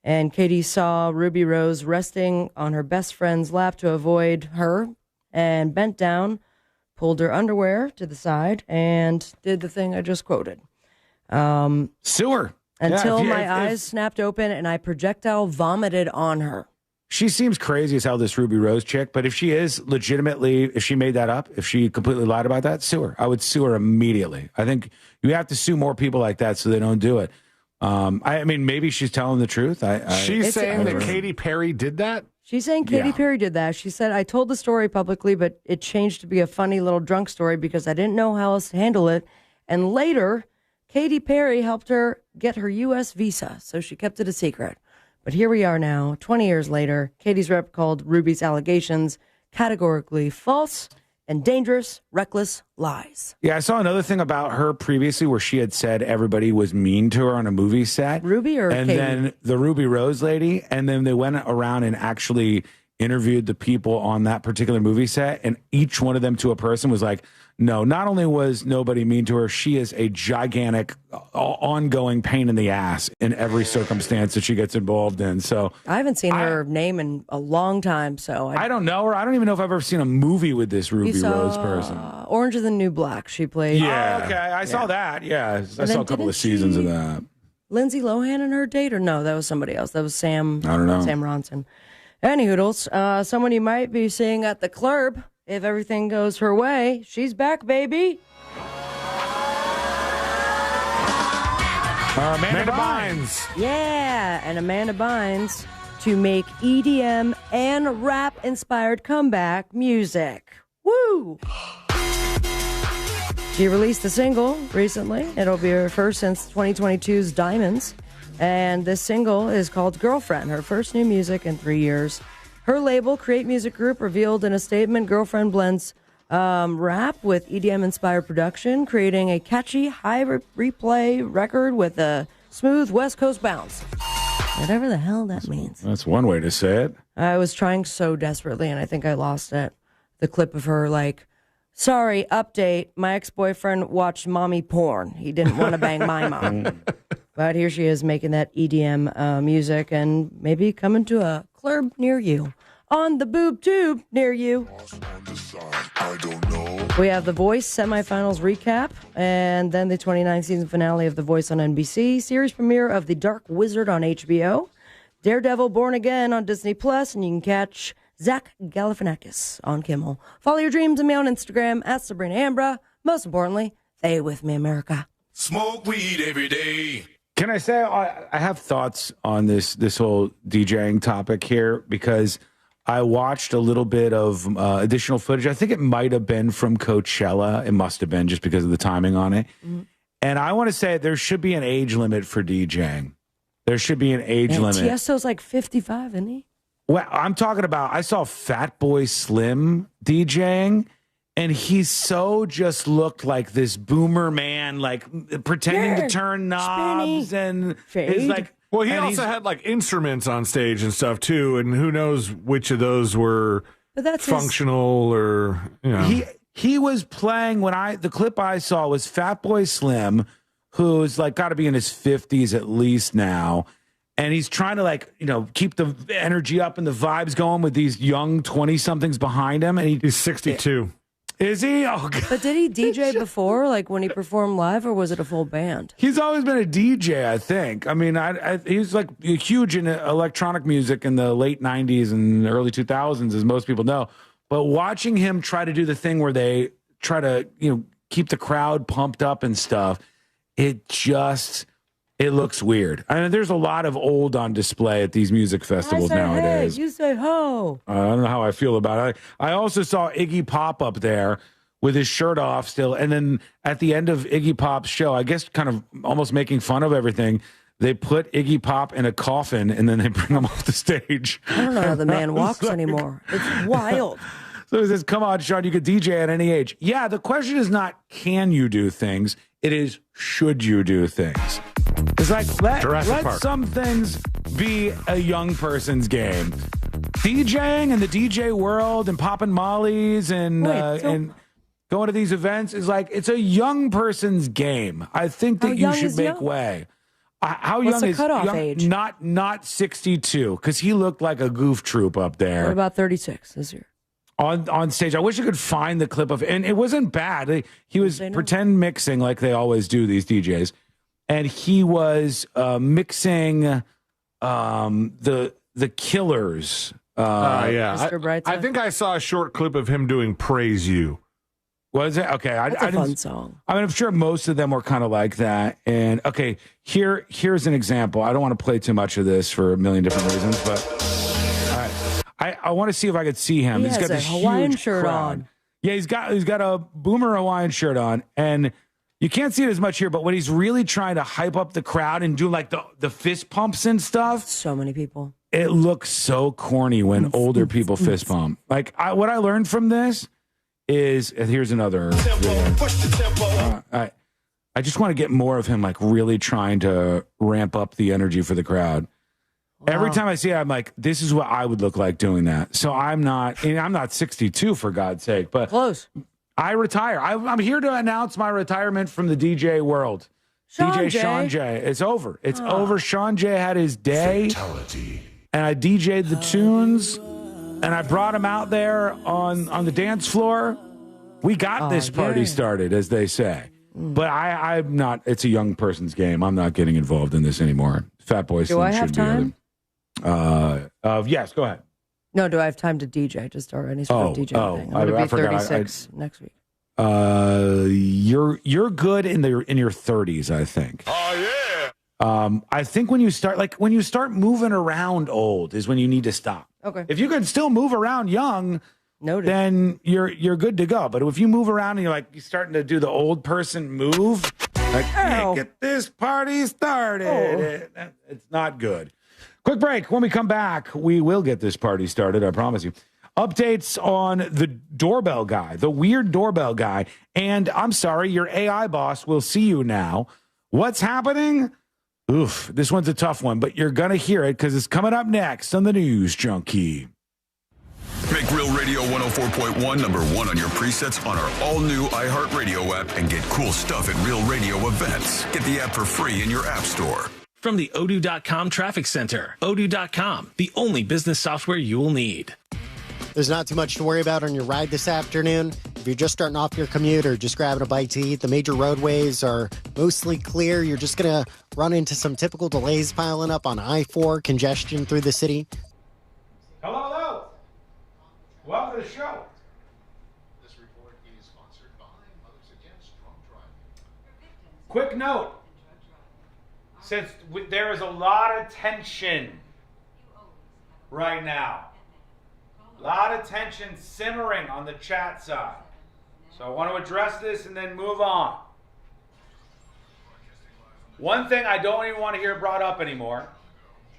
and Katy saw Ruby Rose resting on her best friend's lap to avoid her and bent down, pulled her underwear to the side, and did the thing I just quoted. Sue her. Until my eyes snapped open and I projectile vomited on her. She seems crazy as hell, this Ruby Rose chick, but if she is legitimately, if she made that up, if she completely lied about that, sue her. I would sue her immediately. I think you have to sue more people like that so they don't do it. I mean, maybe she's telling the truth. She's saying that Katy Perry did that? She's saying Katy Perry did that. She said, I told the story publicly, but it changed to be a funny little drunk story because I didn't know how else to handle it. And later, Katy Perry helped her get her U.S. visa, so she kept it a secret. But here we are now, 20 years later. Katy's rep called Ruby's allegations categorically false and dangerous, reckless lies. Yeah, I saw another thing about her previously where she had said everybody was mean to her on a movie set. Ruby or And Katy? then the Ruby Rose lady, and then they went around and actually interviewed the people on that particular movie set, and each one of them to a person was like, no, not only was nobody mean to her, she is a gigantic, ongoing pain in the ass in every circumstance that she gets involved in. So I haven't seen her name in a long time, so I don't know her. I don't even know if I've ever seen a movie with this Ruby Rose person. Orange is the New Black. She played. Yeah. Okay, I saw that. Yeah, I saw a couple of seasons of that. Lindsay Lohan and her date, or no, that was somebody else. That was Sam. I don't know. Sam Ronson. Any hoodles, someone you might be seeing at the club if everything goes her way. She's back, baby. Amanda Bynes. Yeah, and Amanda Bynes to make EDM and rap-inspired comeback music. Woo! She released a single recently. It'll be her first since 2022's Diamonds. And this single is called Girlfriend, her first new music in 3 years. Her label, Create Music Group, revealed in a statement, Girlfriend blends rap with EDM-inspired production, creating a catchy, high-replay record with a smooth West Coast bounce. Whatever the hell that means. That's one way to say it. I was trying so desperately, and I think I lost it. The clip of her, like, sorry, update, my ex-boyfriend watched mommy porn. He didn't want to bang my mom. But here she is making that EDM music and maybe coming to a club near you. on the boob tube near you. We have The Voice semifinals recap, and then the 29th season finale of The Voice on NBC, series premiere of The Dark Wizard on HBO, Daredevil Born Again on Disney Plus, and you can catch Zach Galifianakis on Kimmel. Follow your dreams and me on Instagram at Sabrina Ambra. Most importantly, stay with me, America. Smoke weed every day. Can I say I have thoughts on this whole DJing topic here, because I watched a little bit of additional footage. I think it might have been from Coachella. It must have been, just because of the timing on it. Mm-hmm. And I want to say there should be an age limit for DJing. There should be an age limit. Tiesto's like 55, isn't he? Well, I'm talking about, I saw Fatboy Slim DJing, and he so just looked like this boomer man, like pretending to turn knobs and is like. Well, he also had like instruments on stage and stuff too, and who knows which of those were functional or, you know. He was playing the clip I saw was Fatboy Slim, who's like got to be in his 50s at least now. And he's trying to, like, you know, keep the energy up and the vibes going with these young 20-somethings behind him. And he's 62. Is he? Oh, God. But did he DJ before, like when he performed live, or was it a full band? He's always been a DJ, I think. I mean, he was like huge in electronic music in the late 90s and early 2000s, as most people know. But watching him try to do the thing where they try to, you know, keep the crowd pumped up and stuff, it looks weird. I mean, there's a lot of old on display at these music festivals nowadays. Hey, you say ho. I don't know how I feel about it. I also saw Iggy Pop up there with his shirt off still. And then at the end of Iggy Pop's show, I guess kind of almost making fun of everything, they put Iggy Pop in a coffin and then they bring him off the stage. I don't know how the man walks anymore. It's wild. So he says, come on, Sean, you could DJ at any age. Yeah, the question is not can you do things. It is should you do things. It's like, let some things be a young person's game. DJing and the DJ world and popping mollies and going to these events is like, it's a young person's game. I think that you should make way. How young is cutoff age? Not 62, because he looked like a goof troop up there. What about 36 this year? On stage. I wish I could find the clip of, and it wasn't bad. He was pretend mixing like they always do, these DJs. And he was mixing the Killers. Yeah, I think I saw a short clip of him doing "Praise You." Was it? Okay, That's a fun song. I mean, I'm sure most of them were kind of like that. And okay, here's an example. I don't want to play too much of this for a million different reasons, but all right, I want to see if I could see him. He's got this Hawaiian shirt on. Yeah, he's got a boomer Hawaiian shirt on, and you can't see it as much here, but when he's really trying to hype up the crowd and do like the fist pumps and stuff. So many people. It looks so corny when older people fist pump. Like what I learned from this is, here's another video. I just want to get more of him like really trying to ramp up the energy for the crowd. Wow. Every time I see it, I'm like, this is what I would look like doing that. So I'm not 62 for God's sake, but close. I retire. I'm here to announce my retirement from the DJ world. DJ Sean J. It's over. It's over. Sean J had his day. Fatality. And I DJ'd the tunes, and I brought him out there on the dance floor. We got this party started, as they say. But I'm not. It's a young person's game. I'm not getting involved in this anymore. Fatboy Slim do I have time? Yes, go ahead. No, do I have time to DJ? Just or any sort of DJ thing? I'm going to be 36 next week. You're good in your 30s, I think. Oh yeah. I think when you start moving around old is when you need to stop. Okay. If you can still move around young, then you're good to go. But if you move around and you're starting to do the old person move, like hey, get this party started. It's not good. Quick break. When we come back, we will get this party started, I promise you. Updates on the doorbell guy, the weird doorbell guy. And I'm sorry, your AI boss will see you now. What's happening? Oof, this one's a tough one, but you're going to hear it because it's coming up next on the News Junkie. Make Real Radio 104.1 #1 on your presets on our all-new iHeartRadio app and get cool stuff at Real Radio events. Get the app for free in your app store. From the Odoo.com Traffic Center, Odoo.com, the only business software you will need. There's not too much to worry about on your ride this afternoon. If you're just starting off your commute or just grabbing a bite to eat, the major roadways are mostly clear. You're just going to run into some typical delays piling up on I-4, congestion through the city. Hello. Welcome to the show. This report is sponsored by Mothers Against Drunk Driving. Quick note. Since there is a lot of tension right now. A lot of tension simmering on the chat side. So I want to address this and then move on. One thing I don't even want to hear brought up anymore.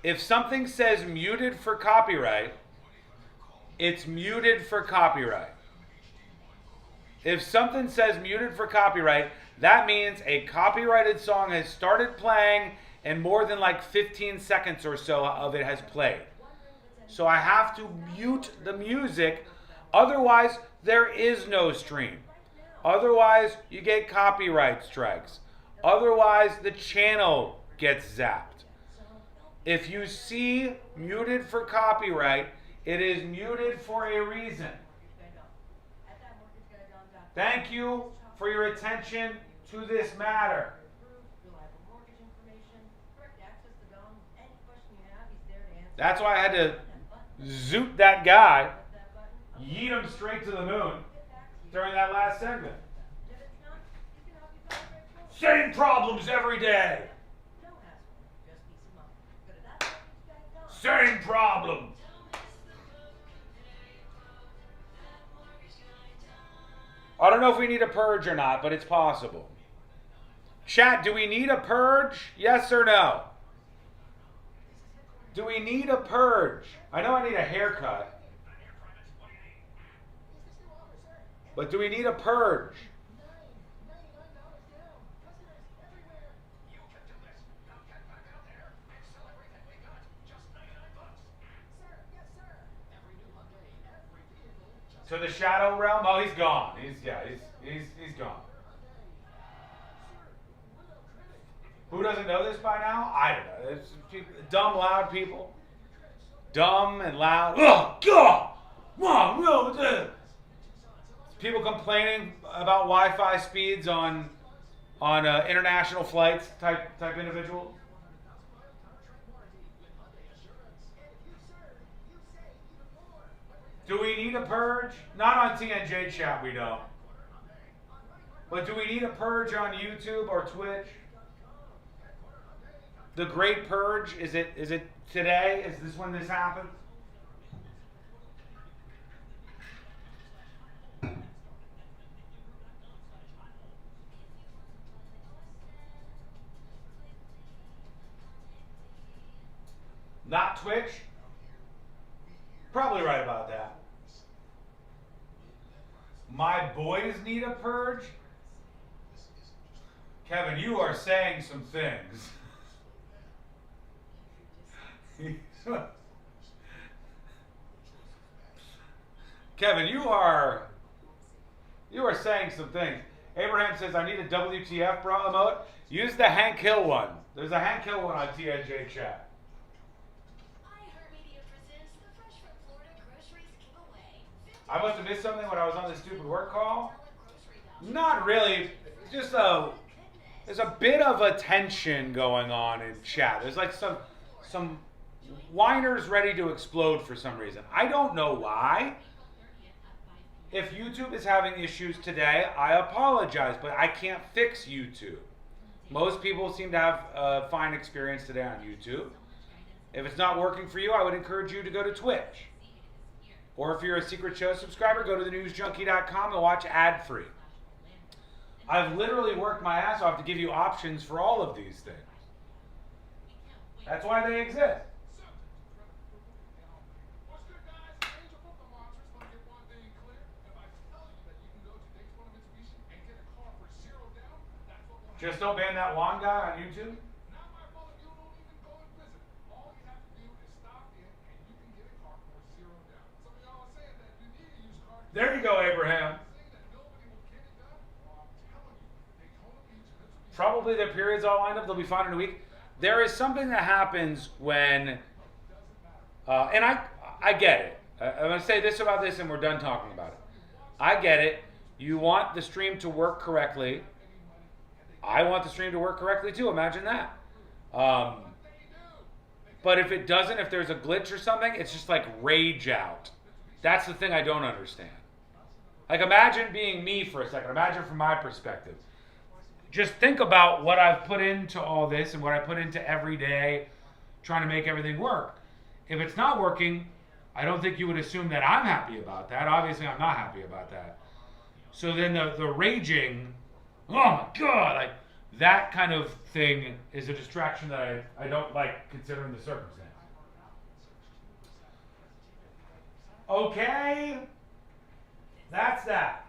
If something says muted for copyright, it's muted for copyright. If something says muted for copyright, that means a copyrighted song has started playing and more than like 15 seconds or so of it has played. So I have to mute the music, otherwise there is no stream. Otherwise you get copyright strikes. Otherwise the channel gets zapped. If you see muted for copyright, it is muted for a reason. Thank you for your attention to this matter. That's why I had to zoot that guy, yeet him straight to the moon during that last segment. Same problems every day. Same problems. I don't know if we need a purge or not, but it's possible. Chat, do we need a purge? Yes or no? Do we need a purge? I know I need a haircut. But do we need a purge? To the shadow realm? Oh, he's gone. He's gone. Who doesn't know this by now? I don't know. It's dumb, loud people. Dumb and loud. Oh, God! Mom, no, people complaining about Wi-Fi speeds on international flights type individuals. Do we need a purge? Not on TNJ chat, we don't. But do we need a purge on YouTube or Twitch? The Great Purge, is it today? Is this when this happens? Not Twitch? Probably right about that. My boys need a purge? Kevin, you are saying some things. Kevin, you are saying some things. Abraham says, I need a WTF emote. Use the Hank Hill one. There's a Hank Hill one on TNJ chat. I must have missed something when I was on this stupid work call. Not really. It's just there's a bit of a tension going on in chat. There's like some whiners ready to explode for some reason. I don't know why. If YouTube is having issues today, I apologize, but I can't fix YouTube. Most people seem to have a fine experience today on YouTube. If it's not working for you, I would encourage you to go to Twitch. Or if you're a Secret Show subscriber, go to thenewsjunkie.com and watch ad-free. I've literally worked my ass off to give you options for all of these things. That's why they exist. Just don't ban that one guy on YouTube? There you go, Abraham. Probably their period's all lined up. They'll be fine in a week. there is something that happens when, and I get it. I'm going to say this about this and we're done talking about it. I get it. You want the stream to work correctly. I want the stream to work correctly too. Imagine that. But if it doesn't, if there's a glitch or something, it's just like rage out. That's the thing I don't understand. Like, imagine being me for a second. Imagine from my perspective. Just think about what I've put into all this and what I put into every day trying to make everything work. If it's not working, I don't think you would assume that I'm happy about that. Obviously, I'm not happy about that. So then the raging, oh my God, like that kind of thing is a distraction that I don't like considering the circumstance. Okay, that's that.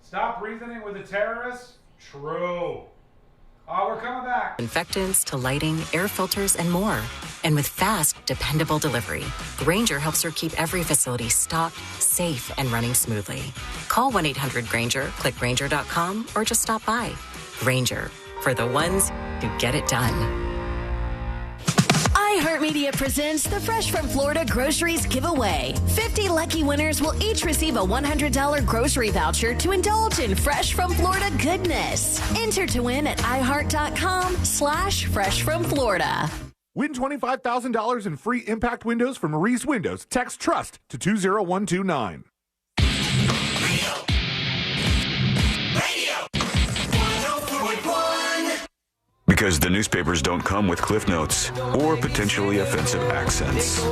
Stop reasoning with the terrorists? True. We're coming back. Infectants to lighting, air filters, and more. And with fast, dependable delivery, Grainger helps her keep every facility stocked, safe, and running smoothly. Call 1-800-GRAINGER, click Grainger.com, or just stop by. Grainger, for the ones who get it done. iHeartMedia presents the Fresh from Florida Groceries Giveaway. 50 lucky winners will each receive a $100 grocery voucher to indulge in Fresh from Florida goodness. Enter to win at iHeart.com/freshfromflorida. Win $25,000 in free impact windows from Maurice Windows. Text TRUST to 20129. Because the newspapers don't come with cliff notes or potentially offensive accents.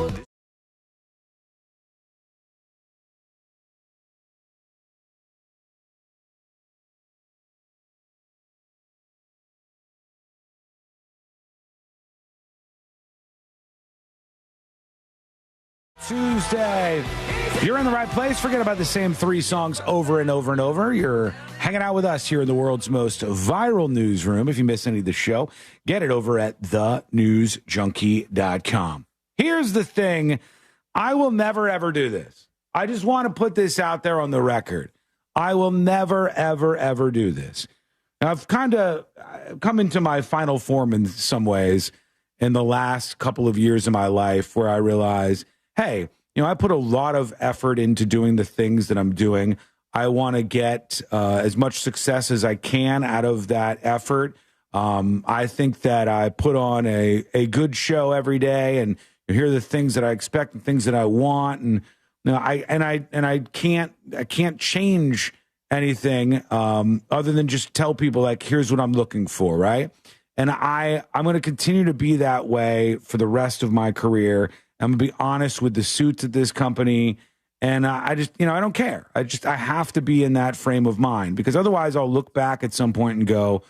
Tuesday. You're in the right place. Forget about the same three songs over and over and over. You're hanging out with us here in the world's most viral newsroom. If you miss any of the show, get it over at thenewsjunkie.com. Here's the thing. I will never, ever do this. I just want to put this out there on the record. I will never, ever, ever do this. I've kind of come into my final form in some ways in the last couple of years of my life where I realize, hey, you know, I put a lot of effort into doing the things that I'm doing. I want to get as much success as I can out of that effort. I think that I put on a good show every day, and you hear the things that I expect and things that I want, and you know, I can't change anything other than just tell people like, here's what I'm looking for, right? And I'm going to continue to be that way for the rest of my career. I'm going to be honest with the suits at this company. And I just, you know, I don't care. I have to be in that frame of mind because otherwise I'll look back at some point and go,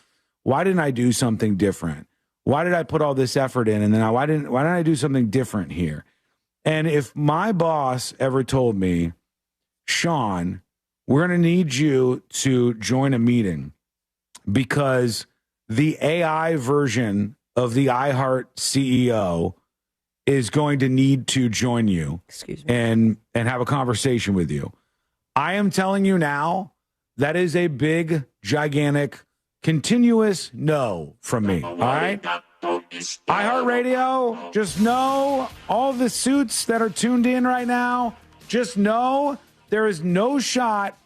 why didn't I do something different? Why did I put all this effort in? And then why didn't I do something different here? And if my boss ever told me, Sean, we're going to need you to join a meeting because the AI version of the iHeart CEO is going to need to join you and have a conversation with you. I am telling you now, that is a big, gigantic, continuous no from me. All right? iHeartRadio, just know all the suits that are tuned in right now, just know there is no shot,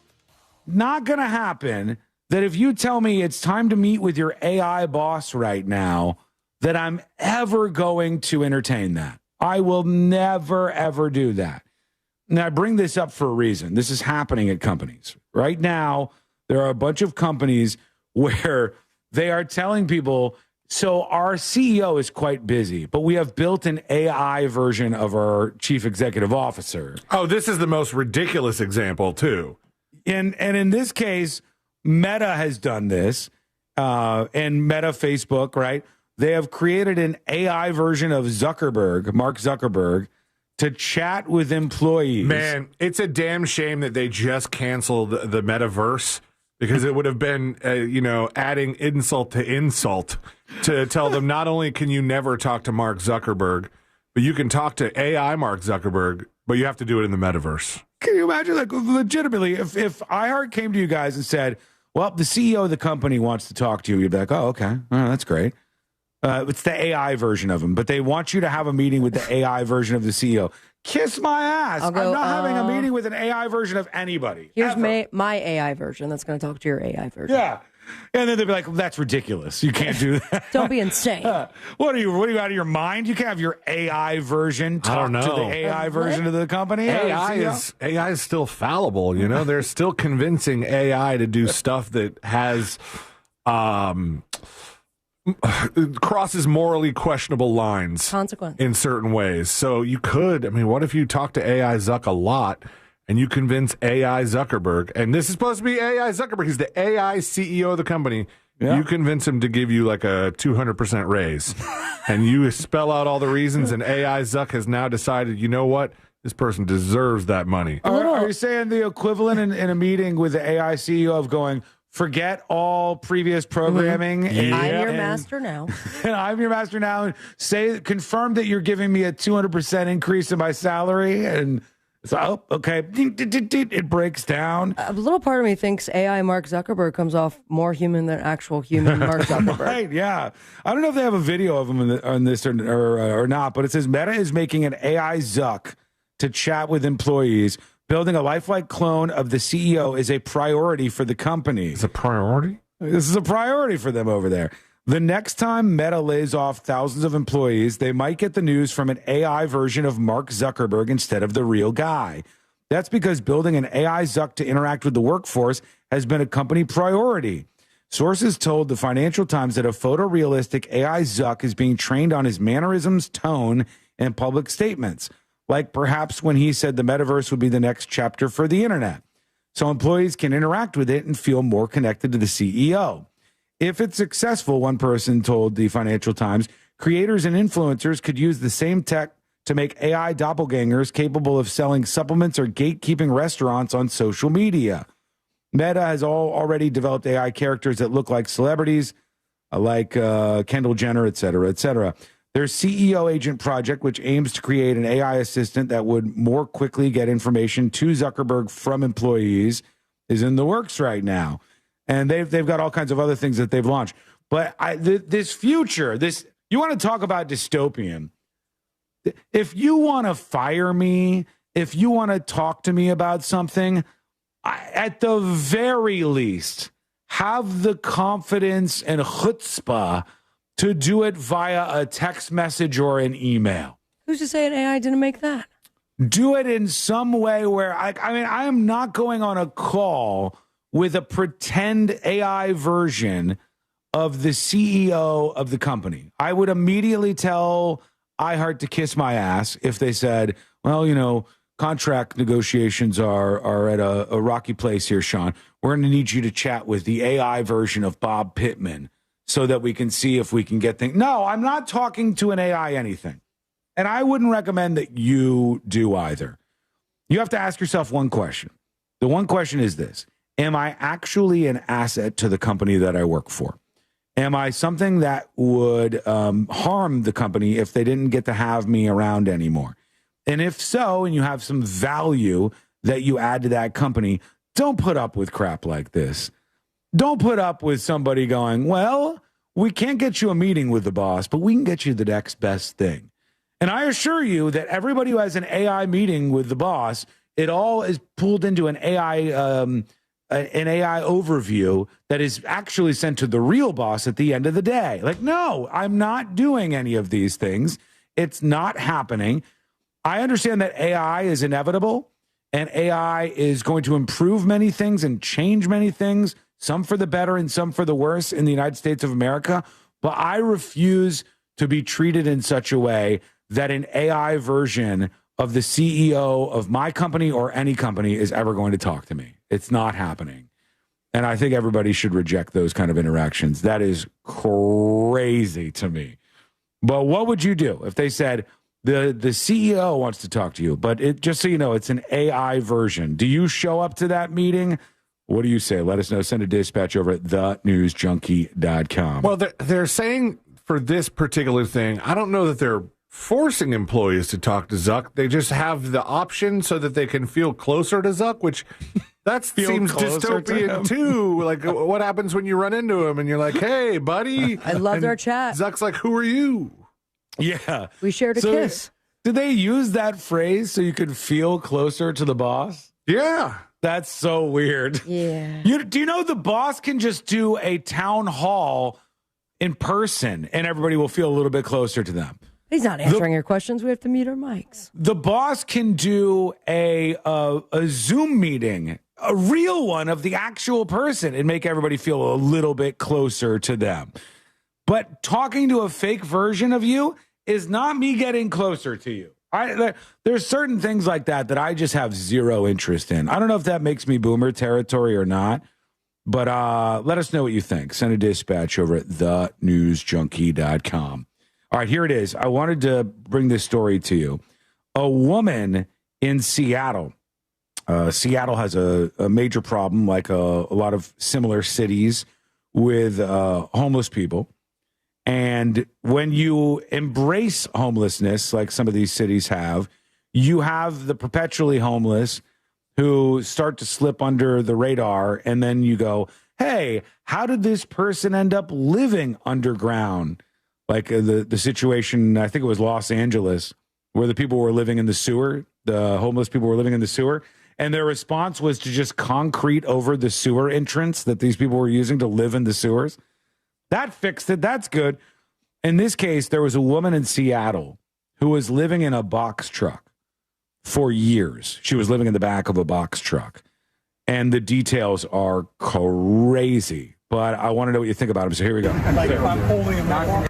not going to happen, that if you tell me it's time to meet with your AI boss right now, that I'm ever going to entertain that. I will never, ever do that. Now, I bring this up for a reason. This is happening at companies. Right now, there are a bunch of companies where they are telling people, so our CEO is quite busy, but we have built an AI version of our chief executive officer. Oh, this is the most ridiculous example, too. And in this case, Meta has done this, and Meta Facebook, right? They have created an AI version of Mark Zuckerberg, to chat with employees. Man, it's a damn shame that they just canceled the metaverse because it would have been, adding insult to insult to tell them not only can you never talk to Mark Zuckerberg, but you can talk to AI Mark Zuckerberg, but you have to do it in the metaverse. Can you imagine, like, legitimately, if iHeart came to you guys and said, well, the CEO of the company wants to talk to you, you'd be like, oh, okay, that's great. It's the AI version of him, but they want you to have a meeting with the AI version of the CEO. Kiss my ass. I'm not having a meeting with an AI version of anybody. Here's my AI version that's going to talk to your AI version. Yeah. And then they'd be like, well, that's ridiculous. You can't do that. Don't be insane. What are you out of your mind? You can't have your AI version talk to the AI version of the company. AI is still fallible. They're still convincing AI to do stuff that has crosses morally questionable lines, consequence in certain ways. So you could, what if you talk to AI Zuck a lot and you convince AI Zuckerberg, and this is supposed to be AI Zuckerberg, he's the AI CEO of the company. Yeah. You convince him to give you like a 200% raise, and you spell out all the reasons, and AI Zuck has now decided, you know what? This person deserves that money. Are you saying the equivalent in a meeting with the AI CEO of going, forget all previous programming. Mm-hmm. I'm your master now. And I'm your master now. Confirm that you're giving me a 200% increase in my salary. And so, okay, it breaks down. A little part of me thinks AI Mark Zuckerberg comes off more human than actual human Mark Zuckerberg. Right, yeah. I don't know if they have a video of him on this or not, but it says Meta is making an AI Zuck to chat with employees. Building a lifelike clone of the CEO is a priority for the company. It's a priority? This is a priority for them over there. The next time Meta lays off thousands of employees, they might get the news from an AI version of Mark Zuckerberg instead of the real guy. That's because building an AI Zuck to interact with the workforce has been a company priority. Sources told the Financial Times that a photorealistic AI Zuck is being trained on his mannerisms, tone, and public statements, like perhaps when he said the metaverse would be the next chapter for the internet, so employees can interact with it and feel more connected to the CEO. If it's successful, one person told the Financial Times, creators and influencers could use the same tech to make AI doppelgangers capable of selling supplements or gatekeeping restaurants on social media. Meta has already developed AI characters that look like celebrities, like Kendall Jenner, et cetera, et cetera. Their CEO Agent project, which aims to create an AI assistant that would more quickly get information to Zuckerberg from employees, is in the works right now. And they've got all kinds of other things that they've launched. But this future, you want to talk about dystopian. If you want to fire me, if you want to talk to me about something, at the very least, have the confidence and chutzpah to do it via a text message or an email. Who's to say an AI didn't make that? Do it in some way where, I am not going on a call with a pretend AI version of the CEO of the company. I would immediately tell iHeart to kiss my ass if they said, well, contract negotiations are at a rocky place here, Sean. We're going to need you to chat with the AI version of Bob Pittman so that we can see if we can get things. No, I'm not talking to an AI anything. And I wouldn't recommend that you do either. You have to ask yourself one question. The one question is this: am I actually an asset to the company that I work for? Am I something that would harm the company if they didn't get to have me around anymore? And if so, and you have some value that you add to that company, don't put up with crap like this. Don't put up with somebody going, well, we can't get you a meeting with the boss, but we can get you the next best thing. And I assure you that everybody who has an AI meeting with the boss, it all is pulled into an AI overview that is actually sent to the real boss at the end of the day. Like, no, I'm not doing any of these things. It's not happening. I understand that AI is inevitable and AI is going to improve many things and change many things, some for the better and some for the worse in the United States of America. But I refuse to be treated in such a way that an AI version of the CEO of my company or any company is ever going to talk to me. It's not happening. And I think everybody should reject those kind of interactions. That is crazy to me. But what would you do if they said the CEO wants to talk to you, but just so you know, it's an AI version? Do you show up to that meeting What do you say? Let us know. Send a dispatch over at thenewsjunkie.com. Well, they're saying for this particular thing, I don't know that they're forcing employees to talk to Zuck. They just have the option so that they can feel closer to Zuck, which that seems dystopian too. Like, what happens when you run into him and you're like, hey, buddy? I loved our chat. Zuck's like, who are you? Yeah. We shared a kiss. Did they use that phrase so you could feel closer to the boss? Yeah. That's so weird. Yeah. Do you know the boss can just do a town hall in person and everybody will feel a little bit closer to them? He's not answering your questions. We have to mute our mics. The boss can do a Zoom meeting, a real one of the actual person, and make everybody feel a little bit closer to them. But talking to a fake version of you is not me getting closer to you. There's certain things like that I just have zero interest in. I don't know if that makes me boomer territory or not, but let us know what you think. Send a dispatch over at thenewsjunkie.com. All right, here it is. I wanted to bring this story to you. A woman in Seattle. Seattle has a major problem, like a lot of similar cities, with homeless people. And when you embrace homelessness, like some of these cities have, you have the perpetually homeless who start to slip under the radar. And then you go, hey, how did this person end up living underground? Like the situation, I think it was Los Angeles, where the people were living in the sewer. The homeless people were living in the sewer. And their response was to just concrete over the sewer entrance that these people were using to live in the sewers. That fixed it. That's good. In this case, there was a woman in Seattle who was living in a box truck for years. She was living in the back of a box truck. And the details are crazy. But I want to know what you think about them. So here we go.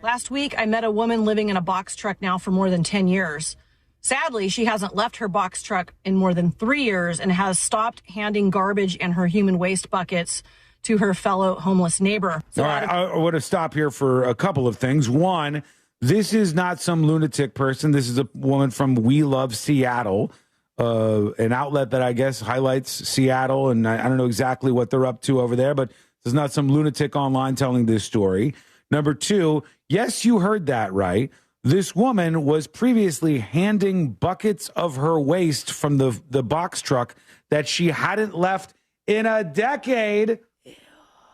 Last week, I met a woman living in a box truck now for more than 10 years. Sadly, she hasn't left her box truck in more than 3 years and has stopped handing garbage and her human waste buckets to her fellow homeless neighbor. All right, I want to stop here for a couple of things. One, this is not some lunatic person. This is a woman from We Love Seattle, an outlet that I guess highlights Seattle, and I don't know exactly what they're up to over there, but there's not some lunatic online telling this story. Number two, yes, you heard that right. This woman was previously handing buckets of her waste from the box truck that she hadn't left in a decade.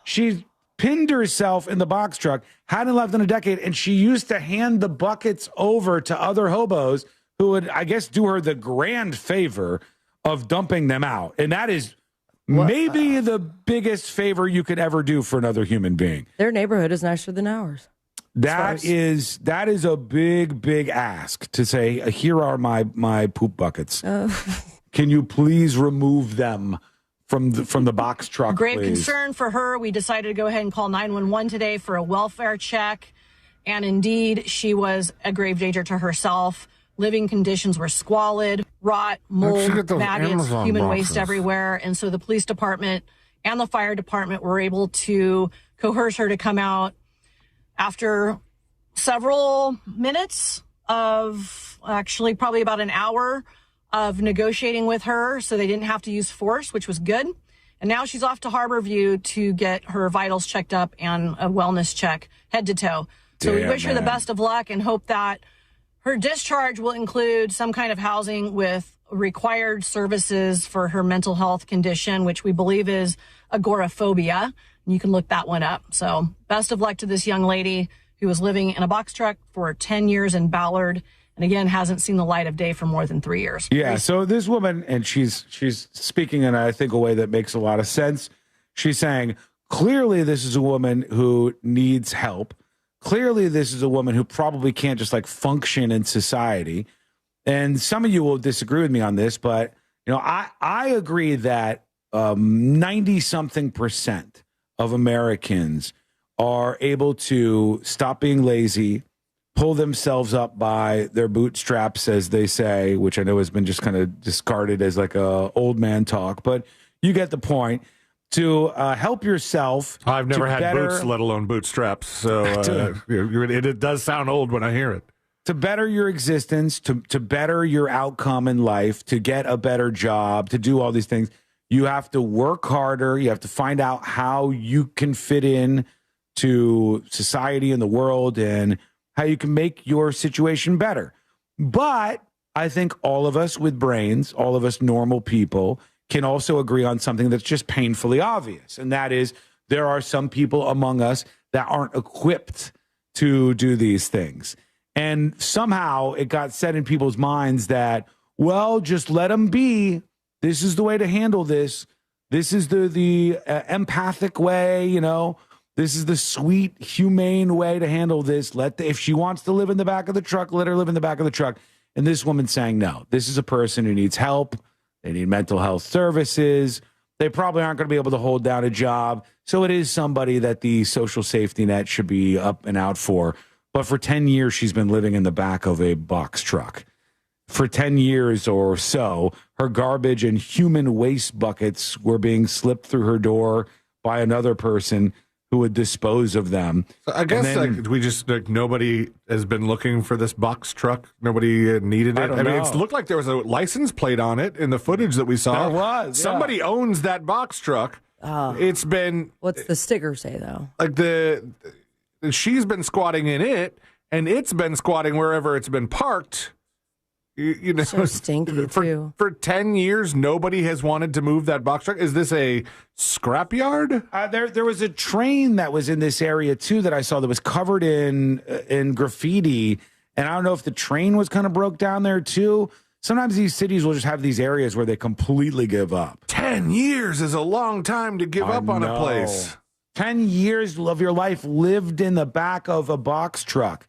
She pinned herself in the box truck, hadn't left in a decade, and she used to hand the buckets over to other hobos who would, I guess, do her the grand favor of dumping them out. And that is maybe the biggest favor you could ever do for another human being. Their neighborhood is nicer than ours. That is a big ask to say, here are my poop buckets. Can you please remove them from the box truck, Grave please? Concern for her. We decided to go ahead and call 911 today for a welfare check. And indeed, she was a grave danger to herself. Living conditions were squalid, rot, mold, maggots, human waste everywhere. And so the police department and the fire department were able to coerce her to come out after several minutes of, actually probably about an hour of negotiating with her, so they didn't have to use force, which was good. And now she's off to Harborview to get her vitals checked up and a wellness check head to toe. So we wish her the best of luck and hope that her discharge will include some kind of housing with required services for her mental health condition, which we believe is agoraphobia. You can look that one up. So best of luck to this young lady who was living in a box truck for 10 years in Ballard, and again, hasn't seen the light of day for more than 3 years. Yeah, so this woman, and she's speaking in, I think, a way that makes a lot of sense. She's saying, clearly this is a woman who needs help. Clearly this is a woman who probably can't just like function in society. And some of you will disagree with me on this, but you know, I agree that 90-something% of Americans are able to stop being lazy, pull themselves up by their bootstraps, as they say, which I know has been just kind of discarded as like a old man talk, but you get the point. To help yourself. I've never had boots, let alone bootstraps. So it does sound old when I hear it. To better your existence, to better your outcome in life, to get a better job, to do all these things, You have to work harder. You have to find out how you can fit in to society and the world and how you can make your situation better. But I think all of us with brains, all of us normal people, can also agree on something that's just painfully obvious. And that is there are some people among us that aren't equipped to do these things. And somehow it got set in people's minds that, well, just let them be. This is the way to handle this. This is the empathic way, you know. This is the sweet, humane way to handle this. If she wants to live in the back of the truck, let her live in the back of the truck. And this woman's saying, no, this is a person who needs help. They need mental health services. They probably aren't going to be able to hold down a job. So it is somebody that the social safety net should be up and out for. But for 10 years, she's been living in the back of a box truck. For 10 years or so, her garbage and human waste buckets were being slipped through her door by another person who would dispose of them. So I guess nobody has been looking for this box truck. Nobody needed it. I mean, it looked like there was a license plate on it in the footage that we saw. There was. Somebody owns that box truck. It's been. What's the sticker say though? Like she's been squatting in it, and it's been squatting wherever it's been parked. You know, so stinky too. For 10 years, nobody has wanted to move that box truck. Is this a scrapyard? There was a train that was in this area too that I saw that was covered in graffiti, and I don't know if the train was kind of broke down there too. Sometimes these cities will just have these areas where they completely give up. 10 years is a long time to give up on a place. 10 years of your life lived in the back of a box truck.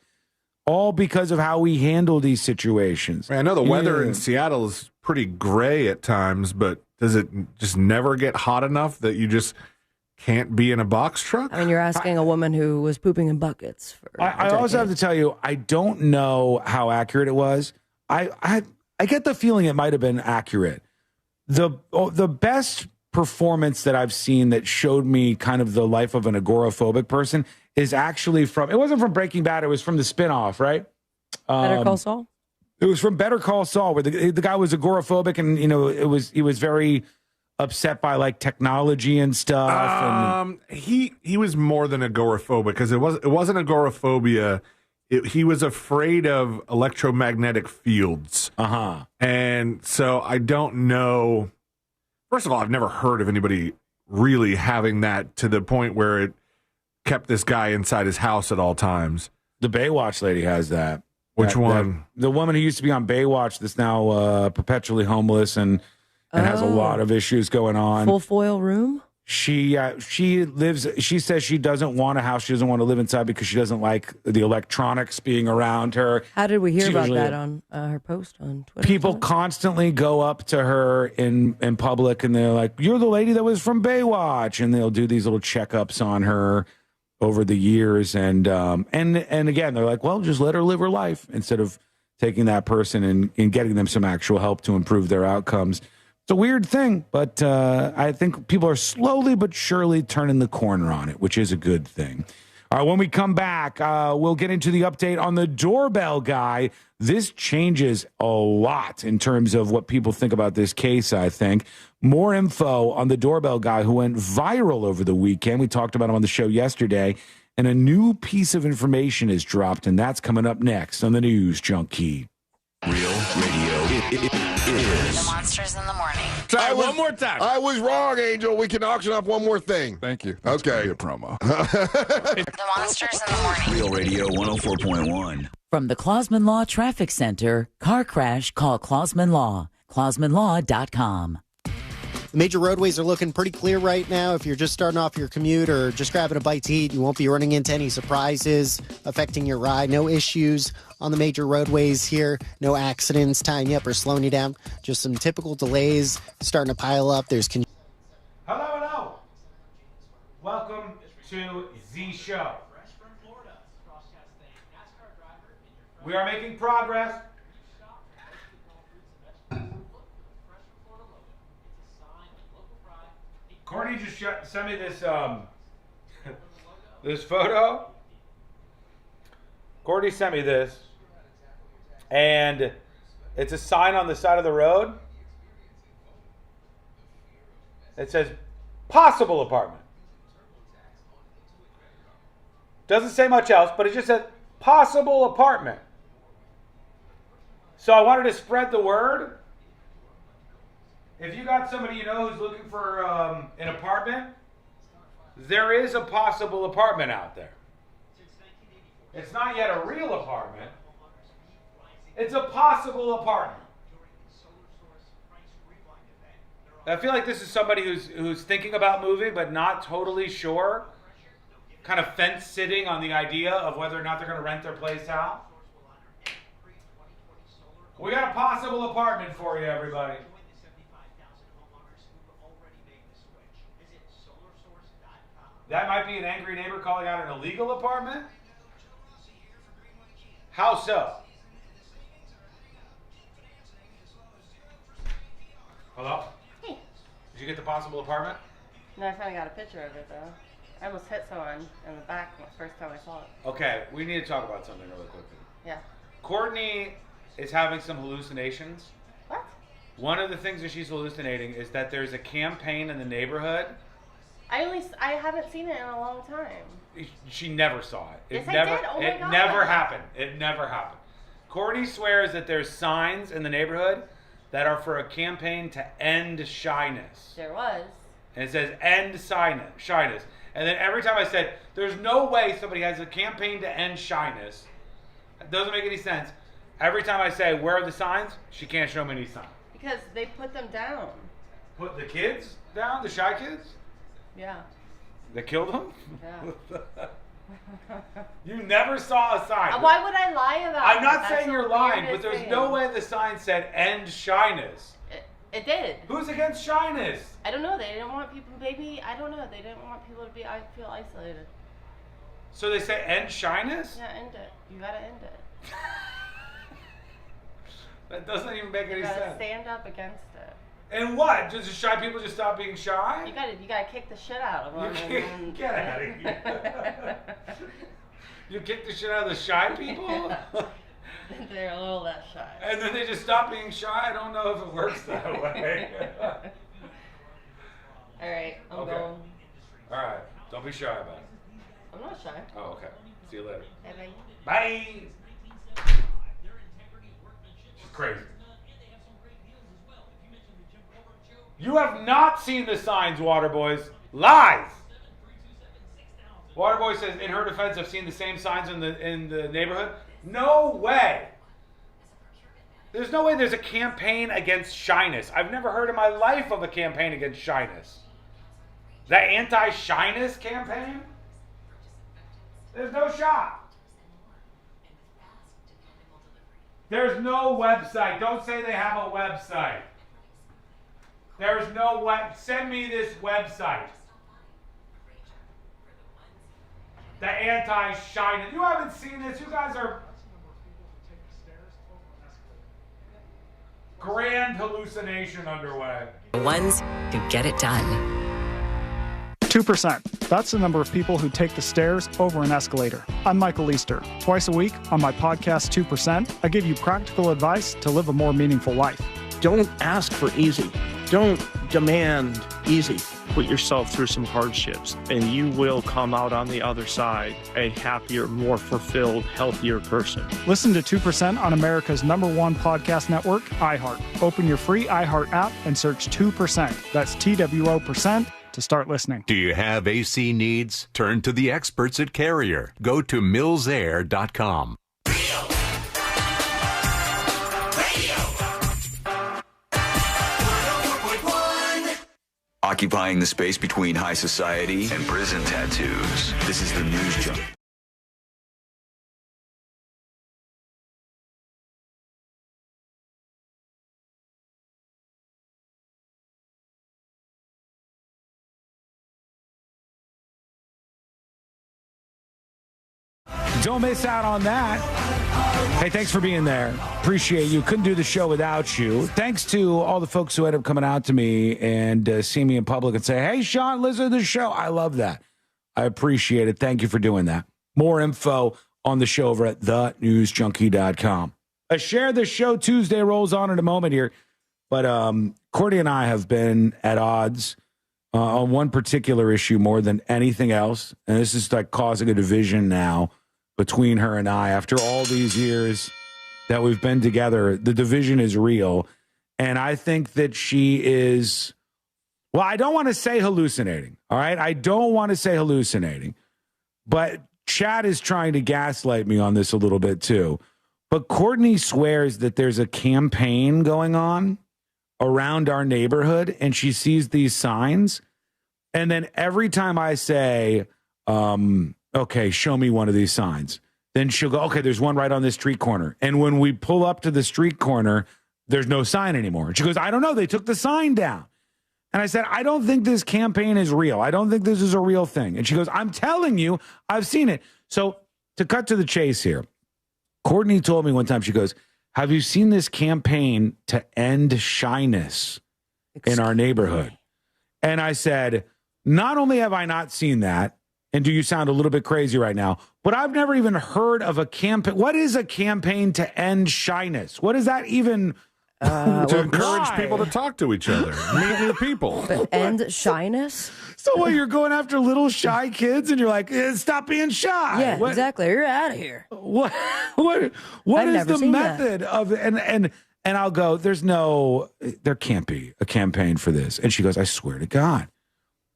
All because of how we handle these situations. I know the weather in Seattle is pretty gray at times, but does it just never get hot enough that you just can't be in a box truck? I mean, you're asking a woman who was pooping in buckets. I also have to tell you, I don't know how accurate it was. I get the feeling it might have been accurate. The best performance that I've seen that showed me kind of the life of an agoraphobic person is actually it wasn't from Breaking Bad, it was from the spinoff, right? Better Call Saul? It was from Better Call Saul, where the guy was agoraphobic and, you know, he was very upset by like technology and stuff. He was more than agoraphobic because it wasn't agoraphobia. He was afraid of electromagnetic fields. And so I don't know. First of all, I've never heard of anybody really having that to the point where it kept this guy inside his house at all times. The Baywatch lady has that. Which one? The woman who used to be on Baywatch that's now perpetually homeless and has a lot of issues going on. Full foil room? She says she doesn't want a house. She doesn't want to live inside because she doesn't like the electronics being around her. How did we hear about that on her post on Twitter? People constantly go up to her in public and they're like, "You're the lady that was from Baywatch," and they'll do these little checkups on her over the years. And again, they're like, "Well, just let her live her life," instead of taking that person and getting them some actual help to improve their outcomes. It's a weird thing, but I think people are slowly but surely turning the corner on it, which is a good thing. All right, when we come back, we'll get into the update on the doorbell guy. This changes a lot in terms of what people think about this case, I think. More info on the doorbell guy who went viral over the weekend. We talked about him on the show yesterday. And a new piece of information is dropped, and that's coming up next on the News Junkie. Real radio. It is. The Monsters in the Morning. One more time. I was wrong, Angel. We can auction off one more thing. Thank you. That's okay. Be a promo. The Monsters in the Morning. Real Radio 104.1. From the Clausman Law Traffic Center, car crash, call Clausman Law. ClausmanLaw.com. The major roadways are looking pretty clear right now. If you're just starting off your commute or just grabbing a bite to eat, you won't be running into any surprises affecting your ride. No issues on the major roadways here. No accidents tying you up or slowing you down. Just some typical delays starting to pile up. Hello. Welcome to Z Show. We are making progress. Courtney just sent me this this photo. Courtney sent me this, and it's a sign on the side of the road. It says possible apartment. Doesn't say much else, but it just says possible apartment. So I wanted to spread the word. If you got somebody you know who's looking for an apartment, there is a possible apartment out there. It's not yet a real apartment. It's a possible apartment. I feel like this is somebody who's thinking about moving but not totally sure. Kind of fence sitting on the idea of whether or not they're going to rent their place out. We got a possible apartment for you, everybody. That might be an angry neighbor calling out an illegal apartment. How so? Hello? Hey. Did you get the possible apartment? No, I finally got a picture of it, though. I almost hit someone in the back the first time I saw it. Okay, we need to talk about something really quickly. Yeah. Courtney is having some hallucinations. What? One of the things that she's hallucinating is that there's a campaign in the neighborhood. I haven't seen it in a long time. She never saw it. Yes, I did. Oh my God. It never happened. It never happened. Courtney swears that there's signs in the neighborhood that are for a campaign to end shyness. There was. And it says end shyness. And then every time I said, there's no way somebody has a campaign to end shyness. It doesn't make any sense. Every time I say, where are the signs? She can't show me any signs. Because they put them down. Put the kids down? The shy kids? Yeah. They killed them? Yeah. You never saw a sign. Why would I lie about it? I'm not That's saying the you're lying, but weirdest there's thing. no way the sign said end shyness. It did. Who's against shyness? I don't know. They didn't want people, maybe, I don't know. They didn't want people to feel isolated. So they say end shyness? Yeah, end it. You gotta end it. That doesn't even make any You gotta sense. stand up against it. And what? Does the shy people just stop being shy? You gotta kick the shit out of them. Get out of here. You kick the shit out of the shy people? They're a little less shy. And then they just stop being shy? I don't know if it works that way. All right, I'm Okay. going. All right. Don't be shy about it. I'm not shy. Oh, okay. See you later. Bye-bye. Bye. She's crazy. You have not seen the signs, Waterboys. Lies. Waterboy says, in her defense, I've seen the same signs in the neighborhood. No way. There's no way there's a campaign against shyness. I've never heard in my life of a campaign against shyness. The anti-shyness campaign? There's no shot. There's no website. Don't say they have a website. There's no web. Send me this website. The anti-shyness. You haven't seen this. You guys are grand hallucination underway. The ones who get it done. 2%. That's the number of people who take the stairs over an escalator. I'm Michael Easter. Twice a week on my podcast 2%, I give you practical advice to live a more meaningful life. Don't ask for easy. Don't demand easy. Put yourself through some hardships, and you will come out on the other side a happier, more fulfilled, healthier person. Listen to 2% on America's #1 podcast network, iHeart. Open your free iHeart app and search 2%. That's TWO% to start listening. Do you have AC needs? Turn to the experts at Carrier. Go to millsair.com. Occupying the space between high society and prison tattoos. This is the News Junk. Don't miss out on that. Hey, thanks for being there. Appreciate you. Couldn't do the show without you. Thanks to all the folks who ended up coming out to me and see me in public and say, hey, Sean, listen to the show. I love that. I appreciate it. Thank you for doing that. More info on the show over at thenewsjunkie.com. A Share the Show Tuesday rolls on in a moment here. But Courtney and I have been at odds on one particular issue more than anything else. And this is like causing a division now between her and I. After all these years that we've been together, the division is real. And I think that she is, well, I don't want to say hallucinating. All right. I don't want to say hallucinating. But Chad is trying to gaslight me on this a little bit too. But Courtney swears that there's a campaign going on around our neighborhood, and she sees these signs. And then every time I say, okay, show me one of these signs, then she'll go, okay, there's one right on this street corner. And when we pull up to the street corner, there's no sign anymore. And she goes, I don't know, they took the sign down. And I said, I don't think this campaign is real. I don't think this is a real thing. And she goes, I'm telling you, I've seen it. So to cut to the chase here, Courtney told me one time, she goes, have you seen this campaign to end shyness in our neighborhood? And I said, not only have I not seen that, and do you sound a little bit crazy right now, but I've never even heard of a campaign. What is a campaign to end shyness? What is that even? To encourage people to talk to each other, meet new people. But end shyness? So what, you're going after little shy kids and you're like, stop being shy. Yeah, exactly. You're out of here. What I've is the seen method of, and I'll go, there can't be a campaign for this. And she goes, I swear to God,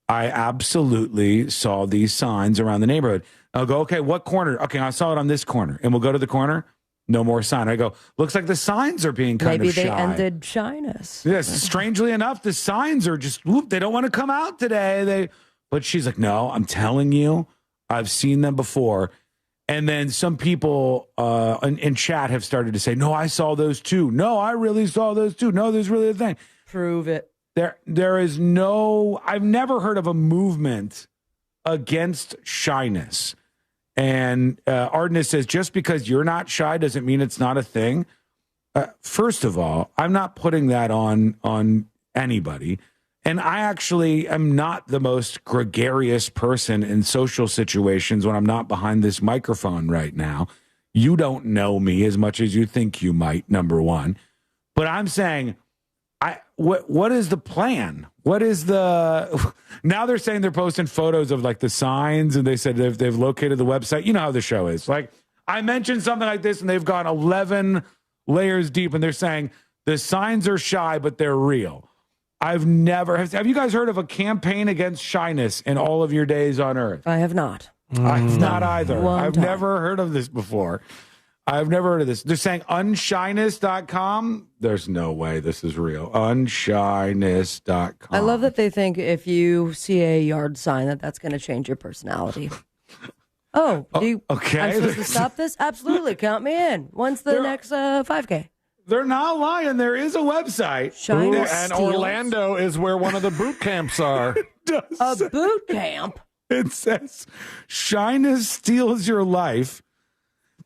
I absolutely saw these signs around the neighborhood. I'll go, okay, what corner? Okay, I saw it on this corner. And we'll go to the corner. No more sign. I go, looks like the signs are being kind of shy. Maybe they ended shyness. Yes, strangely enough, the signs are just, whoop, they don't want to come out today. But she's like, no, I'm telling you, I've seen them before. And then some people in chat have started to say, no, I saw those too. No, I really saw those too. No, there's really a thing. Prove it. There is no, I've never heard of a movement against shyness. And Ardennis says, just because you're not shy doesn't mean it's not a thing. First of all, I'm not putting that on anybody. And I actually am not the most gregarious person in social situations when I'm not behind this microphone right now. You don't know me as much as you think you might, number one. But I'm saying, what is the plan? What is the... Now they're saying they're posting photos of like the signs, and they said they've located the website. You know how the show is. Like, I mentioned something like this and they've gone 11 layers deep and they're saying the signs are shy, but they're real. Have you guys heard of a campaign against shyness in all of your days on Earth? I have not. I've not either. I've time. never heard of this before. I've never heard of this. They're saying unshyness.com. There's no way this is real. Unshyness.com. I love that they think if you see a yard sign that's going to change your personality. Okay. I'm supposed to stop this? Absolutely. Count me in. When's the next 5K? They're not lying. There is a website. And Orlando is where one of the boot camps are. A boot camp? It says shyness steals your life.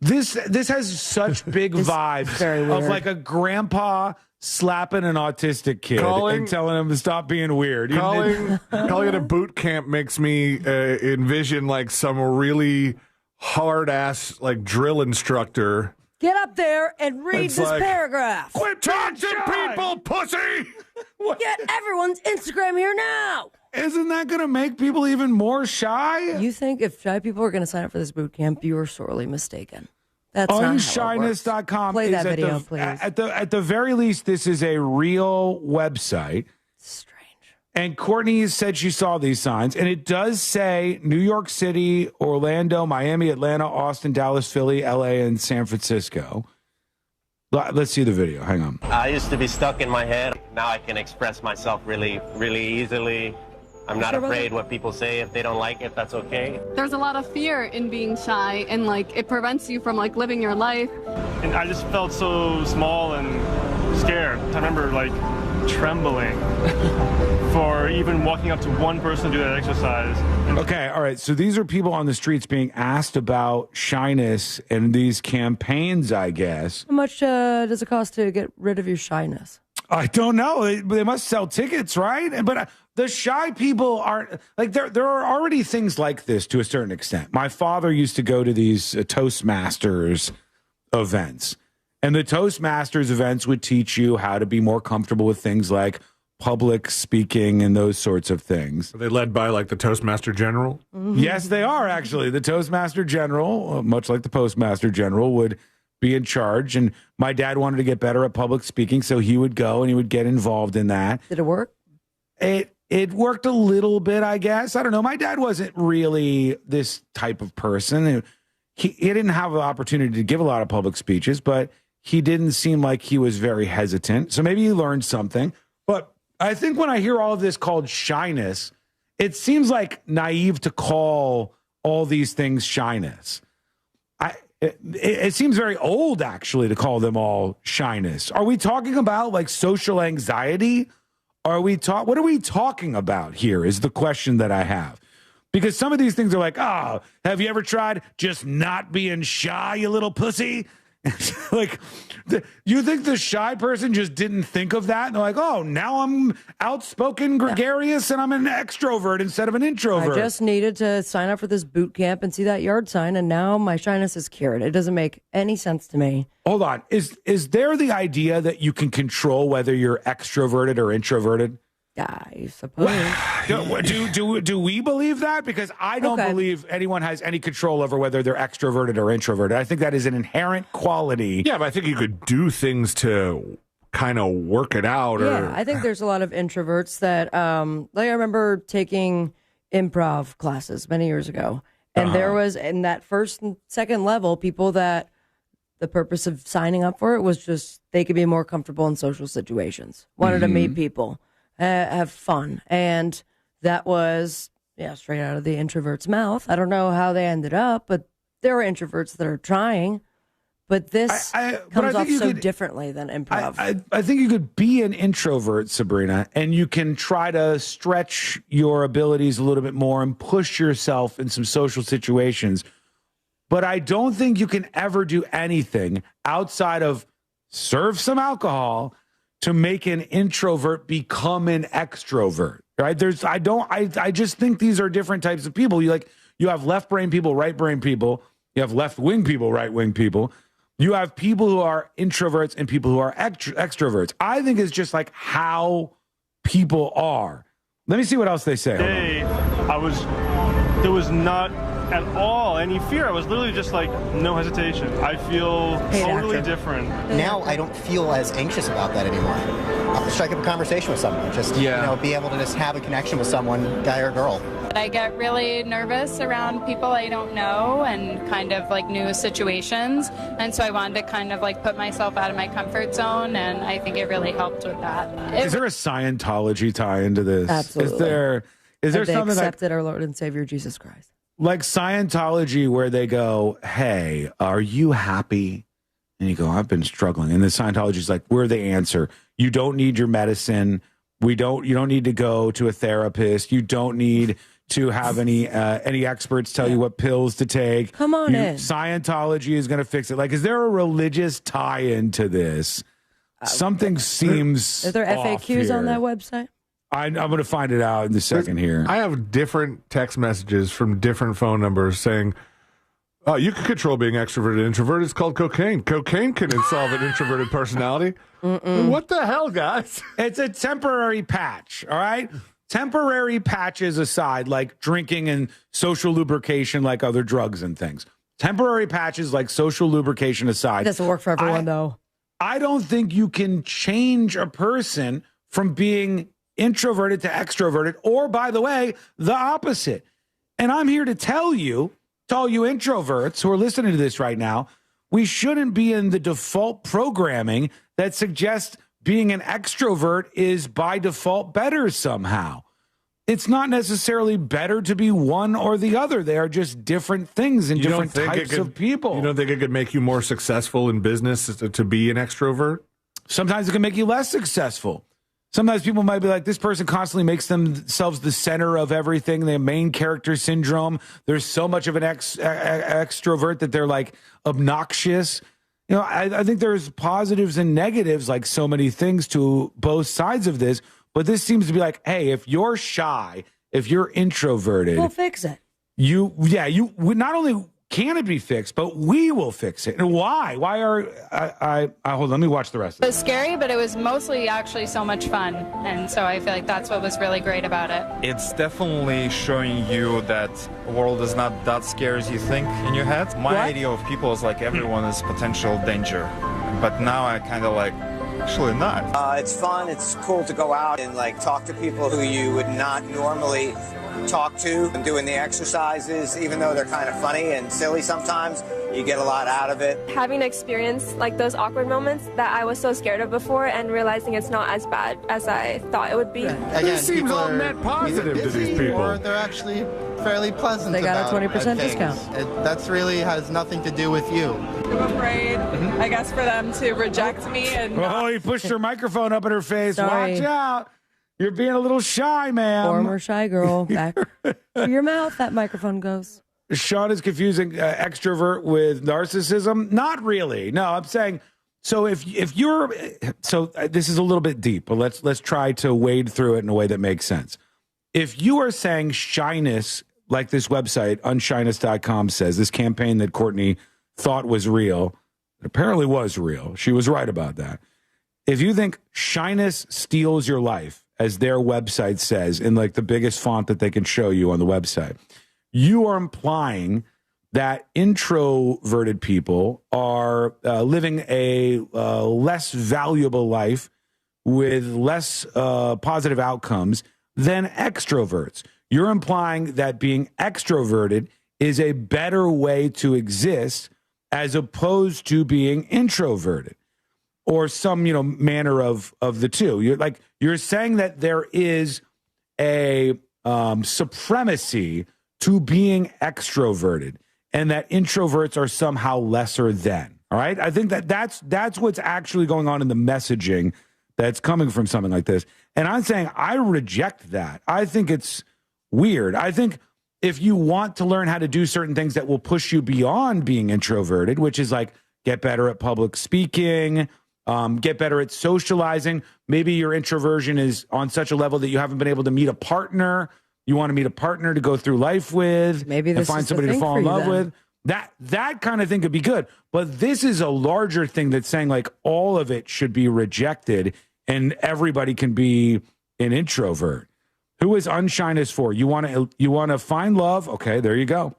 This has such big vibes of like a grandpa slapping an autistic kid and telling him to stop being weird. Calling it a boot camp makes me envision like some really hard ass like drill instructor. Get up there and read this paragraph. Quit talking to people, pussy! Get everyone's Instagram here now. Isn't that going to make people even more shy? You think if shy people are going to sign up for this boot camp, you are sorely mistaken. That's not how it works. Unshyness.com. Play that video, please. At the very least, this is a real website. Strange. And Courtney said she saw these signs, and it does say New York City, Orlando, Miami, Atlanta, Austin, Dallas, Philly, LA, and San Francisco. Let's see the video. Hang on. I used to be stuck in my head. Now I can express myself really, really easily. I'm not afraid what people say. If they don't like it, that's okay. There's a lot of fear in being shy, and like it prevents you from like living your life. And I just felt so small and scared. I remember like trembling for even walking up to one person to do that exercise. Okay, all right. So these are people on the streets being asked about shyness and these campaigns, I guess. How much does it cost to get rid of your shyness? I don't know. They must sell tickets, right? But the shy people aren't like there are already things like this to a certain extent. My father used to go to these Toastmasters events, and the Toastmasters events would teach you how to be more comfortable with things like public speaking and those sorts of things. Are they led by like the Toastmaster General? Mm-hmm. Yes, they are actually. The Toastmaster General, much like the Postmaster General, would be in charge. And my dad wanted to get better at public speaking, so he would go and he would get involved in that. Did it work? It worked a little bit, I guess. I don't know. My dad wasn't really this type of person. He didn't have the opportunity to give a lot of public speeches, but he didn't seem like he was very hesitant. So maybe he learned something. But I think when I hear all of this called shyness, it seems like naive to call all these things shyness. It seems very old, actually, to call them all shyness. Are we talking about like social anxiety? What are we talking about here is the question that I have. Because some of these things are like, oh, have you ever tried just not being shy, you little pussy? Like, you think the shy person just didn't think of that? And they're like, oh, now I'm outspoken, gregarious, and I'm an extrovert instead of an introvert. I just needed to sign up for this boot camp and see that yard sign, and now my shyness is cured. It doesn't make any sense to me. Hold on. Is there the idea that you can control whether you're extroverted or introverted? I suppose. Do we believe that? Because I don't believe anyone has any control over whether they're extroverted or introverted. I think that is an inherent quality. Yeah, but I think you could do things to kind of work it out. Yeah, I think there's a lot of introverts that, like I remember taking improv classes many years ago. And there was, in that first and second level, people that the purpose of signing up for it was just they could be more comfortable in social situations, wanted to meet people. Have fun. And that was, straight out of the introvert's mouth. I don't know how they ended up, but there are introverts that are trying. But this comes off so differently than improv. I think you could be an introvert, Sabrina, and you can try to stretch your abilities a little bit more and push yourself in some social situations. But I don't think you can ever do anything outside of serve some alcohol to make an introvert become an extrovert, right? I just think these are different types of people. You have left brain people, right brain people. You have left wing people, right wing people. You have people who are introverts and people who are extroverts. I think it's just like how people are. Let me see what else they say. There was not at all any fear. I was literally just like, no hesitation. I feel totally different. Now I don't feel as anxious about that anymore. I'll strike up a conversation with someone. Just be able to just have a connection with someone, guy or girl. I get really nervous around people I don't know and kind of like new situations. And so I wanted to kind of like put myself out of my comfort zone. And I think it really helped with that. Is there a Scientology tie into this? Absolutely. Is there they something accepted our Lord and Savior Jesus Christ? Like Scientology, where they go, hey, are you happy? And you go, I've been struggling. And the Scientology's like, we're the answer. You don't need your medicine. You don't need to go to a therapist. You don't need to have any experts tell you what pills to take. Come on in. Scientology is going to fix it. Like, is there a religious tie-in to this? Something seems Is there FAQs on that website? I'm going to find it out in a second here. I have different text messages from different phone numbers saying, you can control being extroverted and introverted. It's called cocaine. Cocaine can solve an introverted personality. What the hell, guys? It's a temporary patch, all right? Temporary patches aside, like drinking and social lubrication, like other drugs and things. Temporary patches like social lubrication aside. It doesn't work for everyone, though. I don't think you can change a person from being introverted to extroverted, or, by the way, the opposite. And I'm here to tell you, to all you introverts who are listening to this right now, we shouldn't be in the default programming that suggests being an extrovert is by default better somehow. It's not necessarily better to be one or the other. They are just different things and different types of people. You don't think it could make you more successful in business to be an extrovert? Sometimes it can make you less successful. Sometimes people might be like, this person constantly makes themselves the center of everything. They have main character syndrome. There's so much of an extrovert that they're like obnoxious. You know, I think there's positives and negatives, like so many things to both sides of this. But this seems to be like, hey, if you're shy, if you're introverted, we'll fix it. You not only can it be fixed? But we will fix it. And why? Why are I hold on, let me watch the rest of It it. was scary, but it was mostly actually so much fun. And so I feel like that's what was really great about it. It's definitely showing you that the world is not that scary as you think in your head. My idea of people is like everyone is potential danger. But now I kind of like, actually not. It's fun. It's cool to go out and like talk to people who you would not normally talk to, and doing the exercises, even though they're kind of funny and silly sometimes, you get a lot out of it. Having experienced like those awkward moments that I was so scared of before, and realizing it's not as bad as I thought it would be. It seems all net positive to these people. Or they're actually fairly pleasant. They got a about 20% discount. That's really has nothing to do with you. I'm afraid, I guess, for them to reject me. And Oh, he pushed her microphone up in her face. Sorry. Watch out. You're being a little shy, ma'am. Former shy girl. Back to your mouth, that microphone goes. Sean is confusing extrovert with narcissism. Not really. No, I'm saying, so if you're, so this is a little bit deep, but let's try to wade through it in a way that makes sense. If you are saying shyness, like this website, unshyness.com says, this campaign that Courtney thought was real, it apparently was real. She was right about that. If you think shyness steals your life, as their website says, in like the biggest font that they can show you on the website, you are implying that introverted people are living a less valuable life with less positive outcomes than extroverts. You're implying that being extroverted is a better way to exist as opposed to being introverted, or some, manner of the two. You're saying that there is a supremacy to being extroverted, and that introverts are somehow lesser than. All right, I think that's what's actually going on in the messaging that's coming from something like this. And I'm saying I reject that. I think it's weird. I think if you want to learn how to do certain things that will push you beyond being introverted, which is like get better at public speaking, get better at socializing. Maybe your introversion is on such a level that you haven't been able to meet a partner. You want to meet a partner to go through life with, maybe this and find is somebody to fall in love then. with. That kind of thing could be good. But this is a larger thing that's saying like all of it should be rejected and everybody can be an introvert. Who is unshyness for? You want to find love? Okay, there you go.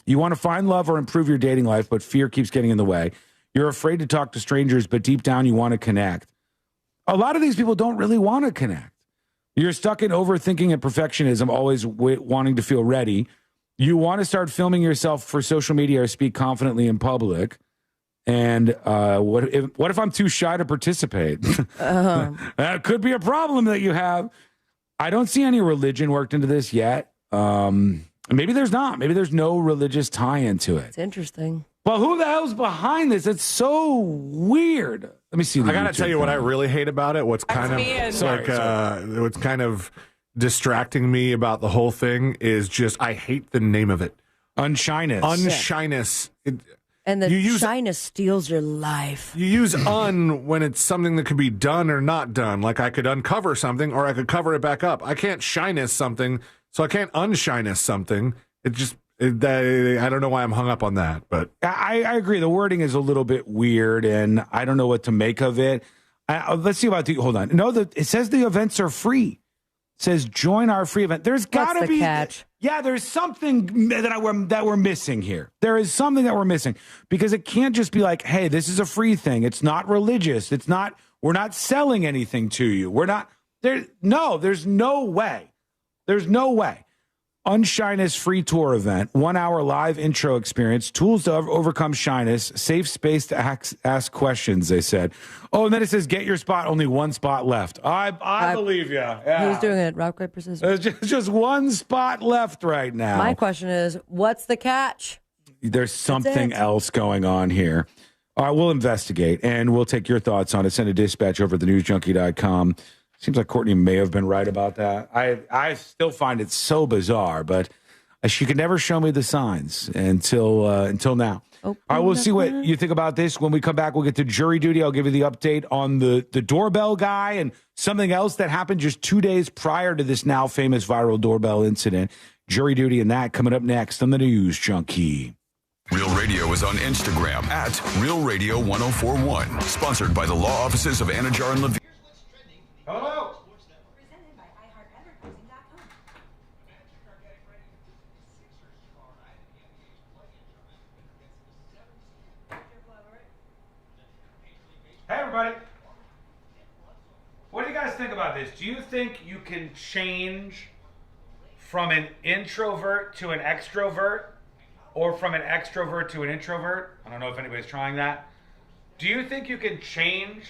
You want to find love or improve your dating life, but fear keeps getting in the way. You're afraid to talk to strangers, but deep down you want to connect. A lot of these people don't really want to connect. You're stuck in overthinking and perfectionism, always wanting to feel ready. You want to start filming yourself for social media or speak confidently in public. And what if I'm too shy to participate? That could be a problem that you have. I don't see any religion worked into this yet. Maybe there's not. Maybe there's no religious tie into it. It's interesting. But who the hell's behind this? It's so weird. Let me see. I gotta tell you what I really hate about it. What's kind of what's kind of distracting me about the whole thing is just I hate the name of it. Unshyness. Unshyness. And the shyness steals your life. You use when it's something that could be done or not done. Like I could uncover something or I could cover it back up. I can't shyness something, so I can't unshyness something. I don't know why I'm hung up on that, but I agree. The wording is a little bit weird, and I don't know what to make of it. Let's see about hold on. No, it says the events are free. It says join our free event. There's got to be catch? Yeah, there's something that we're missing here. There is something that we're missing because it can't just be like, hey, this is a free thing. It's not religious. It's not. We're not selling anything to you. We're not there. No, there's no way. There's no way. Unshyness free tour event, 1 hour live intro experience, tools to overcome shyness, safe space to ask questions, they said. Oh, and then it says, get your spot, only one spot left. I believe you. Yeah. Who's doing it? Rock, paper, scissors. There's just one spot left right now. My question is, what's the catch? There's something else going on here. All right, we'll investigate, and we'll take your thoughts on it. Send a dispatch over at thenewsjunkie.com. Seems like Courtney may have been right about that. I still find it so bizarre, but she could never show me the signs until now. All right, we'll see what you think about this. When we come back, we'll get to jury duty. I'll give you the update on the doorbell guy and something else that happened just 2 days prior to this now famous viral doorbell incident. Jury duty and that coming up next on the News Junkie. Real Radio is on Instagram at Real Radio 1041. Sponsored by the law offices of Anajar and Levine. Hello. Hey, everybody. What do you guys think about this? Do you think you can change from an introvert to an extrovert, or from an extrovert to an introvert? I don't know if anybody's trying that. Do you think you can change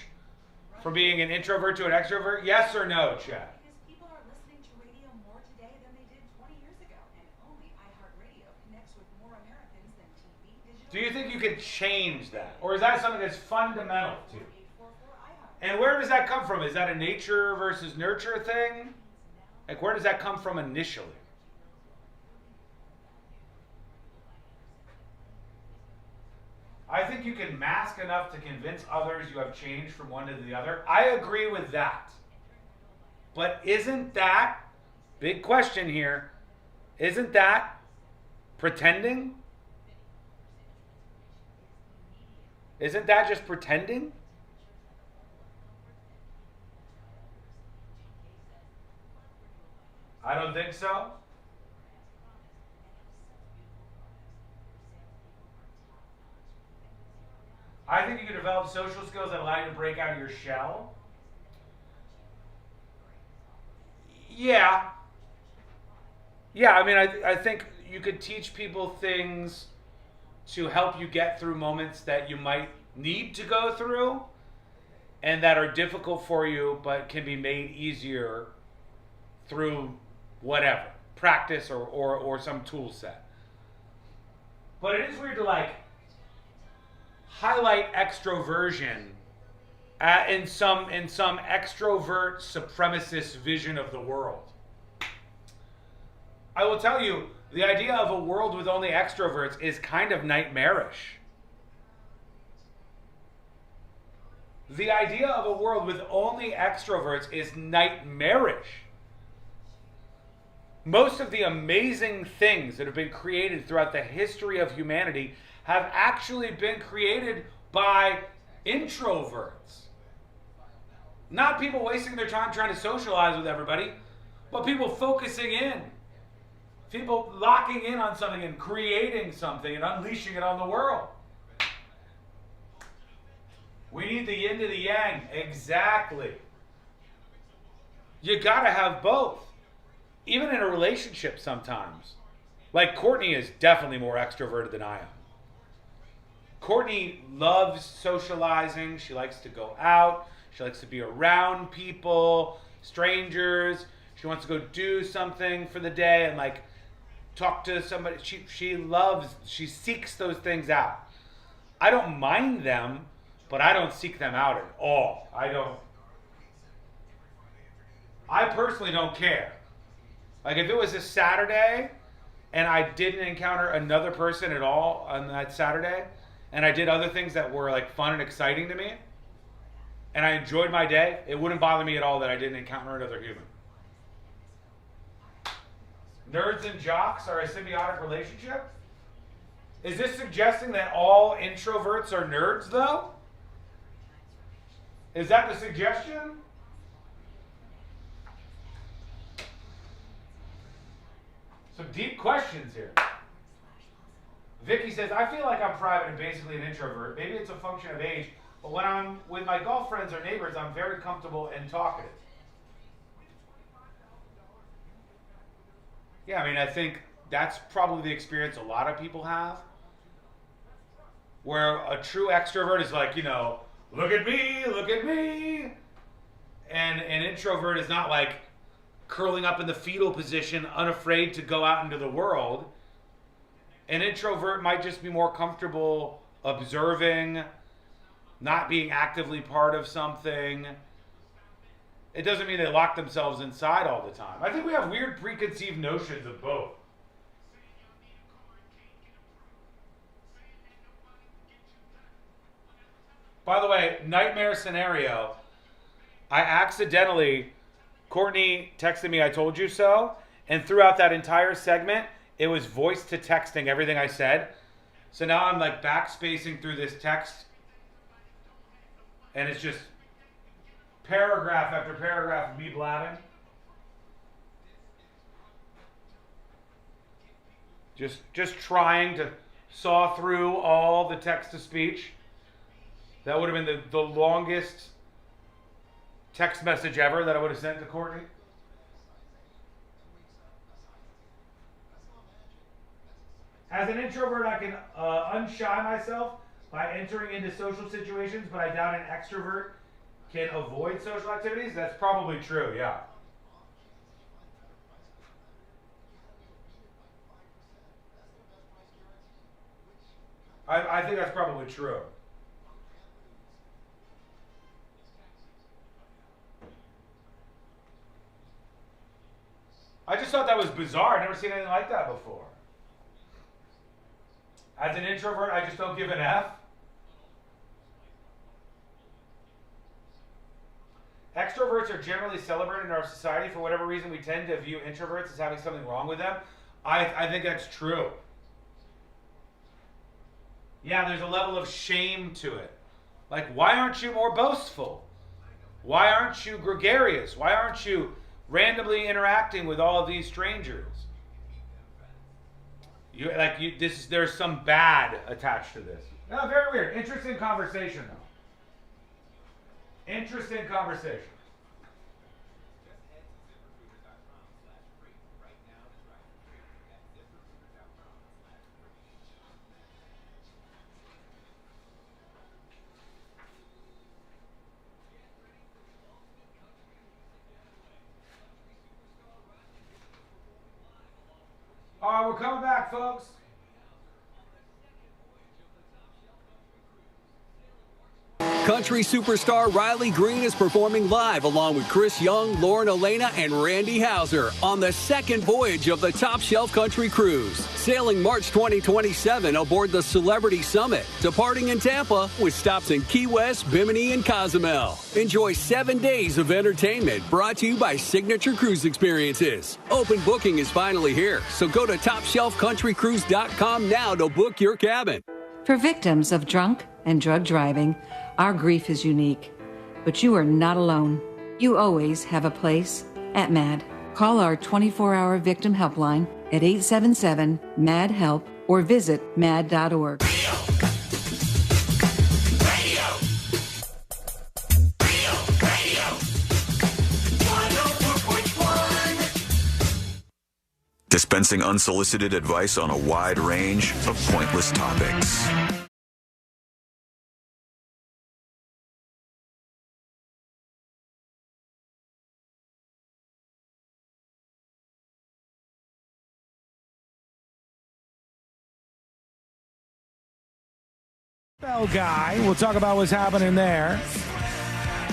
from being an introvert to an extrovert? Yes or no, Chad? Because people are listening to radio more today than they did 20 years ago, and only iHeartRadio connects with more Americans than TV, digital. Do you think you can change that? Or is that something that's fundamental to you? And where does that come from? Is that a nature versus nurture thing? Like, where does that come from initially? I think you can mask enough to convince others you have changed from one to the other. I agree with that. But isn't that, big question here, isn't that pretending? Isn't that just pretending? I don't think so. I think you can develop social skills that allow you to break out of your shell. Yeah. Yeah, I mean, I think you could teach people things to help you get through moments that you might need to go through and that are difficult for you but can be made easier through whatever, practice or some tool set. But it is weird to like highlight extroversion in some extrovert supremacist vision of the world. I will tell you, the idea of a world with only extroverts is kind of nightmarish. The idea of a world with only extroverts is nightmarish. Most of the amazing things that have been created throughout the history of humanity have actually been created by introverts. Not people wasting their time trying to socialize with everybody, but people focusing in. People locking in on something and creating something and unleashing it on the world. We need the yin to the yang. Exactly. You gotta have both. Even in a relationship sometimes. Like Courtney is definitely more extroverted than I am. Courtney loves socializing. She likes to go out. She likes to be around people, strangers. She wants to go do something for the day and like talk to somebody. She seeks those things out. I don't mind them, but I don't seek them out at all. I personally don't care. Like if it was a Saturday and I didn't encounter another person at all on that Saturday, and I did other things that were like fun and exciting to me, and I enjoyed my day, it wouldn't bother me at all that I didn't encounter another human. Nerds and jocks are a symbiotic relationship? Is this suggesting that all introverts are nerds, though? Is that the suggestion? Some deep questions here. Vicky says, I feel like I'm private and basically an introvert. Maybe it's a function of age, but when I'm with my golf friends or neighbors, I'm very comfortable and talkative. Yeah, I mean, I think that's probably the experience a lot of people have. Where a true extrovert is like, you know, look at me, look at me. And an introvert is not like curling up in the fetal position, unafraid to go out into the world. An introvert might just be more comfortable observing, not being actively part of something. It doesn't mean they lock themselves inside all the time. I think we have weird preconceived notions of both. By the way, nightmare scenario. Courtney texted me, I told you so. And throughout that entire segment, it was voice to texting everything I said. So now I'm like backspacing through this text, and it's just paragraph after paragraph of me blabbing. Just trying to saw through all the text-to-speech. That would have been the longest text message ever that I would have sent to Courtney. As an introvert, I can unshy myself by entering into social situations, but I doubt an extrovert can avoid social activities. That's probably true, yeah. I think that's probably true. I just thought that was bizarre. I've never seen anything like that before. As an introvert, I just don't give an F. Extroverts are generally celebrated in our society. For whatever reason, we tend to view introverts as having something wrong with them. I think that's true. Yeah, there's a level of shame to it. Like, why aren't you more boastful? Why aren't you gregarious? Why aren't you randomly interacting with all of these strangers? There's some bad attached to this. No, very weird. Interesting conversation, though. Interesting conversation. All right, we're coming back, folks. Country superstar Riley Green is performing live along with Chris Young, Lauren Elena, and Randy Houser on the second voyage of the Top Shelf Country Cruise, sailing March 2027 aboard the Celebrity Summit, departing in Tampa with stops in Key West, Bimini, and Cozumel. Enjoy 7 days of entertainment brought to you by Signature Cruise Experiences. Open booking is finally here, so go to TopShelfCountryCruise.com now to book your cabin. For victims of drunk and drug driving, our grief is unique, but you are not alone. You always have a place at MAD. Call our 24-hour victim helpline at 877-MAD-HELP or visit mad.org. Dispensing unsolicited advice on a wide range of pointless topics. Bell guy. We'll talk about what's happening there.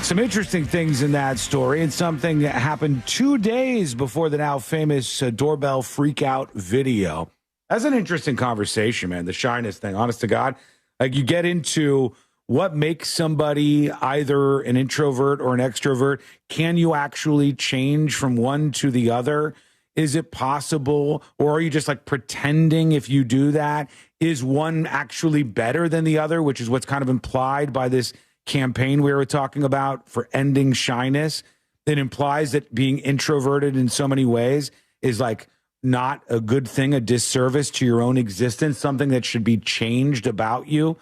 Some interesting things in that story, and something that happened 2 days before the now famous doorbell freakout video. That's an interesting conversation, man. The shyness thing, honest to God. Like, you get into what makes somebody either an introvert or an extrovert. Can you actually change from one to the other? Is it possible? Or are you just like pretending if you do that? Is one actually better than the other, which is what's kind of implied by this campaign we were talking about for ending shyness? It implies that being introverted in so many ways is like not a good thing, a disservice to your own existence, something that should be changed about you.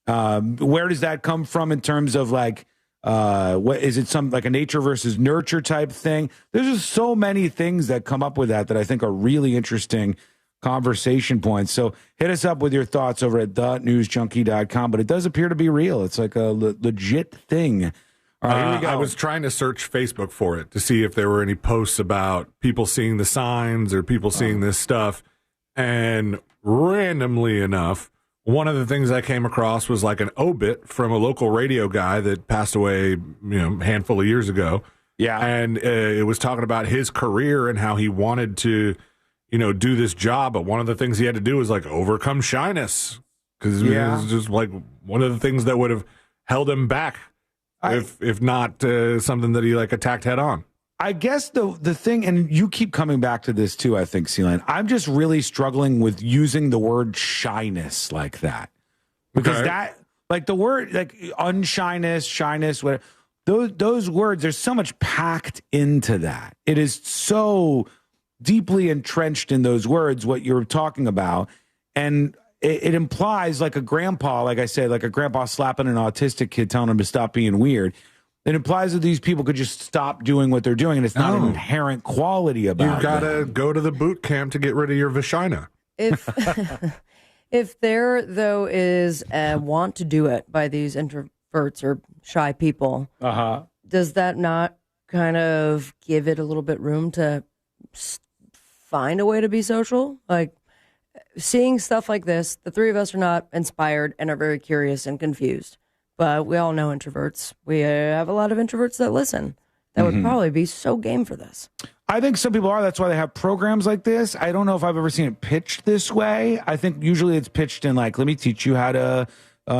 Where does that come from in terms of like, what is it, some like a nature versus nurture type thing? There's just so many things that come up with that I think are really interesting conversation points. So hit us up with your thoughts over at thenewsjunkie.com, but it does appear to be real. It's like a legit thing. All right, here we go. I was trying to search Facebook for it to see if there were any posts about people seeing the signs or people seeing this stuff. And randomly enough, one of the things I came across was like an obit from a local radio guy that passed away, a handful of years ago. Yeah. And it was talking about his career and how he wanted to, do this job. But one of the things he had to do was like overcome shyness, because it was just like one of the things that would have held him back if not something that he like attacked head on. I guess the thing, and you keep coming back to this too, I think, Celine, I'm just really struggling with using the word shyness like that. Because that, like the word, like unshyness, shyness, whatever, those words, there's so much packed into that. It is so deeply entrenched in those words, what you're talking about. And it implies like a grandpa, like I said, like a grandpa slapping an autistic kid, telling him to stop being weird. It implies that these people could just stop doing what they're doing, and it's not an inherent quality about it. You've got to go to the boot camp to get rid of your vagina. If there, though, is a want to do it by these introverts or shy people, does that not kind of give it a little bit room to find a way to be social? Like, seeing stuff like this, the three of us are not inspired and are very curious and confused. But we all know introverts. We have a lot of introverts that listen. That would probably be so game for this. I think some people are. That's why they have programs like this. I don't know if I've ever seen it pitched this way. I think usually it's pitched in like, let me teach you how to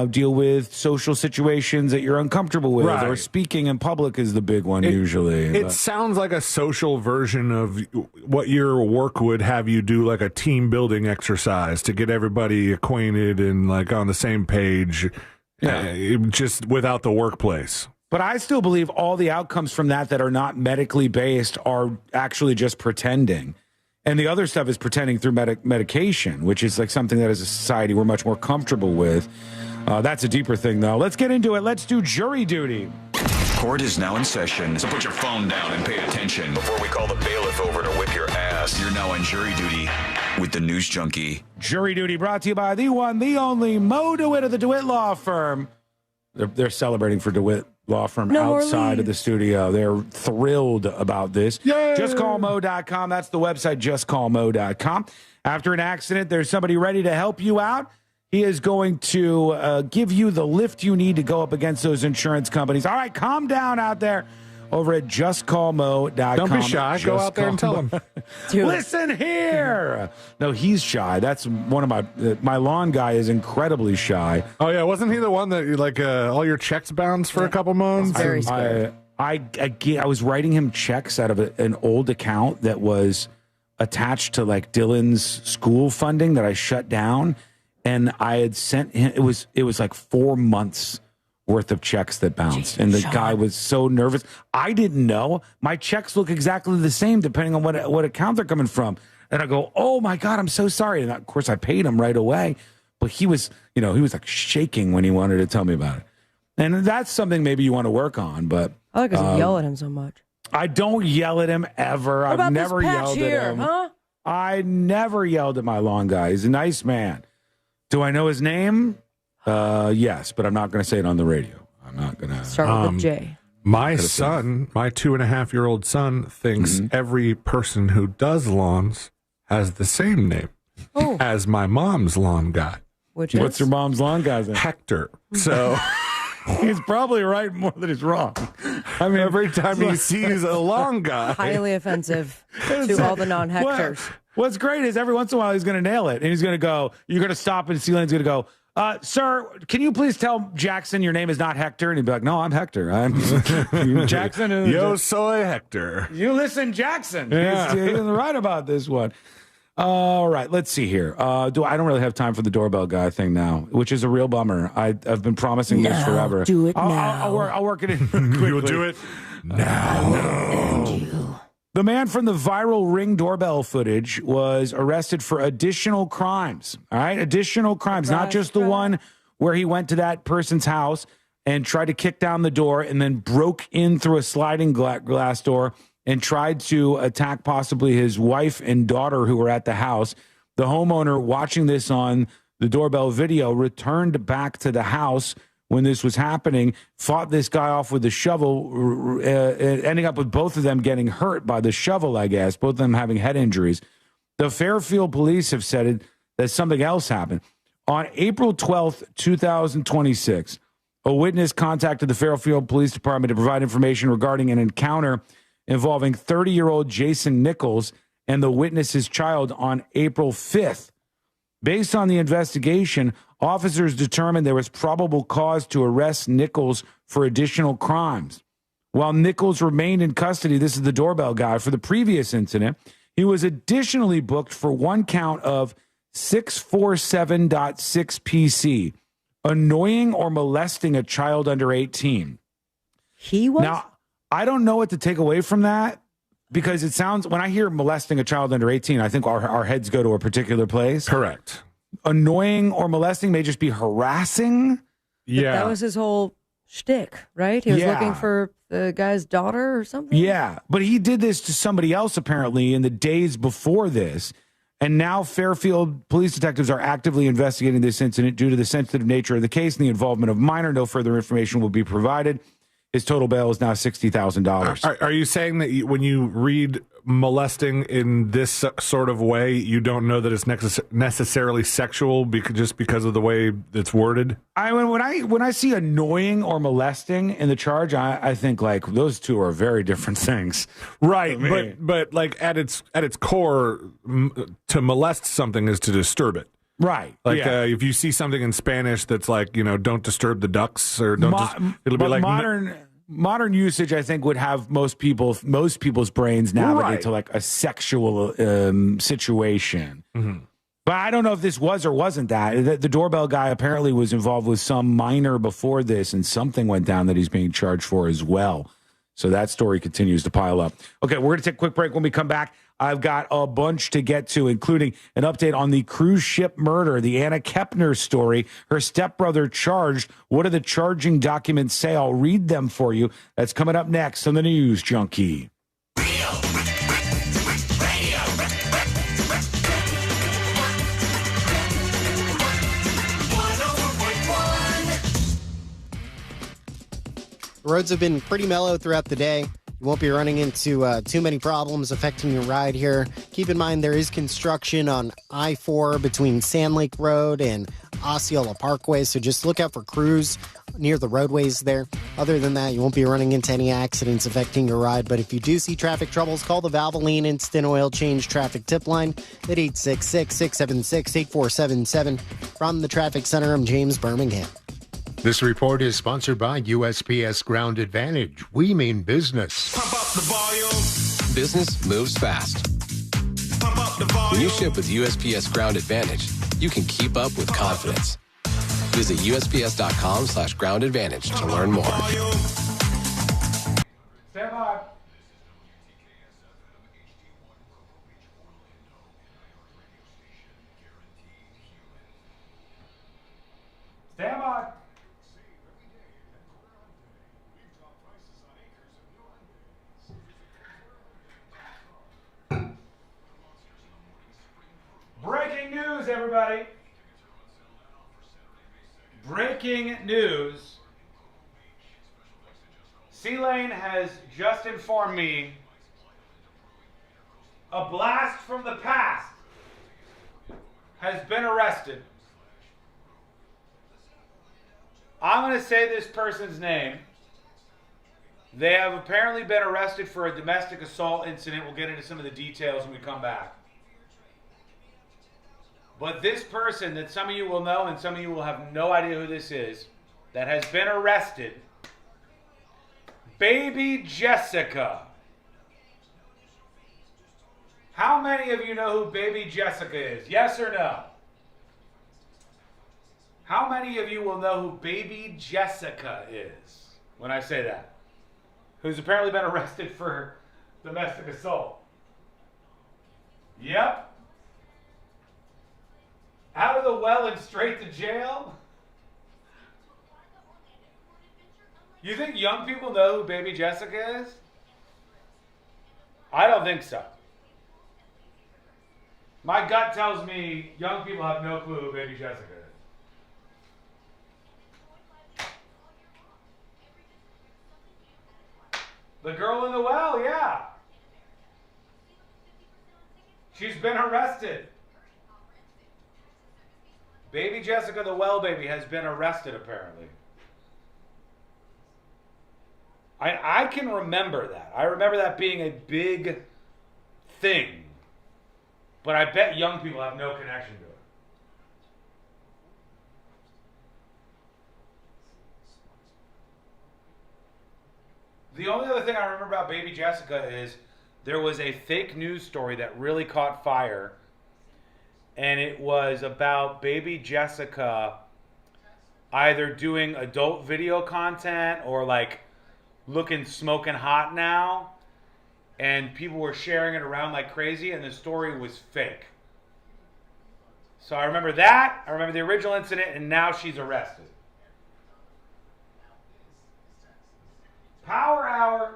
deal with social situations that you're uncomfortable with, or speaking in public is the big one usually. It sounds like a social version of what your work would have you do, like a team building exercise to get everybody acquainted and like on the same page, just without the workplace. But I still believe all the outcomes from that are not medically based are actually just pretending. And the other stuff is pretending through medication, which is like something that as a society we're much more comfortable with. That's a deeper thing, though. Let's get into it. Let's do jury duty. Court is now in session, so put your phone down and pay attention before we call the bailiff over to whip your ass. You're now on jury duty with the News Junkie. Jury duty brought to you by the one, the only Mo DeWitt of the DeWitt Law Firm. They're celebrating for DeWitt Law Firm outside of the studio. They're thrilled about this. Yay! JustCallMo.com. That's the website, JustCallMo.com. After an accident, there's somebody ready to help you out. He is going to give you the lift you need to go up against those insurance companies. All right, calm down out there over at JustCallMo.com. Don't be shy. Go out there and tell them. Listen here. No, he's shy. That's one of my lawn guy is incredibly shy. Oh, yeah. Wasn't he the one that like all your checks bounced for a couple months? Very scary. I was writing him checks out of an old account that was attached to like Dylan's school funding that I shut down. And I had sent him, it was like 4 months worth of checks that bounced. And the guy was so nervous. I didn't know. My checks look exactly the same depending on what account they're coming from. And I go, oh my God, I'm so sorry. And of course I paid him right away. But he was like shaking when he wanted to tell me about it. And that's something maybe you want to work on. But I like because you yell at him so much. I don't yell at him ever. What about I've never this patch yelled here, at him. huh? I never yelled at my lawn guy. He's a nice man. Do I know his name? Yes, but I'm not going to say it on the radio. I'm not going to. Start with J. My son, my 2.5-year-old son, thinks every person who does lawns has the same name as my mom's lawn guy. What's your mom's lawn guy's name? Hector. So he's probably right more than he's wrong. I mean, every time he sees a lawn guy. Highly offensive to all the non-Hectors. What's great is every once in a while he's going to nail it. And he's going to go, you're going to stop and Celine's going to go, sir, can you please tell Jackson your name is not Hector? And he'd be like, no, I'm Hector. I'm Jackson. Yo soy Hector. You listen, Jackson. Yeah. He's right about this one. All right, let's see here. I don't really have time for the doorbell guy thing now, which is a real bummer. I've been promising this forever. Do it now. I'll work it in quickly. You'll do it now. The man from the viral Ring doorbell footage was arrested for additional crimes. All right, additional crimes, not just the one where he went to that person's house and tried to kick down the door and then broke in through a sliding glass door and tried to attack possibly his wife and daughter who were at the house. The homeowner watching this on the doorbell video returned back to the house when this was happening, fought this guy off with a shovel, ending up with both of them getting hurt by the shovel, I guess, both of them having head injuries. The Fairfield police have said that something else happened. On April 12th, 2026, a witness contacted the Fairfield Police Department to provide information regarding an encounter involving 30-year-old Jason Nichols and the witness's child on April 5th. Based on the investigation, officers determined there was probable cause to arrest Nichols for additional crimes. While Nichols remained in custody, this is the doorbell guy, for the previous incident, he was additionally booked for one count of 647.6 PC, annoying or molesting a child under 18. He was? Now, I don't know what to take away from that, because it sounds, when I hear molesting a child under 18, I think our heads go to a particular place. Correct. Annoying or molesting may just be harassing. But that was his whole shtick, right? He was looking for the guy's daughter or something? Yeah, but he did this to somebody else apparently in the days before this. And now Fairfield police detectives are actively investigating this incident due to the sensitive nature of the case and the involvement of minor. No further information will be provided. His total bail is now $60,000. Are you saying that when you read molesting in this sort of way, you don't know that it's necessarily sexual just because of the way it's worded? When I see annoying or molesting in the charge, I think like those two are very different things. Right, but like at its core, to molest something is to disturb it. Right. Like if you see something in Spanish that's like, don't disturb the ducks, or it'll be like modern usage, I think, would have most people's brains navigate to like a sexual situation. Mm-hmm. But I don't know if this was or wasn't that. The doorbell guy apparently was involved with some minor before this, and something went down that he's being charged for as well. So that story continues to pile up. Okay, we're going to take a quick break. When we come back, I've got a bunch to get to, including an update on the cruise ship murder, the Anna Kepner story, her stepbrother charged. What do the charging documents say? I'll read them for you. That's coming up next on the News Junkie. The roads have been pretty mellow throughout the day. You won't be running into too many problems affecting your ride here. Keep in mind there is construction on I-4 between Sand Lake Road and Osceola Parkway, so just look out for crews near the roadways there. Other than that, you won't be running into any accidents affecting your ride, but if you do see traffic troubles, call the Valvoline Instant Oil Change Traffic Tip Line at 866-676-8477. From the Traffic Center, I'm James Birmingham. This report is sponsored by USPS Ground Advantage. We mean business. Pump up the volume. Business moves fast. Pump up the volume. When you ship with USPS Ground Advantage, you can keep up with confidence. Visit USPS.com/Ground Advantage to learn more. Stand by. Stand by. Breaking news, everybody. Breaking news. C-Lane has just informed me a blast from the past has been arrested. I'm going to say this person's name. They have apparently been arrested for a domestic assault incident. We'll get into some of the details when we come back. But this person that some of you will know and some of you will have no idea who this is, that has been arrested, Baby Jessica. How many of you know who Baby Jessica is? Yes or no? How many of you will know who Baby Jessica is when I say that? Who's apparently been arrested for domestic assault. Yep. Out of the well and straight to jail? You think young people know who Baby Jessica is? I don't think so. My gut tells me young people have no clue who Baby Jessica is. The girl in the well, yeah. She's been arrested. Baby Jessica the well baby has been arrested, apparently. I can remember that. I remember that being a big thing. But I bet young people have no connection to it. The only other thing I remember about Baby Jessica is there was a fake news story that really caught fire, and it was about Baby Jessica either doing adult video content or like looking smoking hot now, and people were sharing it around like crazy, and the story was fake. So I remember that, I remember the original incident, and now she's arrested. Power Hour.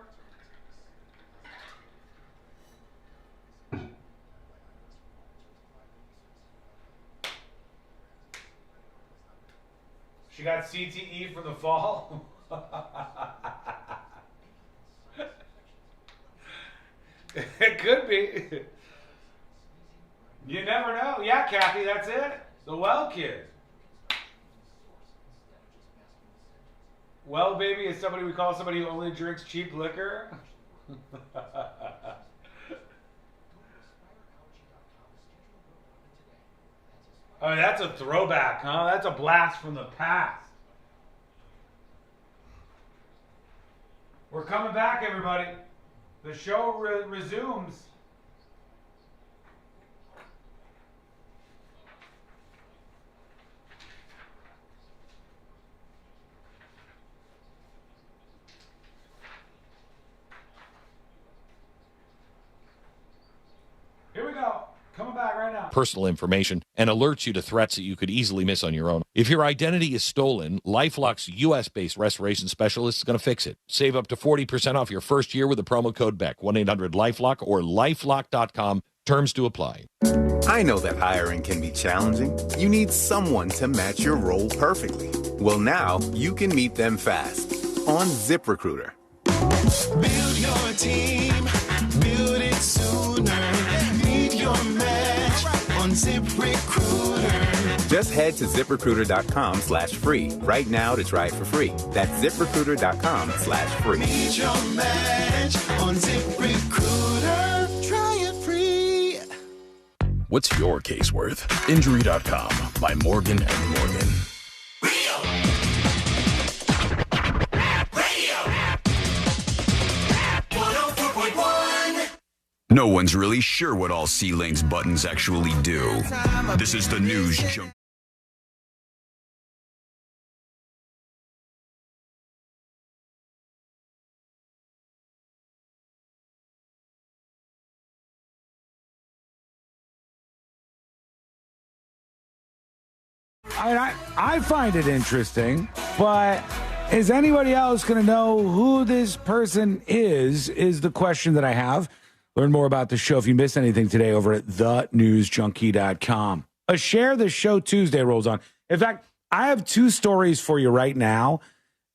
She got CTE from the fall. It could be. You never know. Yeah, Kathy, that's it. The well kid. Well, baby is somebody we call somebody who only drinks cheap liquor. Oh, that's a throwback, huh? That's a blast from the past. We're coming back, everybody. The show resumes. Here we go. Coming back right now. Personal information and alerts you to threats that you could easily miss on your own. If your identity is stolen, LifeLock's U.S.-based restoration specialist is going to fix it. Save up to 40% off your first year with the promo code BECK, 1-800-LifeLock or lifelock.com. Terms to apply. I know that hiring can be challenging. You need someone to match your role perfectly. Well, now you can meet them fast on ZipRecruiter. Build your team, build it sooner. Meet your match on ZipRecruiter. Just head to ZipRecruiter.com/free right now to try it for free. That's ZipRecruiter.com/free. Meet your match on ZipRecruiter. Try it free. What's your case worth? Injury.com by Morgan & Morgan. No one's really sure what all C-Lane's buttons actually do. This is the News Junkie. I find it interesting, but is anybody else going to know who this person is the question that I have. Learn more about the show if you missed anything today over at thenewsjunkie.com. A Share the Show Tuesday rolls on. In fact, I have two stories for you right now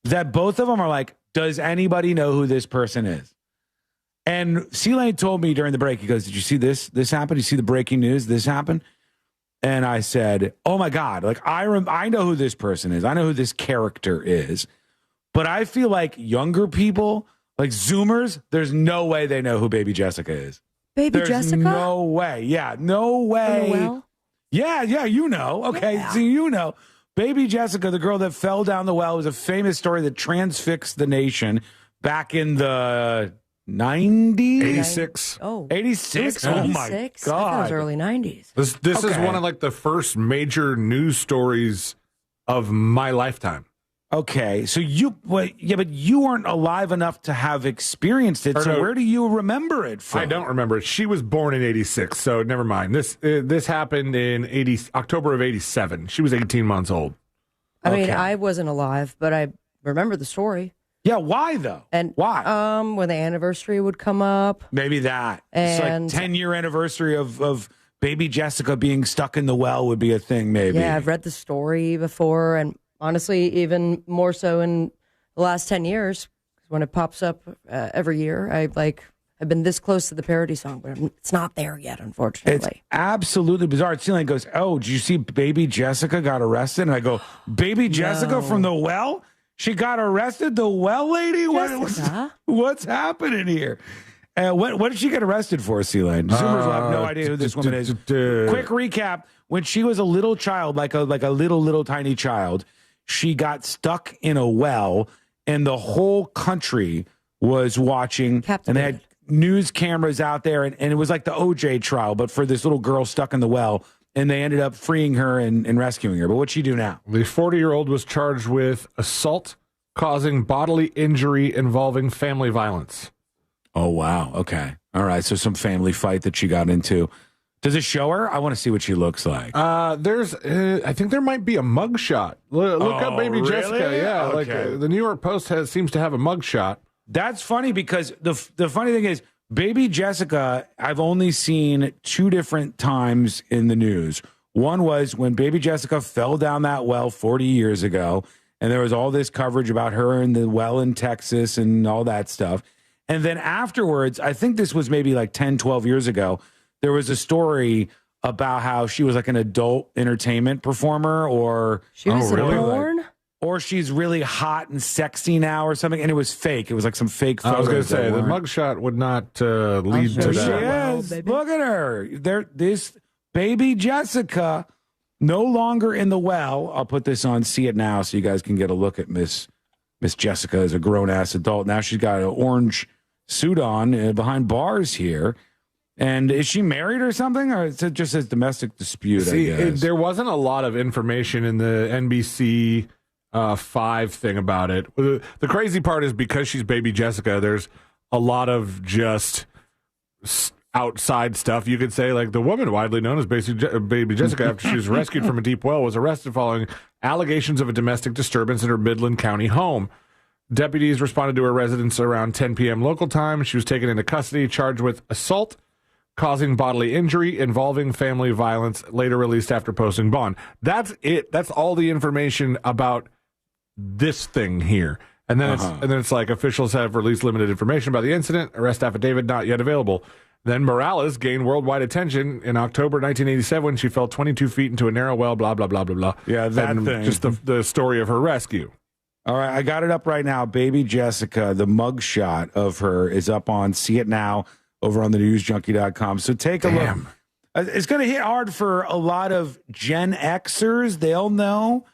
that both of them are like, does anybody know who this person is? And C-Lane told me during the break, he goes, did you see this? This happened? You see the breaking news? This happened? And I said, oh my God, like I know who this person is. I know who this character is. But I feel like younger people, like Zoomers, there's no way they know who Baby Jessica is. There's Jessica? No way. Yeah, no way. Well? Yeah, you know. Okay, Yeah. so you know. Baby Jessica, the girl that fell down the well, was a famous story that transfixed the nation back in the 90s? 86. Oh. 86? Oh, my 86? God. I thought it was early 90s. This is Okay. one of like the first major news stories of my lifetime. Okay, so but you weren't alive enough to have experienced it. Or So no. where do you remember it from? I don't remember it. She was born in 86, so never mind. This happened in October of 87. She was 18 months old. I mean, I wasn't alive, but I remember the story. Yeah, why though? And why? When the anniversary would come up. Maybe that. And it's like 10-year anniversary of Baby Jessica being stuck in the well would be a thing, maybe. Yeah, I've read the story before, and honestly, even more so in the last 10 years, when it pops up every year, I've been this close to the parody song, but it's not there yet, unfortunately. It's absolutely bizarre. Celine goes, oh, did you see Baby Jessica got arrested? And I go, Baby Jessica from the well? She got arrested? The well lady? What's happening here? What did she get arrested for, Celine? Zoomers will have no idea who this woman is. Quick recap. When she was a little child, like a little tiny child, she got stuck in a well, and the whole country was watching, and they had news cameras out there, and it was like the OJ trial, but for this little girl stuck in the well, and they ended up freeing her and rescuing her. But what'd she do now? The 40-year-old was charged with assault causing bodily injury involving family violence. Oh, wow. Okay. All right. So some family fight that she got into. Does it show her? I want to see what she looks like. There's, I think there might be a mugshot. Look up Baby really? Jessica. Yeah, Okay. the New York Post seems to have a mugshot. That's funny because the funny thing is, Baby Jessica, I've only seen 2 different times in the news. One was when Baby Jessica fell down that well 40 years ago, and there was all this coverage about her in the well in Texas and all that stuff. And then afterwards, I think this was maybe like 10, 12 years ago, there was a story about how she was like an adult entertainment performer, or she was in porn, or she's really hot and sexy now or something, and it was fake. It was like some fake photos. I was going to say, the mugshot would not lead to that. She is. Look at her. This Baby Jessica, no longer in the well. I'll put this on See It Now so you guys can get a look at Miss Jessica as a grown-ass adult. Now she's got an orange suit on behind bars here. And is she married or something? Or it just says domestic dispute, I guess. There wasn't a lot of information in the NBC 5 thing about it. The crazy part is because she's Baby Jessica, there's a lot of just outside stuff. You could say, like, the woman widely known as Baby Jessica after she was rescued from a deep well was arrested following allegations of a domestic disturbance in her Midland County home. Deputies responded to her residence around 10 p.m. local time. She was taken into custody, charged with assault causing bodily injury involving family violence, later released after posting bond. That's it. That's all the information about this thing here. And then it's like officials have released limited information about the incident. Arrest affidavit not yet available. Then Morales gained worldwide attention in October 1987 when she fell 22 feet into a narrow well, blah, blah, blah, blah, blah. Yeah, that thing. Just the story of her rescue. All right, I got it up right now. Baby Jessica, the mugshot of her is up on See It Now over on the newsjunkie.com. So take a look. It's going to hit hard for a lot of Gen Xers. They'll know.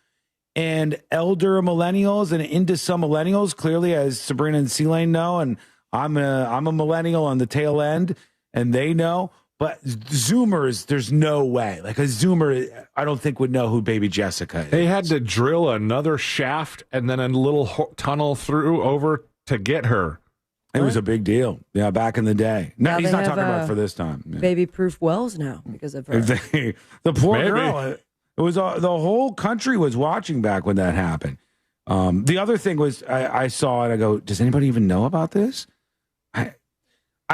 And elder millennials and into some millennials, clearly, as Sabrina and C-Lane know. And I'm a millennial on the tail end, and they know. But Zoomers, there's no way. Like a Zoomer, I don't think would know who Baby Jessica is. They had to drill another shaft and then a little tunnel through over to get her. It was a big deal. Yeah, back in the day. No, he's not talking about for this time. Yeah. Baby-proof wells now because of her. The poor girl. It was the whole country was watching back when that happened. The other thing was I saw it. I go, does anybody even know about this? I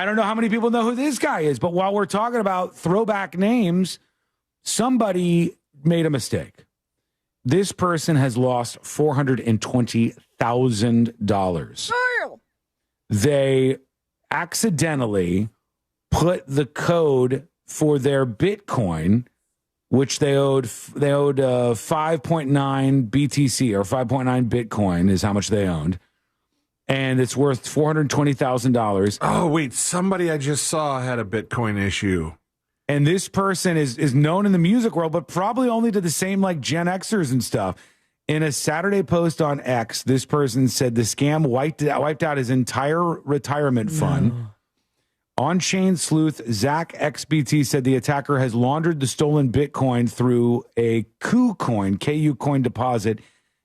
don't know how many people know who this guy is. But while we're talking about throwback names, somebody made a mistake. This person has lost $420,000. They accidentally put the code for their Bitcoin, which they owed 5.9 BTC or 5.9 Bitcoin is how much they owned. And it's worth $420,000. Oh, wait, somebody I just saw had a Bitcoin issue. And this person is known in the music world, but probably only to the same like Gen Xers and stuff. In a Saturday post on X, this person said the scam wiped out his entire retirement fund. On-chain sleuth Zach XBT said the attacker has laundered the stolen Bitcoin through a KuCoin, KU coin deposit,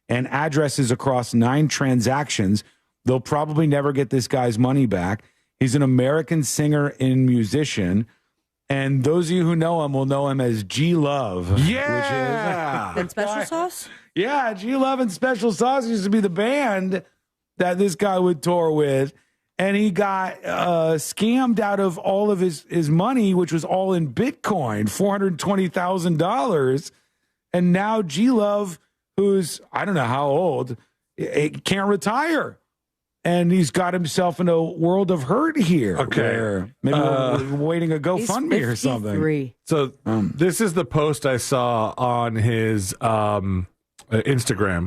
and addresses across 9 transactions. They'll probably never get this guy's money back. He's an American singer and musician. And those of you who know him will know him as G Love. Yeah. And Special Sauce? Yeah, G Love and Special Sauce used to be the band that this guy would tour with. And he got scammed out of all of his money, which was all in Bitcoin, $420,000. And now G Love, who's, I don't know how old, can't retire. And he's got himself in a world of hurt here. Okay. Maybe we're waiting a GoFundMe or something. So this is the post I saw on his Instagram.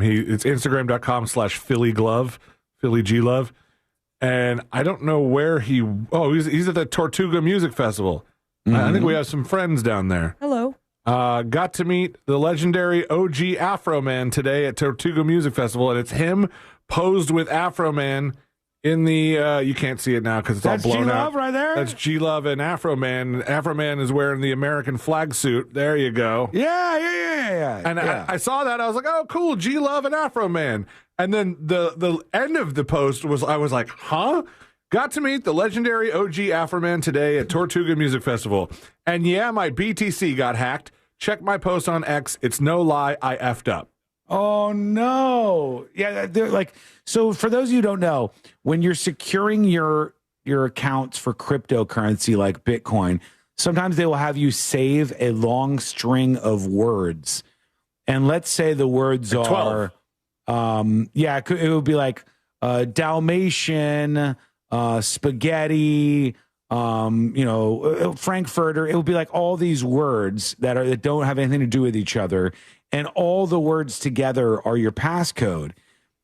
It's Instagram.com/PhillyGlove, Philly G Love. And I don't know where he's at the Tortuga Music Festival. I think we have some friends down there. Hello. Got to meet the legendary OG Afro Man today at Tortuga Music Festival, and it's him posed with Afro Man In the you can't see it now because it's That's all blown G-Love out. right there? That's G-Love and Afro Man. Afro Man is wearing the American flag suit. There you go. Yeah. And I saw that. I was like, oh, cool, G-Love and Afro Man. And then the end of the post was, I was like, huh? Got to meet the legendary OG Afro Man today at Tortuga Music Festival. And yeah, my BTC got hacked. Check my post on X. It's no lie. I effed up. Oh no! Yeah, they're like, so for those of you who don't know, when you're securing your accounts for cryptocurrency like Bitcoin, sometimes they will have you save a long string of words, and let's say the words like are, it would be like Dalmatian, spaghetti, Frankfurter. It would be like all these words that don't have anything to do with each other. And all the words together are your passcode.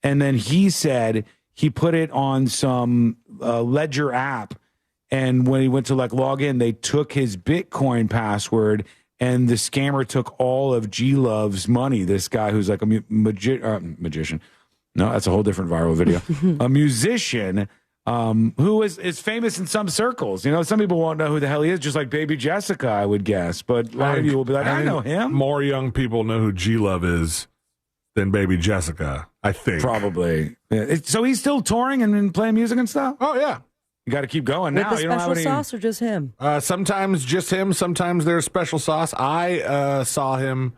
And then he said he put it on some Ledger app. And when he went to like log in, they took his Bitcoin password and the scammer took all of G-Love's money. This guy who's like a magician. No, that's a whole different viral video. A musician who is famous in some circles. You know, some people won't know who the hell he is, just like Baby Jessica, I would guess. But a lot of you will be like, I know him. More young people know who G-Love is than Baby Jessica, I think. Probably. Yeah. So he's still touring and playing music and stuff? Oh, yeah. You got to keep going With now. the You don't special have any... sauce or just him? Sometimes just him. Sometimes there's special sauce. I saw him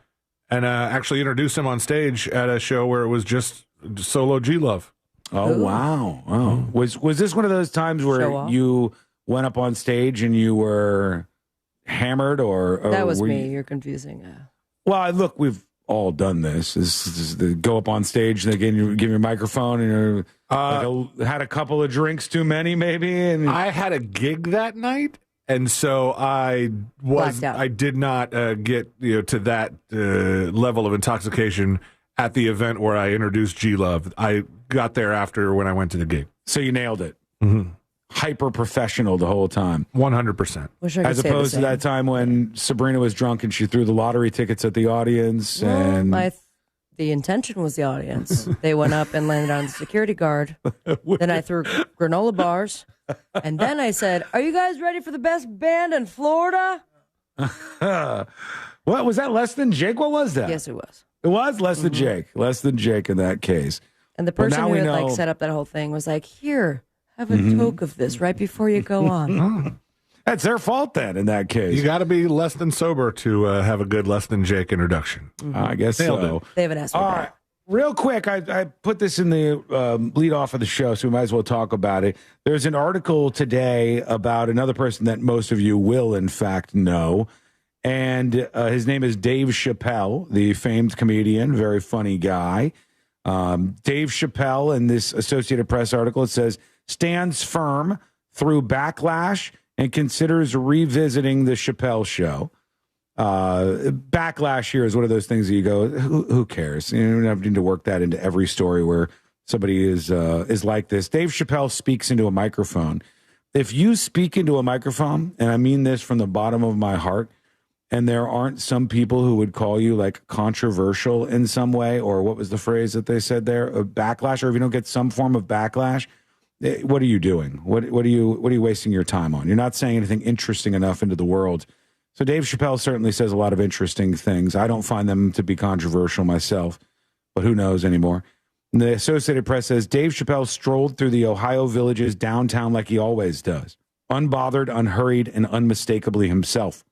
and actually introduced him on stage at a show where it was just solo G-Love. Oh, Ooh. wow. Oh. Was this one of those times where you went up on stage and you were hammered or That was were me. you- You're confusing. Well, look, we've all done this. This is the go up on stage, they give you a microphone and you're had a couple of drinks too many maybe. And I had a gig that night. And so I did not get to that level of intoxication at the event where I introduced G-Love. I got there after when I went to the gig. So you nailed it. Mm-hmm. Hyper professional the whole time. 100%. As opposed to that time when Sabrina was drunk and she threw the lottery tickets at the audience. And The intention was the audience. They went up and landed on the security guard. Then I threw granola bars. And then I said, are you guys ready for the best band in Florida? What was that? Less Than Jake? What was that? Yes, it was. It was Less Than Jake. Less Than Jake in that case. And the person who had set up that whole thing was like, here, have a toke of this right before you go on. That's their fault then in that case. You got to be less than sober to have a good Less Than Jake introduction. I guess Nailed so. it. They haven't asked me All that. right. Real quick, I put this in the lead off of the show, so we might as well talk about it. There's an article today about another person that most of you will, in fact, know. And his name is Dave Chappelle, the famed comedian, very funny guy. Dave Chappelle, in this Associated Press article, it says, stands firm through backlash and considers revisiting the Chappelle Show. Backlash here is one of those things that you go, who cares? You don't need to work that into every story where somebody is like this. Dave Chappelle speaks into a microphone. If you speak into a microphone, and I mean this from the bottom of my heart, and there aren't some people who would call you like controversial in some way, or what was the phrase that they said there? A backlash, or if you don't get some form of backlash, what are you doing? What are you wasting your time on? You're not saying anything interesting enough into the world. So Dave Chappelle certainly says a lot of interesting things. I don't find them to be controversial myself, but who knows anymore. And the Associated Press says Dave Chappelle strolled through the Ohio villages downtown like he always does, unbothered, unhurried, and unmistakably himself.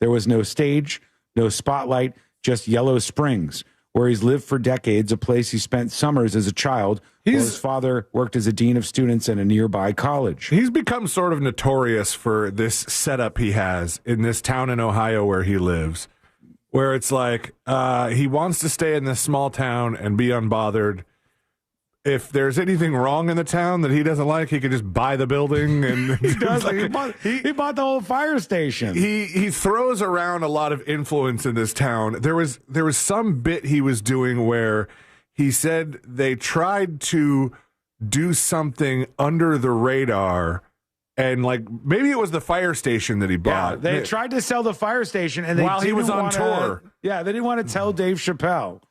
There was no stage, no spotlight, just Yellow Springs, where he's lived for decades, a place he spent summers as a child. His father worked as a dean of students at a nearby college. He's become sort of notorious for this setup he has in this town in Ohio where he lives, where it's like he wants to stay in this small town and be unbothered. If there's anything wrong in the town that he doesn't like, he could just buy the building. And He does. He bought the whole fire station. He throws around a lot of influence in this town. There was some bit he was doing where he said they tried to do something under the radar, and like maybe it was the fire station that he bought. Yeah, they tried to sell the fire station, and while he was on tour. Yeah, they didn't want to tell Dave Chappelle.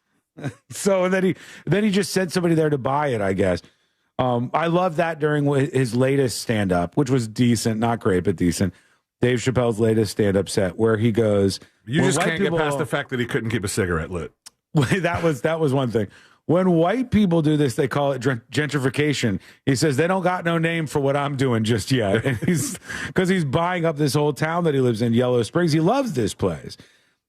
So then he just sent somebody there to buy it, I guess. I love that during his latest stand-up, which was decent, not great, but decent. Dave Chappelle's latest stand-up set, where he goes, You just can't get past the fact that he couldn't keep a cigarette lit. that was one thing. When white people do this, they call it gentrification. He says they don't got no name for what I'm doing just yet. And because he's buying up this whole town that he lives in, Yellow Springs. He loves this place.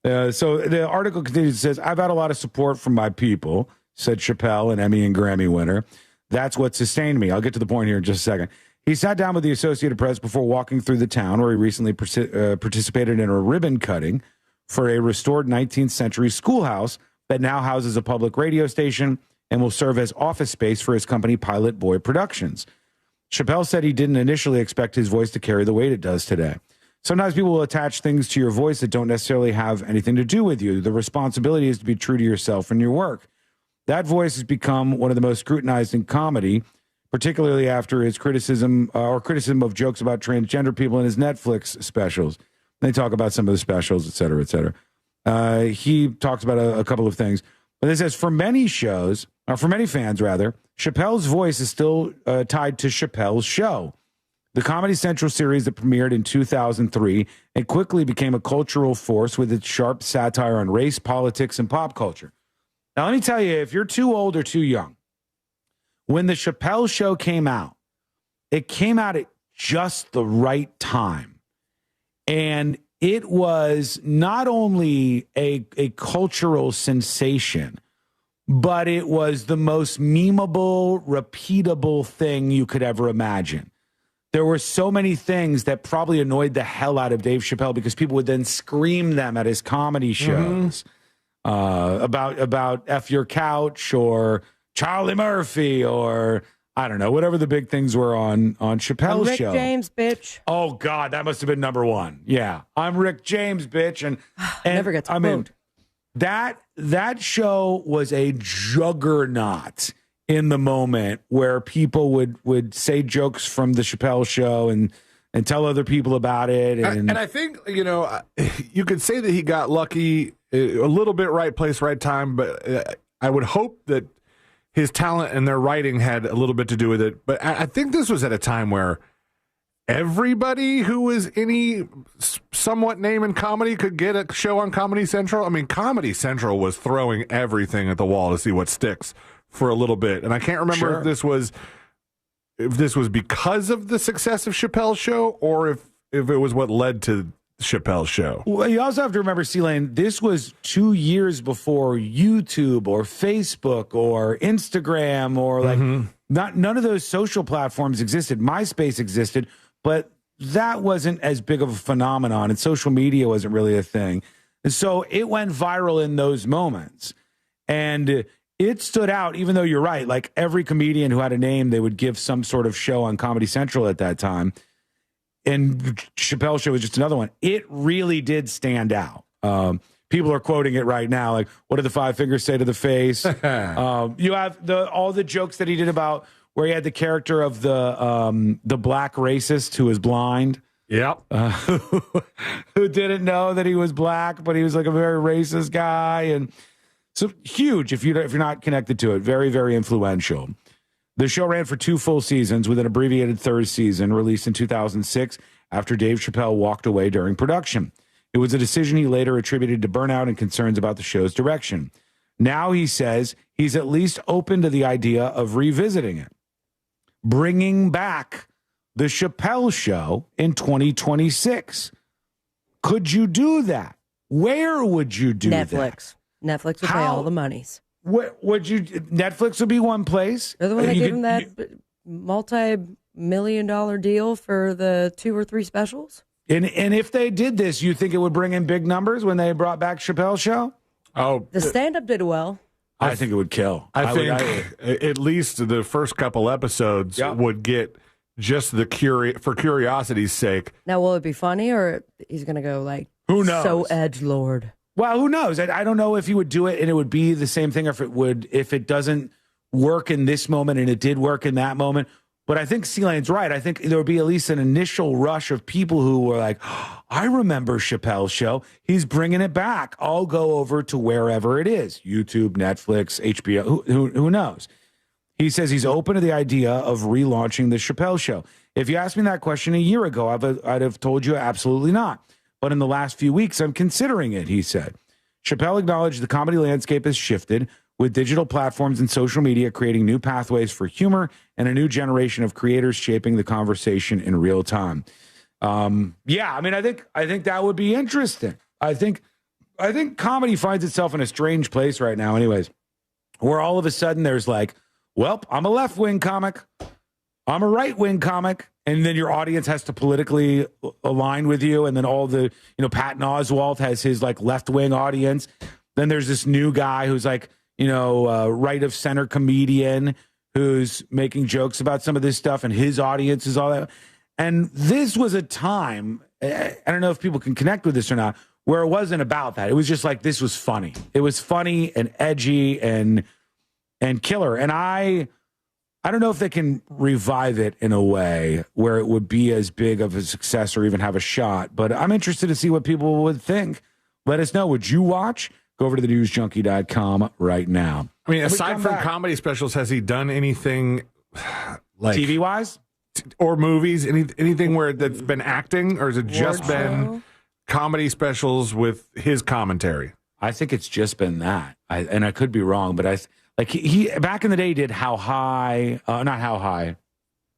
So the article continues, says, I've had a lot of support from my people, said Chappelle, an Emmy and Grammy winner. That's what sustained me. I'll get to the point here in just a second. He sat down with the Associated Press before walking through the town, where he recently participated in a ribbon cutting for a restored 19th century schoolhouse that now houses a public radio station and will serve as office space for his company, Pilot Boy Productions. Chappelle said he didn't initially expect his voice to carry the weight it does today. Sometimes people will attach things to your voice that don't necessarily have anything to do with you. The responsibility is to be true to yourself and your work. That voice has become one of the most scrutinized in comedy, particularly after his criticism of jokes about transgender people in his Netflix specials. They talk about some of the specials, et cetera, et cetera. He talks about a couple of things. But it says, for many fans, Chappelle's voice is still tied to Chappelle's Show, the Comedy Central series that premiered in 2003 and quickly became a cultural force with its sharp satire on race, politics, and pop culture. Now, let me tell you, if you're too old or too young, when the Chappelle Show came out, it came out at just the right time. And it was not only a cultural sensation, but it was the most memeable, repeatable thing you could ever imagine. There were so many things that probably annoyed the hell out of Dave Chappelle because people would then scream them at his comedy shows about F Your Couch or Charlie Murphy or I don't know, whatever the big things were on Chappelle's Rick show. James, bitch. Oh, God, that must have been number one. Yeah, I'm Rick James, bitch. And never gets I mean, that show was a juggernaut in the moment where people would say jokes from the Chappelle Show and tell other people about it. And I think, you could say that he got lucky a little bit, right place, right time, but I would hope that his talent and their writing had a little bit to do with it. But I think this was at a time where everybody who was any somewhat name in comedy could get a show on Comedy Central. I mean, Comedy Central was throwing everything at the wall to see what sticks for a little bit. And I can't remember if this was because of the success of Chappelle's Show or if it was what led to Chappelle's Show. Well, you also have to remember, C-Lane, this was 2 years before YouTube or Facebook or Instagram or none of those social platforms existed. MySpace existed, but that wasn't as big of a phenomenon, and social media wasn't really a thing. And so it went viral in those moments. And it stood out, even though you're right, like every comedian who had a name, they would give some sort of show on Comedy Central at that time. And Chappelle's Show was just another one. It really did stand out. People are quoting it right now. Like, what did the five fingers say to the face? You have all the jokes that he did about where he had the character of the black racist who was blind. Yep. Who didn't know that he was black, but he was like a very racist guy. And so huge if you're not connected to it. Very, very influential. The show ran for 2 full seasons with an abbreviated third season released in 2006 after Dave Chappelle walked away during production. It was a decision he later attributed to burnout and concerns about the show's direction. Now he says he's at least open to the idea of revisiting it, bringing back the Chappelle Show in 2026. Could you do that? Where would you do that? Netflix would pay all the monies. Would you? Netflix would be one place. They're the one that gave him that multi-million-dollar deal for the 2 or 3 specials. And if they did this, you think it would bring in big numbers when they brought back Chappelle's Show? Oh, the stand-up did well. I think it would kill. I think at least the first couple episodes would get just for curiosity's sake. Now, will it be funny or he's going to go like, who knows? So edgelord. Well, who knows? I don't know if he would do it and it would be the same thing, or if it doesn't work in this moment and it did work in that moment. But I think C-Lane's right. I think there would be at least an initial rush of people who were like, oh, I remember Chappelle's Show. He's bringing it back. I'll go over to wherever it is. YouTube, Netflix, HBO, who knows? He says he's open to the idea of relaunching the Chappelle Show. If you asked me that question a year ago, I'd have told you absolutely not. But in the last few weeks, I'm considering it, he said. Chappelle acknowledged the comedy landscape has shifted, with digital platforms and social media creating new pathways for humor and a new generation of creators shaping the conversation in real time. Yeah, I mean, I think that would be interesting. I think comedy finds itself in a strange place right now, anyways, where all of a sudden there's like, well, I'm a left-wing comic, I'm a right-wing comic, and then your audience has to politically align with you, and then all the, Patton Oswalt has his like left-wing audience. Then there's this new guy who's like, right-of-center comedian who's making jokes about some of this stuff, and his audience is all that. And this was a time, I don't know if people can connect with this or not, where it wasn't about that. It was just like, this was funny. It was funny and edgy and killer. And I don't know if they can revive it in a way where it would be as big of a success or even have a shot. But I'm interested to see what people would think. Let us know. Would you watch? Go over to thenewsjunkie.com right now. I mean, aside from comedy specials, has he done anything like TV-wise? Or movies? Anything where that's been acting? Or has it just been comedy specials with his commentary? I think it's just been that. And I could be wrong, but he back in the day did How High, not How High.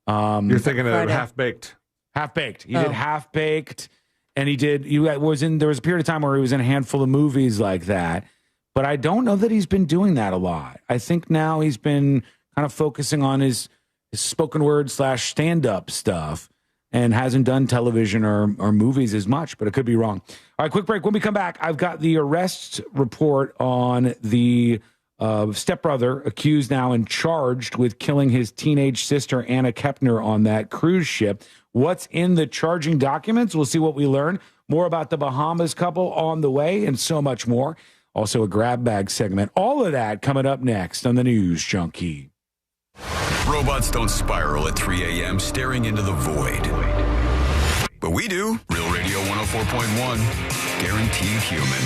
You're thinking of Half Baked. Half Baked. He did Half Baked, and there was a period of time where he was in a handful of movies like that. But I don't know that he's been doing that a lot. I think now he's been kind of focusing on his spoken word / stand-up stuff and hasn't done television or movies as much, but it could be wrong. All right, quick break. When we come back, I've got the arrest report on the stepbrother accused now and charged with killing his teenage sister, Anna Kepner, on that cruise ship. What's in the charging documents? We'll see what we learn. More about the Bahamas couple on the way and so much more. Also a grab bag segment. All of that coming up next on the News Junkie. Robots don't spiral at 3 a.m. staring into the void. But we do. Real Radio 104.1. Guaranteed human.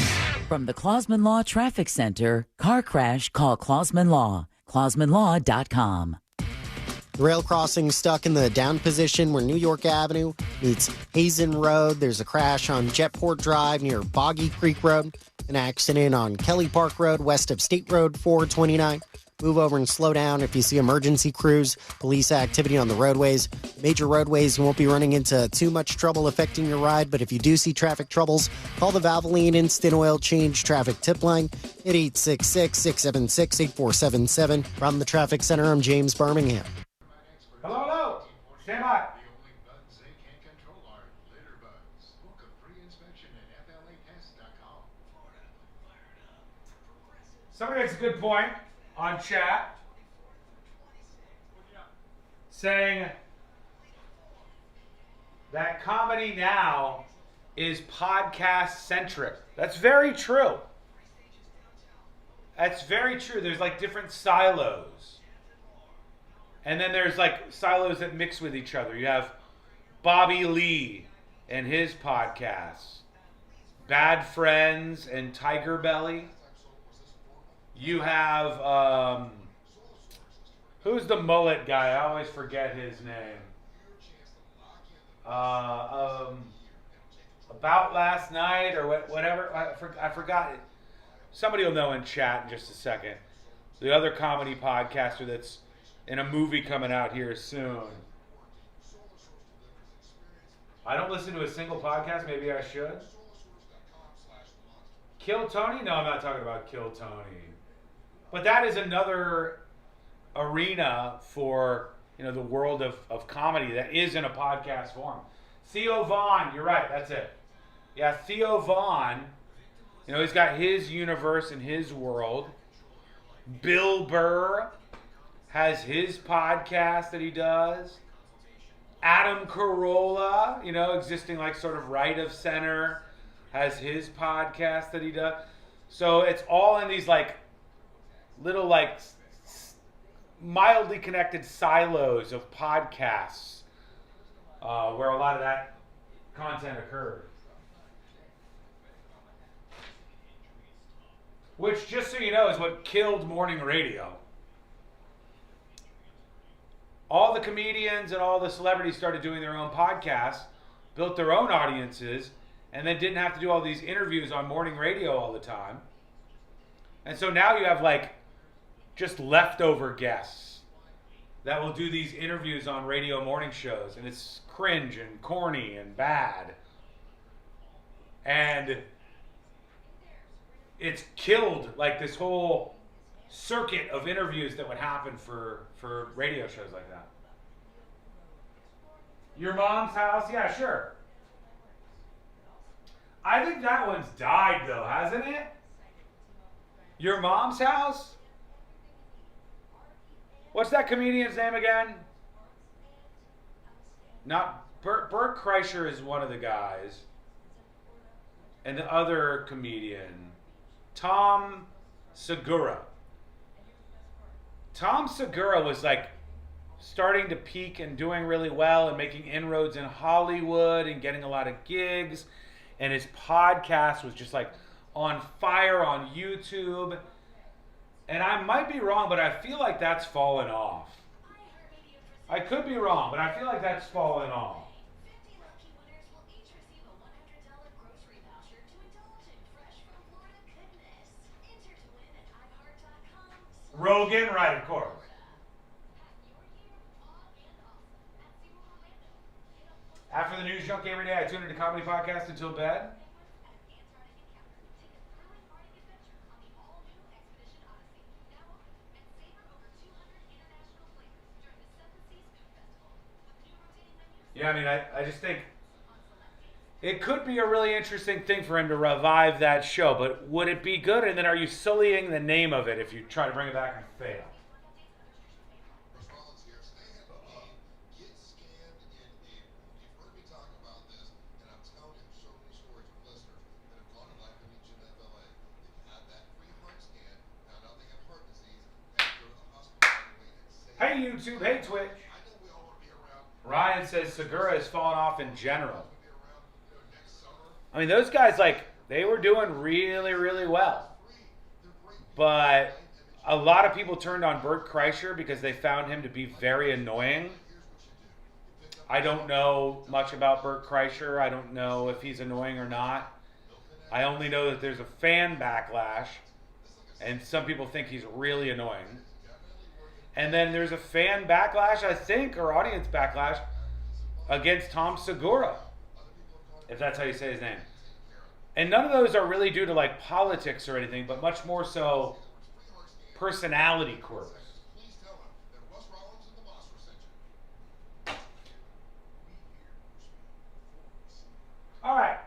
From the Clausman Law Traffic Center, car crash, call Clausman Law. ClausmanLaw.com. The rail crossing stuck in the down position where New York Avenue meets Hazen Road. There's a crash on Jetport Drive near Boggy Creek Road. An accident on Kelly Park Road west of State Road 429. Move over and slow down if you see emergency crews, police activity on the roadways. Major roadways, you won't be running into too much trouble affecting your ride, but if you do see traffic troubles, call the Valvoline Instant Oil Change Traffic Tip Line at 866-676-8477. From the Traffic Center, I'm James Birmingham. Hello. Stand by. Somebody makes a good point on chat saying that comedy now is podcast centric. That's very true. That's very true. There's like different silos. And then there's like silos that mix with each other. You have Bobby Lee and his podcasts, Bad Friends and Tiger Belly. You have, who's the mullet guy? I always forget his name. About Last Night or whatever. I forgot it. Somebody will know in chat in just a second. The other comedy podcaster that's in a movie coming out here soon. I don't listen to a single podcast. Maybe I should. Kill Tony? No, I'm not talking about Kill Tony. But that is another arena for, the world of comedy that is in a podcast form. Theo Vaughn, you're right, that's it. Yeah, Theo Vaughn, he's got his universe and his world. Bill Burr has his podcast that he does. Adam Carolla, existing like sort of right of center, has his podcast that he does. So it's all in these like little like mildly connected silos of podcasts where a lot of that content occurs. Which, just so you know, is what killed morning radio. all the comedians and all the celebrities started doing their own podcasts, built their own audiences, and then didn't have to do all these interviews on morning radio all the time. And so now you have like just leftover guests that will do these interviews on radio morning shows, and it's cringe and corny and bad. And it's killed like this whole circuit of interviews that would happen for radio shows like that. Your Mom's House? Yeah, sure. I think that one's died though, hasn't it? Your Mom's House? What's that comedian's name again? Not Bert Kreischer is one of the guys. And the other comedian, Tom Segura. Tom Segura was like starting to peak and doing really well and making inroads in Hollywood and getting a lot of gigs. And his podcast was just like on fire on YouTube. And I might be wrong, but I feel like that's fallen off. I could be wrong, but I feel like that's fallen off. Rogan, right, of course. After the news junk every day, I tune into comedy podcast until bed. Yeah, I mean, I just think it could be a really interesting thing for him to revive that show, but would it be good? And then are you sullying the name of it if you try to bring it back and fail? Hey YouTube, hey Twitch. Ryan says Segura has fallen off in general. I mean, those guys, like, they were doing really, really well. But a lot of people turned on Bert Kreischer because they found him to be very annoying. I don't know much about Bert Kreischer. I don't know if he's annoying or not. I only know that there's a fan backlash, and some people think he's really annoying. And then there's a fan backlash, I think, or audience backlash against Tom Segura, if that's how you say his name. And none of those are really due to like politics or anything, but much more so personality quirks. All right.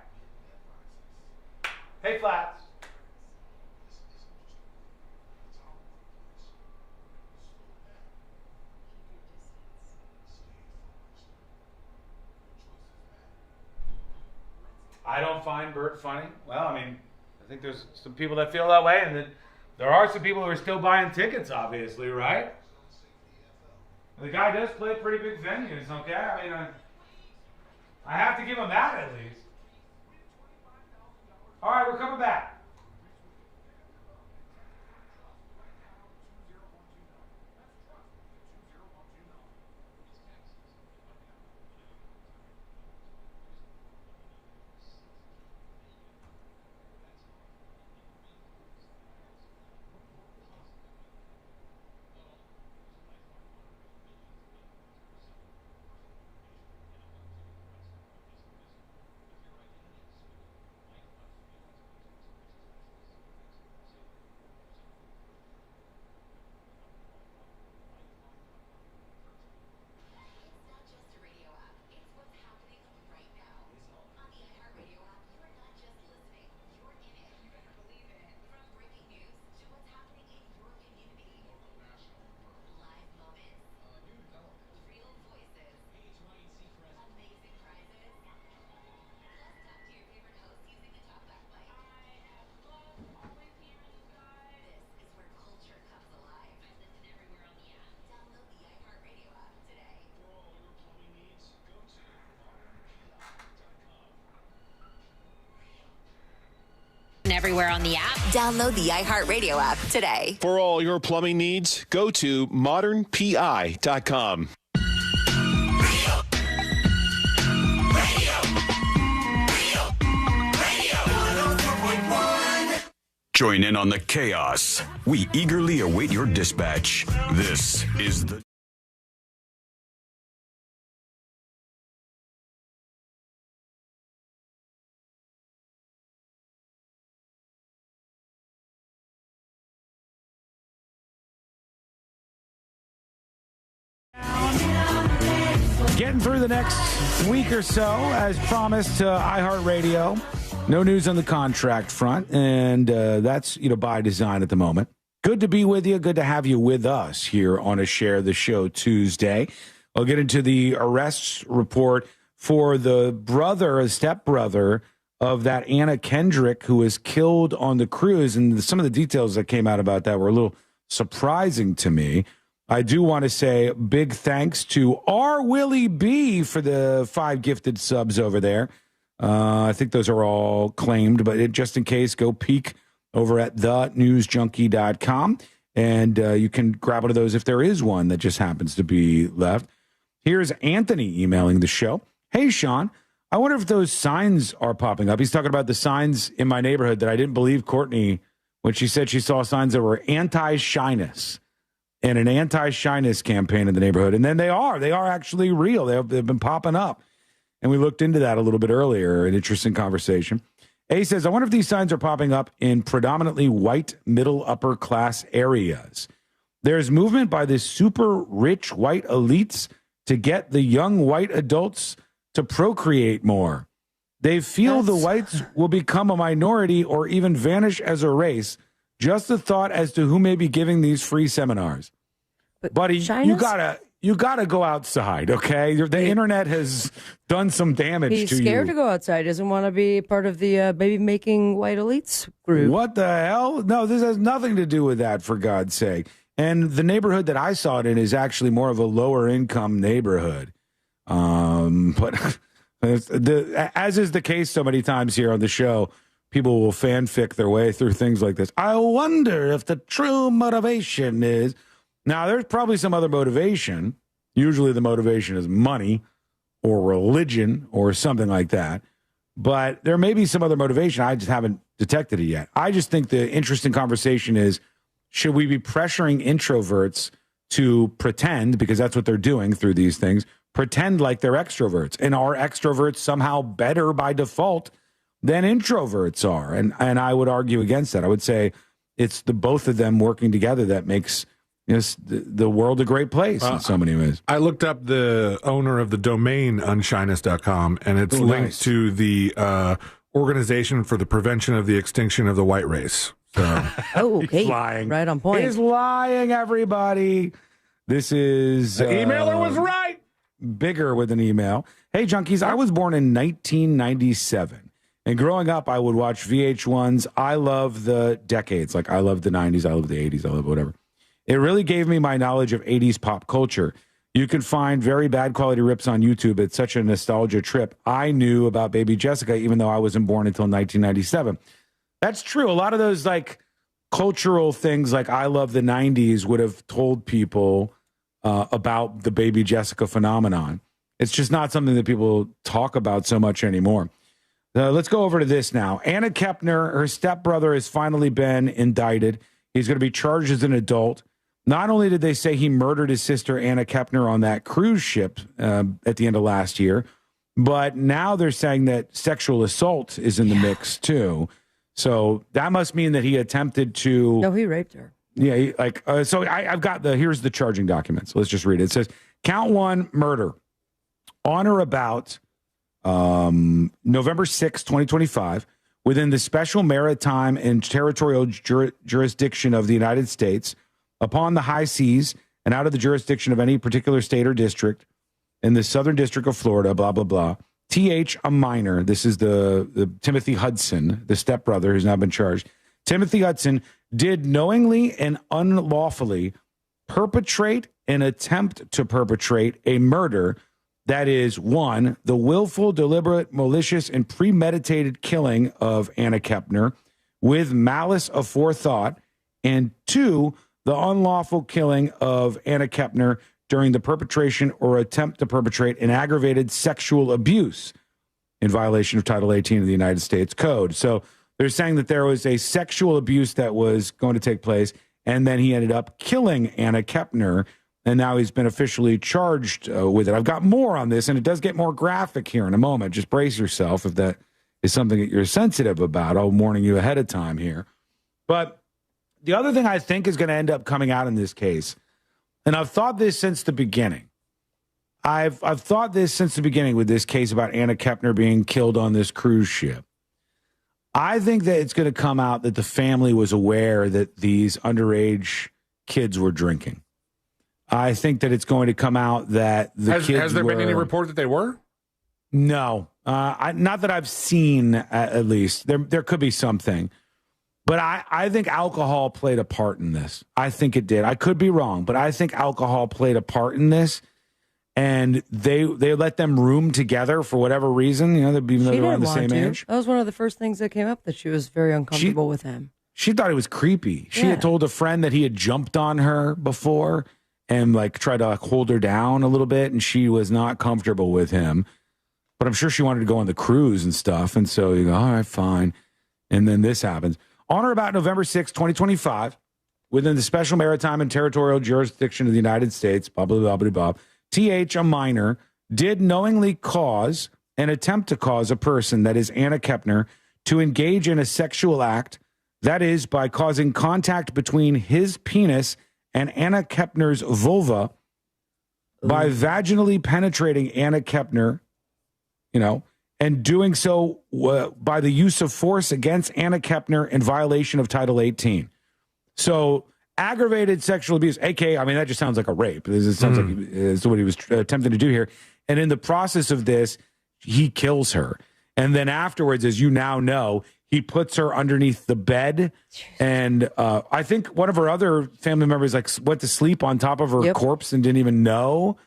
Hey, Flats. I don't find Bert funny. Well, I mean, I think there's some people that feel that way, and that there are some people who are still buying tickets, obviously, right? The guy does play pretty big venues, okay? I mean, I have to give him that at least. All right, we're coming back. Everywhere on the app. Download the iHeartRadio app today. For all your plumbing needs, go to modernpi.com. Join in on the chaos. We eagerly await your dispatch. This is the... Getting through the next week or so, as promised to iHeartRadio. No news on the contract front, and that's by design at the moment. Good to be with you. Good to have you with us here on a Share the Show Tuesday. I'll get into the arrests report for the stepbrother of that Anna Kendrick who was killed on the cruise, and some of the details that came out about that were a little surprising to me. I do want to say big thanks to R. Willie B for the 5 gifted subs over there. I think those are all claimed, but just in case, go peek over at thenewsjunkie.com, and you can grab one of those if there is one that just happens to be left. Here's Anthony emailing the show. Hey, Sean, I wonder if those signs are popping up. He's talking about the signs in my neighborhood that I didn't believe Courtney when she said she saw signs that were anti-shyness and an anti-shyness campaign in the neighborhood. And then they are actually real. They've been popping up. And we looked into that a little bit earlier, an interesting conversation. A says, I wonder if these signs are popping up in predominantly white, middle, upper class areas. There's movement by the super rich white elites to get the young white adults to procreate more. They feel the whites will become a minority or even vanish as a race. Just a thought as to who may be giving these free seminars. Buddy, you gotta go outside, okay? The internet has done some damage to you. He's scared to go outside. Doesn't want to be part of the baby-making white elites group. What the hell? No, this has nothing to do with that, for God's sake. And the neighborhood that I saw it in is actually more of a lower-income neighborhood. But as is the case so many times here on the show, people will fanfic their way through things like this. I wonder if the true motivation is... Now, there's probably some other motivation. Usually the motivation is money or religion or something like that. But there may be some other motivation. I just haven't detected it yet. I just think the interesting conversation is, should we be pressuring introverts to pretend, because that's what they're doing through these things, pretend like they're extroverts? And are extroverts somehow better by default than introverts are? And I would argue against that. I would say it's the both of them working together that makes the world a great place in so many ways. I looked up the owner of the domain unshyness.com, and it's linked to the Organization for the Prevention of the Extinction of the White Race. So okay. He's lying. Right on point. He's lying, everybody. This is... The emailer was right. Bigger with an email. Hey, junkies, I was born in 1997. And growing up, I would watch VH1's I Love the Decades. Like, I love the 90s, I love the 80s, I love whatever. It really gave me my knowledge of 80s pop culture. You can find very bad quality rips on YouTube. It's such a nostalgia trip. I knew about Baby Jessica, even though I wasn't born until 1997. That's true. A lot of those like cultural things like I Love the 90s would have told people about the Baby Jessica phenomenon. It's just not something that people talk about so much anymore. Let's go over to this now. Anna Kepner, her stepbrother, has finally been indicted. He's going to be charged as an adult. Not only did they say he murdered his sister, Anna Kepner, on that cruise ship at the end of last year, but now they're saying that sexual assault is in the mix, too. So that must mean that he attempted to... No, he raped her. Yeah, so I've got here's the charging documents. Let's just read it. It says, count 1, murder. On or about November 6, 2025, within the special maritime and territorial jurisdiction of the United States, upon the high seas and out of the jurisdiction of any particular state or district in the Southern District of Florida, blah, blah, blah. TH, a minor. This is the Timothy Hudson, the stepbrother who's now been charged. Timothy Hudson did knowingly and unlawfully perpetrate and attempt to perpetrate a murder that is, 1, the willful, deliberate, malicious, and premeditated killing of Anna Kepner with malice aforethought, and 2, the unlawful killing of Anna Kepner during the perpetration or attempt to perpetrate an aggravated sexual abuse in violation of Title 18 of the United States Code. So They're saying that there was a sexual abuse that was going to take place, and then he ended up killing Anna Kepner, and now he's been officially charged with it. I've got more on this, and it does get more graphic here in a moment. Just brace yourself if that is something that you're sensitive about. I'm warning you ahead of time here. But the other thing I think is going to end up coming out in this case, and I've thought this since the beginning. I've thought this since the beginning with this case about Anna Kepner being killed on this cruise ship. I think that it's going to come out that the family was aware that these underage kids were drinking. I think that it's going to come out that the kids Has there been any report that they were? No. Not that I've seen, at least. There could be something. But I think alcohol played a part in this. I think it did. I could be wrong, but I think alcohol played a part in this. And they let them room together for whatever reason, even though they were around the same age. That was one of the first things that came up, that she was very uncomfortable with him. She thought it was creepy. She had told a friend that he had jumped on her before and tried to hold her down a little bit, and she was not comfortable with him. But I'm sure she wanted to go on the cruise and stuff, and so you go, all right, fine. And then this happens. On or about November 6, 2025, within the Special Maritime and Territorial Jurisdiction of the United States, blah, blah, blah, blah, blah, TH, a minor, did knowingly cause and attempt to cause a person, that is Anna Kepner, to engage in a sexual act, that is, by causing contact between his penis and Anna Kepner's vulva, by vaginally penetrating Anna Kepner, and doing so by the use of force against Anna Kepner in violation of Title 18. So aggravated sexual abuse, a.k.a., that just sounds like a rape. It sounds like it's what he was attempting to do here. And in the process of this, he kills her. And then afterwards, as you now know, he puts her underneath the bed. And I think one of her other family members went to sleep on top of her corpse and didn't even know.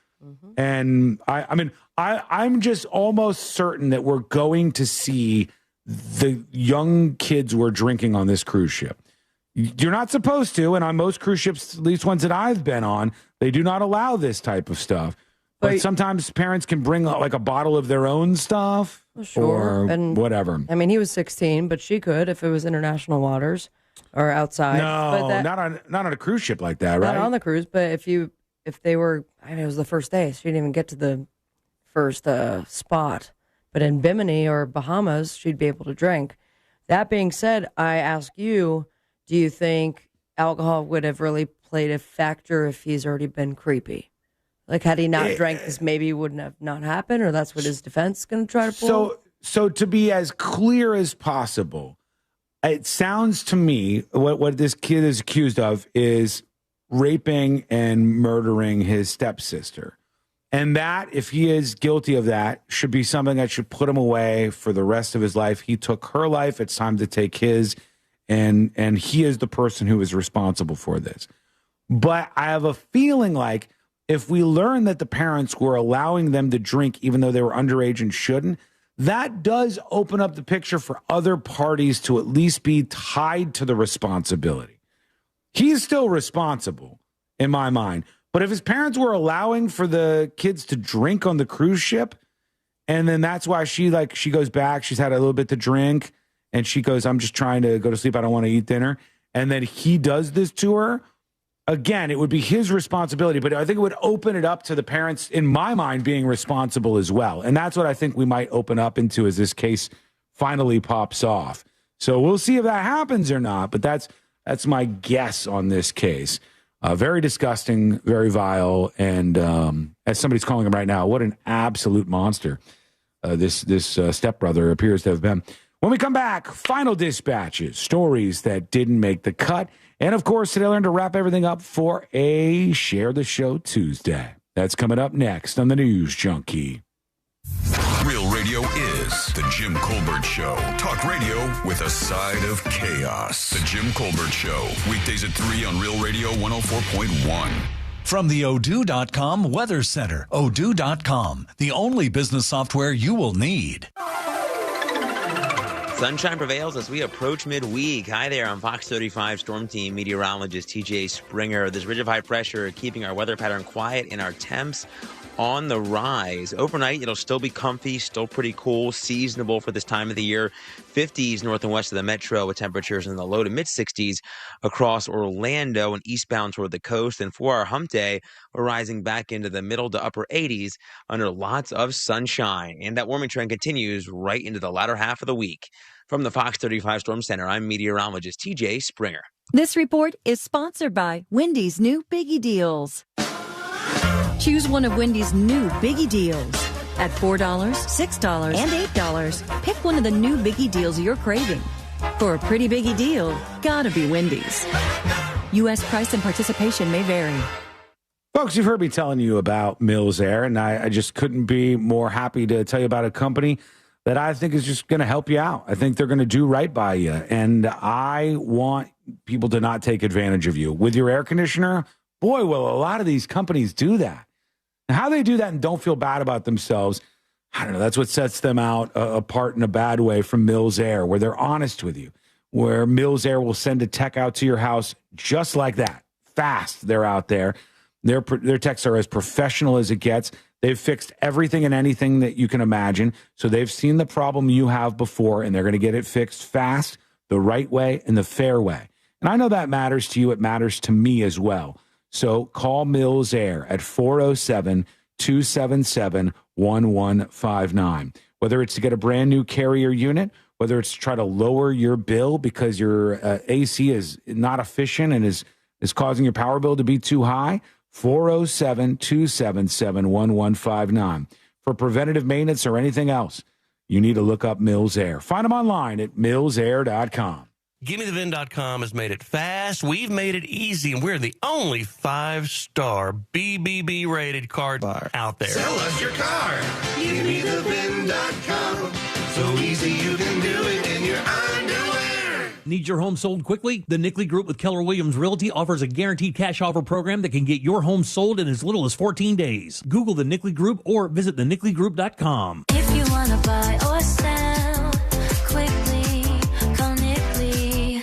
And I'm just almost certain that we're going to see the young kids who are drinking on this cruise ship. You're not supposed to, and on most cruise ships, at least ones that I've been on, they do not allow this type of stuff. But sometimes parents can bring a bottle of their own stuff or whatever. He was 16, but she could if it was international waters or outside. No, not on a cruise ship like that, right? Not on the cruise, but if they were, it was the first day, so she didn't even get to the first spot. But in Bimini or Bahamas, she'd be able to drink. That being said, I ask you, do you think alcohol would have really played a factor if he's already been creepy? Had he not drank, this maybe wouldn't have not happened, or that's what his defense is going to try to pull? So to be as clear as possible, it sounds to me what this kid is accused of is raping and murdering his stepsister. And that, if he is guilty of that, should be something that should put him away for the rest of his life. He took her life. It's time to take his. And he is the person who is responsible for this. But I have a feeling like if we learn that the parents were allowing them to drink even though they were underage and shouldn't, that does open up the picture for other parties to at least be tied to the responsibility. He's still responsible in my mind. But if his parents were allowing for the kids to drink on the cruise ship, and then that's why she goes back, she's had a little bit to drink, and she goes, I'm just trying to go to sleep, I don't want to eat dinner. And then he does this to her. Again, it would be his responsibility, but I think it would open it up to the parents, in my mind, being responsible as well. And that's what I think we might open up into as this case finally pops off. So we'll see if that happens or not, but that's my guess on this case. Very disgusting, very vile, and as somebody's calling him right now, what an absolute monster this stepbrother appears to have been. When we come back, final dispatches, stories that didn't make the cut. And, of course, today I learned to wrap everything up for a Share the Show Tuesday. That's coming up next on the News Junkie. Real radio is The Jim Colbert Show. Talk radio with a side of chaos. The Jim Colbert Show. Weekdays at 3 on Real Radio 104.1. From the Odoo.com Weather Center. Odoo.com, the only business software you will need. Sunshine prevails as we approach midweek. Hi there, I'm Fox 35 Storm Team meteorologist TJ Springer. This ridge of high pressure keeping our weather pattern quiet and our temps on the rise. Overnight, it'll still be comfy, still pretty cool, seasonable for this time of the year. 50s north and west of the metro with temperatures in the low to mid 60s across Orlando and eastbound toward the coast. And for our hump day, we're rising back into the middle to upper 80s under lots of sunshine. And that warming trend continues right into the latter half of the week. From the Fox 35 Storm Center, I'm meteorologist TJ Springer. This report is sponsored by Wendy's new Biggie Deals. Choose one of Wendy's new Biggie Deals. At $4, $6, and $8, pick one of the new Biggie Deals you're craving. For a pretty Biggie deal, gotta be Wendy's. U.S. price and participation may vary. Folks, you've heard me telling you about Mills Air, and I just couldn't be more happy to tell you about a company that I think is just going to help you out. I think they're going to do right by you, and I want people to not take advantage of you. With your air conditioner, boy, will a lot of these companies do that. And how they do that and don't feel bad about themselves, I don't know, that's what sets them out apart in a bad way from Mills Air, where they're honest with you, where Mills Air will send a tech out to your house just like that. Fast, they're out there. Their techs are as professional as it gets. They've fixed everything and anything that you can imagine. So they've seen the problem you have before, and they're going to get it fixed fast, the right way, and the fair way. And I know that matters to you. It matters to me as well. So call Mills Air at 407-277-1159. Whether it's to get a brand new Carrier unit, whether it's to try to lower your bill because your AC is not efficient and is causing your power bill to be too high, 407-277-1159. For preventative maintenance or anything else, you need to look up Mills Air. Find them online at millsair.com. GimmeTheVin.com has made it fast. We've made it easy, and we're the only 5-star BBB rated car bar out there. Sell us your car. GimmeTheVin.com. So easy you can do it in your underwear. Need your home sold quickly? The Nickley Group with Keller Williams Realty offers a guaranteed cash offer program that can get your home sold in as little as 14 days. Google the Nickley Group or visit thenickley.com. If you want to buy or sell quickly, call Nickley.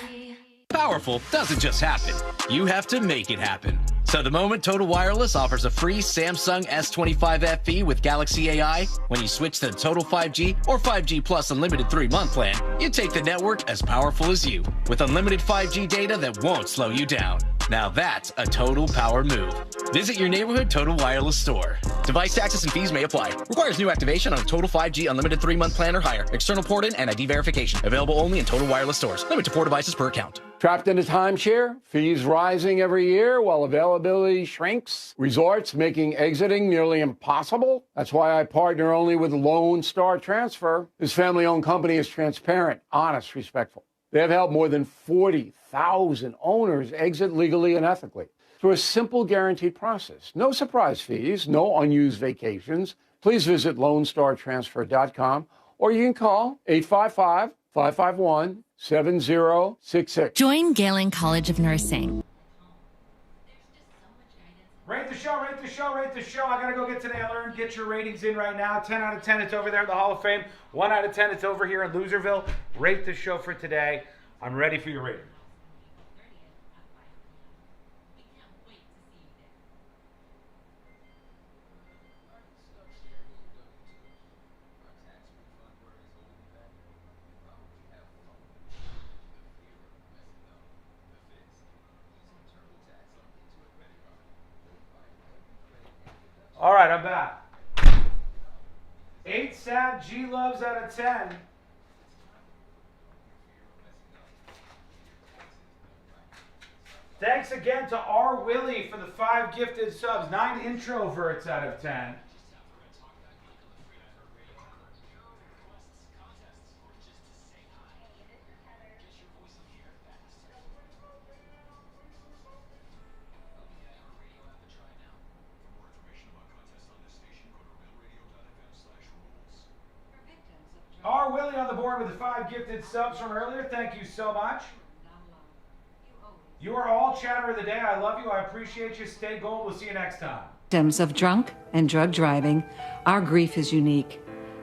Powerful doesn't just happen. You have to make it happen. So the moment Total Wireless offers a free Samsung S25 FE with Galaxy AI, when you switch to the Total 5G or 5G Plus Unlimited 3-month plan, you take the network as powerful as you, with unlimited 5G data that won't slow you down. Now that's a total power move. Visit your neighborhood Total Wireless store. Device taxes and fees may apply. Requires new activation on a Total 5G Unlimited 3-month plan or higher. External port in and ID verification. Available only in Total Wireless stores. Limit to 4 devices per account. Trapped in a timeshare? Fees rising every year while availability shrinks? Resorts making exiting nearly impossible? That's why I partner only with Lone Star Transfer. This family-owned company is transparent, honest, respectful. They have helped more than 40,000 owners exit legally and ethically through a simple guaranteed process. No surprise fees, no unused vacations. Please visit LoneStarTransfer.com or you can call 855-551-7066. Join Galen College of Nursing. Rate the show, rate the show, rate the show. I got to go get today. I learned. Get your ratings in right now. 10 out of 10, it's over there at the Hall of Fame. 1 out of 10, it's over here in Loserville. Rate the show for today. I'm ready for your rating. All right, I'm back. 8 sad G-Loves out of 10. Thanks again to R. Willie for the 5 gifted subs. 9 introverts out of 10. R. Willie on the board with the 5 gifted subs from earlier. Thank you so much. You are all chatter of the day. I love you. I appreciate you. Stay gold. We'll see you next time. Victims of drunk and drug driving, our grief is unique.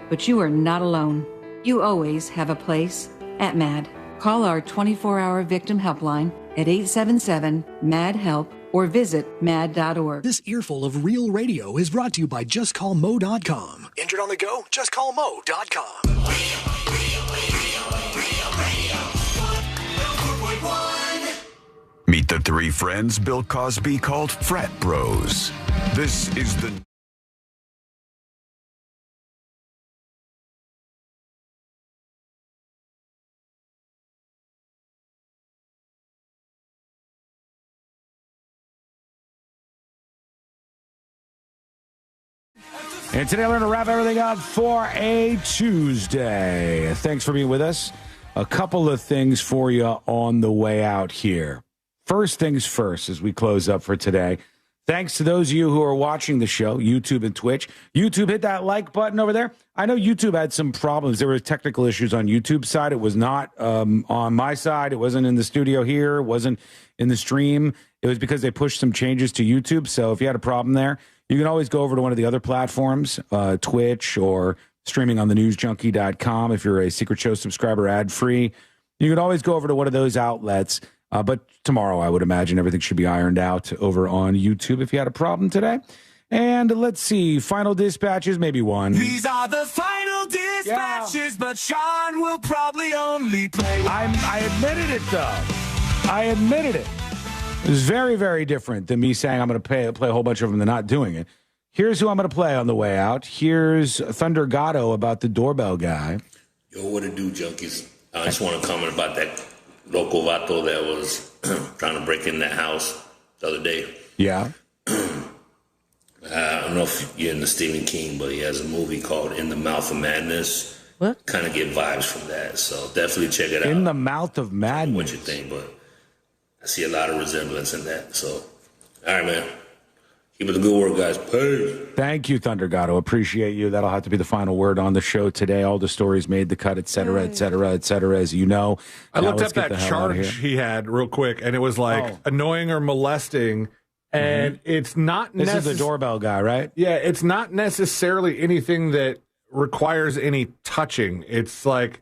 But you are not alone. You always have a place at MAD. Call our 24-hour victim helpline at 877-MAD-HELP or visit mad.org. This earful of real radio is brought to you by JustCallMo.com. Injured on the go? JustCallMo.com. Meet the three friends Bill Cosby called frat bros. This is the... And today we're going to wrap everything up for a Tuesday. Thanks for being with us. A couple of things for you on the way out here. First things first, as we close up for today, thanks to those of you who are watching the show, YouTube and Twitch. YouTube, hit that like button over there. I know YouTube had some problems. There were technical issues on YouTube's side. It was not on my side. It wasn't in the studio here. It wasn't in the stream. It was because they pushed some changes to YouTube. So if you had a problem there, you can always go over to one of the other platforms, Twitch or streaming on thenewsjunkie.com. If you're a Secret Show subscriber ad-free, you can always go over to one of those outlets. But tomorrow, I would imagine everything should be ironed out over on YouTube if you had a problem today. And let's see, final dispatches, maybe one. These are the final dispatches, but Sean will probably only play. I admitted it, though. I admitted it. It was very, very different than me saying I'm going to play a whole bunch of them and not doing it. Here's who I'm going to play on the way out. Here's Thunder Gatto about the doorbell guy. Yo, what it do, junkies? I just want to comment about that local vato that was trying to break in that house the other day. Yeah. I don't know if you're into Stephen King, but he has a movie called In the Mouth of Madness. What? Kind of get vibes from that, so definitely check it out. In the Mouth of Madness. What you think, but I see a lot of resemblance in that. So, all right, man. Keep up the good work, guys. Peace. Thank you, Thunder Gatto. Appreciate you. That'll have to be the final word on the show today. All the stories made the cut, et cetera, as you know. I Now looked let's up get the that hell out of charge here. he had real quick, and it was like annoying or molesting. And it's not This is the doorbell guy, right? Yeah, it's not necessarily anything that requires any touching. It's like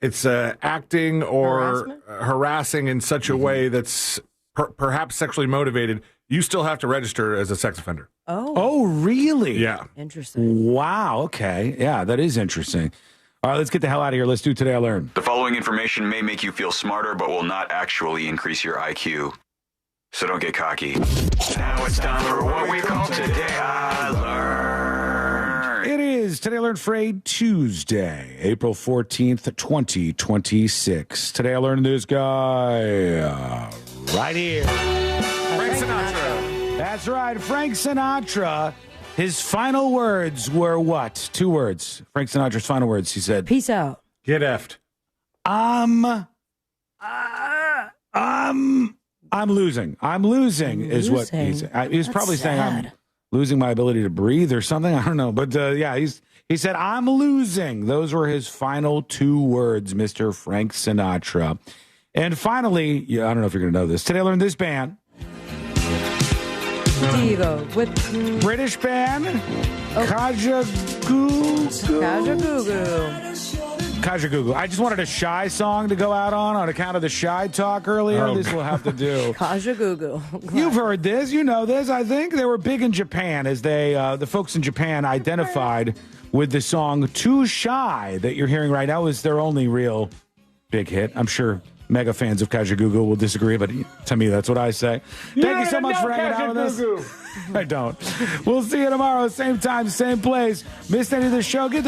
it's acting or harassing in such a way that's perhaps sexually motivated. You still have to register as a sex offender. Oh, really? Yeah. Interesting. Wow. Okay. Yeah, that is interesting. All right, let's get the hell out of here. Let's do Today I Learned. The following information may make you feel smarter, but will not actually increase your IQ. So don't get cocky. Now it's time for what we call Today I Learned. It is Today I Learned for a Tuesday, April 14th, 2026. Today I learned this guy right here. Frank Sinatra. That's right, Frank Sinatra. His final words were what? 2 words. Frank Sinatra's final words. He said, "Peace out." Get effed. I'm losing. I'm losing is what he's. He was probably saying I'm losing my ability to breathe or something. I don't know, but yeah, he said I'm losing. Those were his final 2 words, Mr. Frank Sinatra. And finally, I don't know if you're going to know this. Today I learned this band. Devo with British band. Kajagoogoo. I just wanted a Shy song to go out on account of the Shy talk earlier. This will have to do. Kajagoogoo. You've heard this. You know this, I think. They were big in Japan as they, the folks in Japan identified with the song Too Shy that you're hearing right now is their only real big hit. I'm sure mega fans of Kajagoogoo will disagree, but to me, that's what I say. Thank you so much for hanging out with us. I don't. We'll see you tomorrow, same time, same place. Missed any of the show? Get the